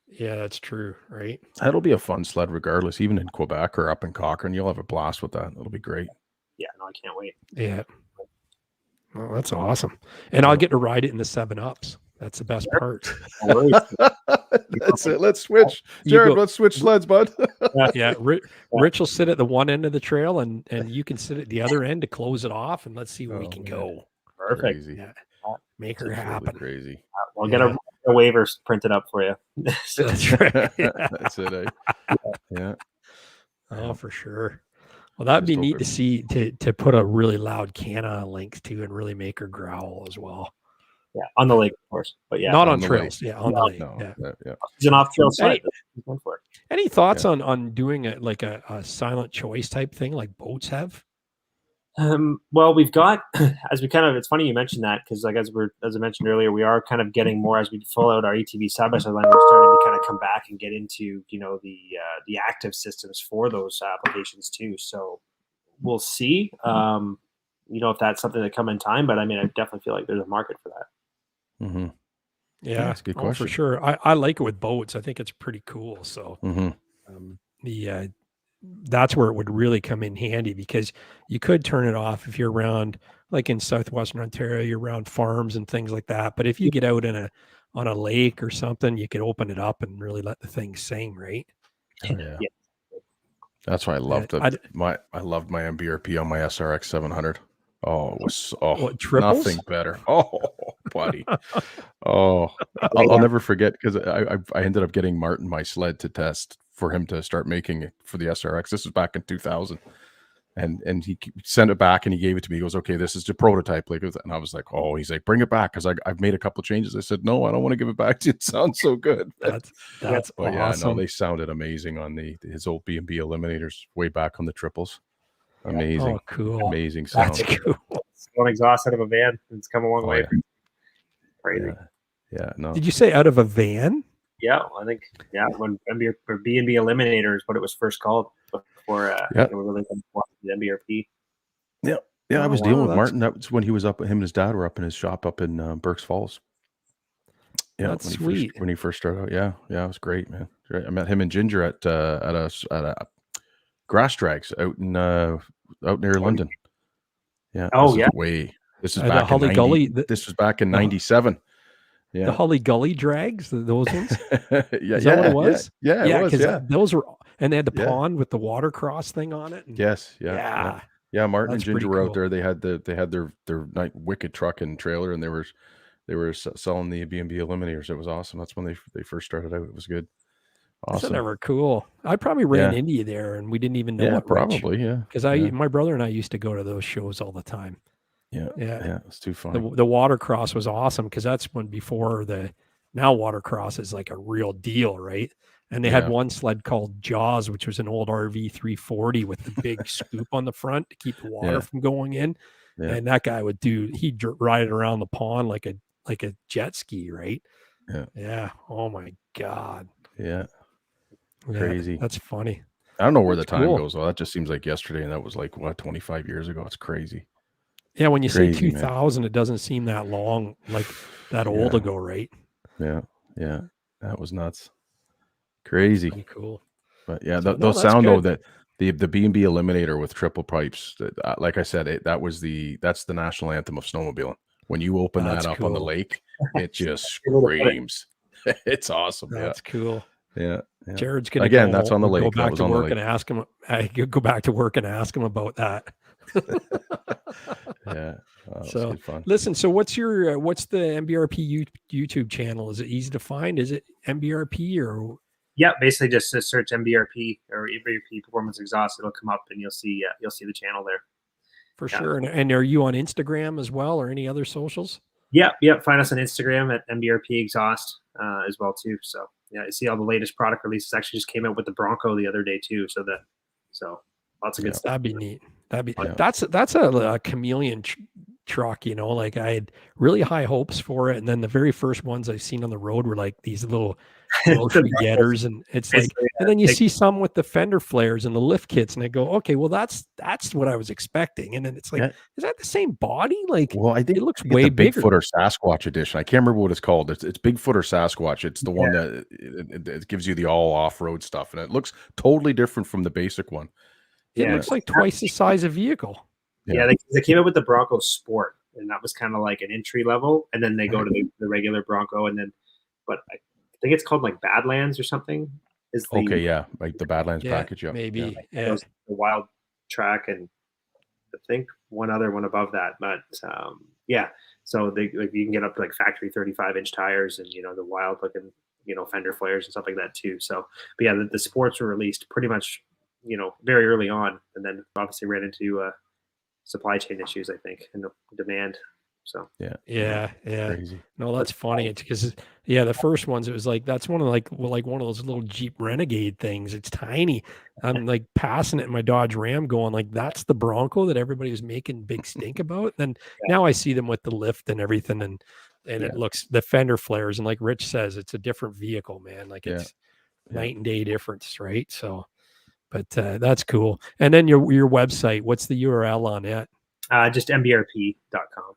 yeah, that's true, right?
That'll be a fun sled regardless. Even in Quebec or up in Cochrane, you'll have a blast with that. It'll be great.
Yeah, no, I can't wait.
Yeah. Well, that's awesome. And I'll get to ride it in the 7-Ups. That's the best part.
No worries.
That's it. Let's switch, Jared. Let's switch sleds, bud.
Yeah, Rich will sit at the one end of the trail, and you can sit at the other end to close it off, and let's see where we can go.
Perfect.
Crazy.
Yeah, make her happen.
Crazy.
We'll get a waivers printed up for you.
That's right.
That's it. Eh? Yeah.
Oh, for sure. Well, that'd be neat to see to put a really loud can on a link too, and really make her growl as well.
Yeah, on the lake, of course, but yeah,
not on trails. Yeah, on the lake.
No,
yeah. It's an off-trail site.
Any thoughts on doing a silent choice type thing like boats have?
Well, we've got it's funny you mentioned that, because as I mentioned earlier, we are kind of getting more as we fill out our ATV side by side line. We're starting to kind of come back and get into the active systems for those applications too. So we'll see. If that's something that come in time, but I mean, I definitely feel like there's a market for that.
Mm-hmm.
Yeah,
that's a good question.
For sure. I like it with boats. I think it's pretty cool. So that's where it would really come in handy, because you could turn it off if you're around, like in southwestern Ontario, you're around farms and things like that. But if you get out on a lake or something, you could open it up and really let the thing sing, right?
Yeah. That's why I loved I loved my Mbrp on my SRX 700. Oh, it was nothing better. Oh, buddy. Oh, I'll never forget, because I ended up getting Martin my sled to test for him to start making it for the SRX. This was back in 2000. And he sent it back and he gave it to me. He goes, okay, this is the prototype. And I was like, oh, he's like, bring it back, because I've made a couple of changes. I said, no, I don't want to give it back to you. It sounds so good.
That's awesome.
Yeah, no, they sounded amazing on his old B&B Eliminators way back on the triples. Amazing.
Oh, cool.
Amazing sound.
That's cool.
One exhaust out of a van. It's come a long way.
Yeah.
Crazy.
Yeah. No.
Did you say out of a van?
Yeah, I think when B&B Eliminator is what it was first called before we really the Mbrp.
Yeah. Yeah, I was dealing with Martin. That was when he was up. Him and his dad were up in his shop up in Berks Falls. Yeah,
that's sweet.
When he first started out. Yeah, it was great, man. Great. I met him and Ginger at a grass drags out near London. Yeah. This is back in Gully. This was back in '97. Yeah.
The Holly Gully drags, those ones.
Is
that what it was?
Yeah, it was. Yeah,
those were, and they had the pond with the watercross thing on it. And,
yes. Yeah. Martin and Ginger were out there. They had their night wicked truck and trailer, and they were selling the B&B Eliminators. It was awesome. That's when they first started out. It was good. Awesome.
They were cool. I probably ran into you there, and we didn't even know.
Yeah, probably. Yeah,
because my brother and I used to go to those shows all the time.
Yeah, it's too fun.
The watercross was awesome, because that's before now watercross is like a real deal, right? And they had one sled called Jaws, which was an old RV 340 with the big scoop on the front to keep the water from going in. Yeah. And that guy he'd ride it around the pond like a jet ski, right? Yeah. Oh my God.
Yeah. Crazy.
That's funny.
I don't know where the time goes. Well, that just seems like yesterday, and that was like 25 years ago. It's crazy.
Yeah, when you say 2000, it doesn't seem that long, like that old ago, right?
Yeah, that was nuts, crazy.
Pretty cool.
But yeah, those sound though, that the B&B Eliminator with triple pipes. Like I said, that's the national anthem of snowmobiling. When you open that up on the lake, it just screams. It's awesome.
That's cool.
Yeah.
Jared's gonna
that's on the lake.
Go back to work and ask him. I go back to work and ask him about that. So good fun. Listen, so what's the Mbrp YouTube channel? Is it easy to find? Is it Mbrp or?
Yeah, basically just search Mbrp or Mbrp Performance Exhaust. It'll come up, and you'll see the channel there.
For sure. And are you on Instagram as well, or any other socials?
Yeah. Find us on Instagram at Mbrp Exhaust as well too. So yeah, you see all the latest product releases. Actually, just came out with the Bronco the other day too. So lots of good stuff.
That'd be neat. That's a chameleon truck, like I had really high hopes for it, and then the very first ones I've seen on the road were like these little grocery getters, and it's like, and then you see some with the fender flares and the lift kits, and I go, okay, well that's what I was expecting, and then it's like, is that the same body? Like,
well, I think
it looks way bigger.
Bigfoot or Sasquatch edition. I can't remember what it's called. It's Bigfoot or Sasquatch. It's the one that it gives you the all off-road stuff, and it looks totally different from the basic one.
It looks like twice the size of vehicle.
Yeah, they came up with the Bronco Sport, and that was kind of like an entry level, and then they go to the regular Bronco, and then, but I think it's called like Badlands or something. Is the,
Okay, yeah, like the Badlands package. Yeah,
maybe.
Yeah.
the Wild Track, and I think one other one above that, but yeah. So they like you can get up to like factory 35-inch tires, and the wild looking fender flares and stuff like that too. So, but yeah, the sports were released pretty much very early on, and then obviously ran into supply chain issues, I think, and the demand. So
Yeah.
Crazy.
No, that's funny. It's because the first ones, it was like that's one of one of those little Jeep Renegade things. It's tiny. I'm like passing it in my Dodge Ram, going like, that's the Bronco that everybody was making big stink about. Then now I see them with the lift and everything, and it looks the fender flares, and like Rich says, it's a different vehicle, man. Like it's night and day difference, right? So, but that's cool. And then your website, what's the URL on it?
Just mbrp.com.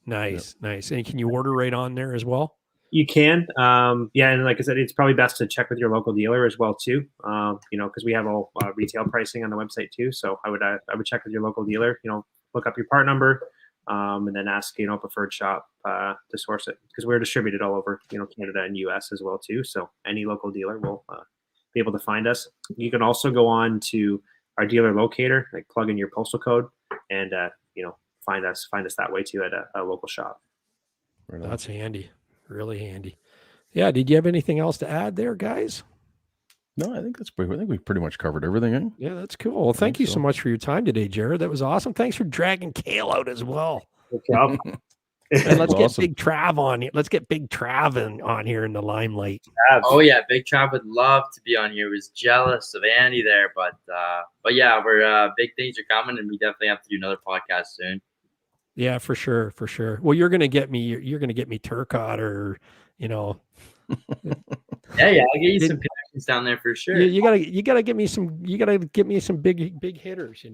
Nice. And can you order right on there as well?
You can. And like I said, it's probably best to check with your local dealer as well too. Because we have all retail pricing on the website too. So I would check with your local dealer. Look up your part number, and then ask preferred shop to source it, because we're distributed all over Canada and US as well too. So any local dealer will be able to find us. You can also go on to our dealer locator, like plug in your postal code, and find us that way too at a local shop.
That's handy, really handy. Yeah. Did you have anything else to add there, guys?
No, I think we pretty much covered everything. Eh?
Yeah, that's cool. Well, thank you so much for your time today, Jared. That was awesome. Thanks for dragging Kale out as well.
No problem.
And let's get
awesome.
Big Trav on here. Let's get Big Trav on here in the limelight.
Oh yeah, Big Trav would love to be on here. Was jealous of Andy there, but yeah, we're big things are coming, and we definitely have to do another podcast soon.
Yeah, for sure. Well, you're gonna get me Turcotte, or
Yeah, I'll get you some connections down there for sure.
You gotta get me some big hitters,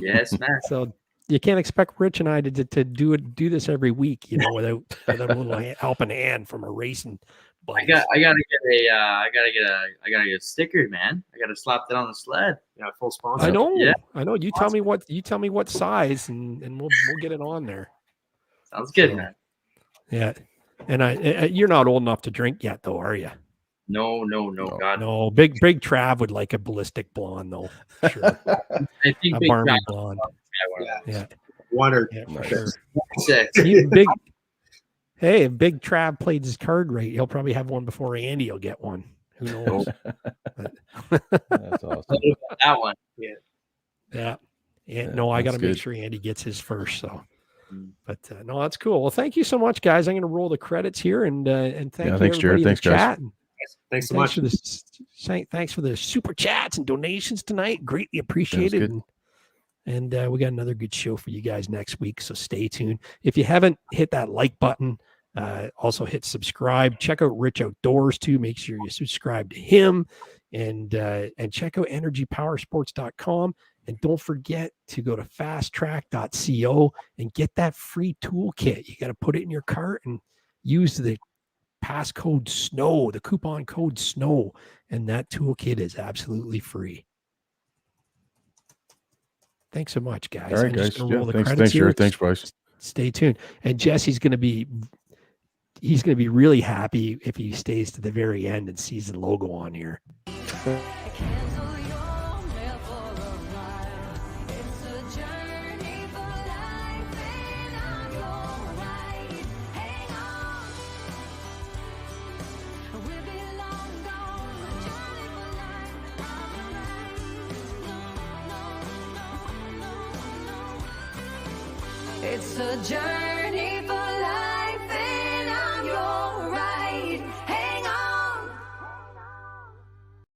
Yes, man.
So you can't expect Rich and I to do this every week, without a little helping hand from a racing buddies.
I gotta get a sticker, man. I gotta slap that on the sled.
Full sponsor.
I know.
Yeah.
I know. You tell me what size, and we'll get it on there.
Sounds good, man.
Yeah. And you're not old enough to drink yet, though, are you?
No, God.
No, big Trav would like a ballistic blonde, though. Sure.
I think
A
Big
Barmy
Trav-
blonde. Yeah.
One or
For sure.
6.
Hey, if Big Trav played his card right, he'll probably have one before Andy will get one. Who knows?
That's awesome.
That one.
Yeah. No, I got to make sure Andy gets his first. So, but no, that's cool. Well, thank you so much, guys. I'm going to roll the credits here, and thank you,
thanks, Jared.
everybody in
Thanks,
the
guys.
chat.
Thanks so much.
Thanks for the super chats and donations tonight. Greatly appreciated. And we got another good show for you guys next week, so stay tuned. If you haven't hit that like button, also hit subscribe. Check out Rich Outdoors too. Make sure you subscribe to him, and check out energypowersports.com. And don't forget to go to fasttrack.co and get that free toolkit. You got to put it in your cart and use the passcode SNOW, the coupon code SNOW, and that toolkit is absolutely free. Thanks so much, guys.
All right,
I'm just
guys.
gonna roll the
Thanks,
credits here.
Jared. Thanks, Bryce.
Stay tuned. And Jesse's going to be really happy if he stays to the very end and sees the logo on here.
It's a journey.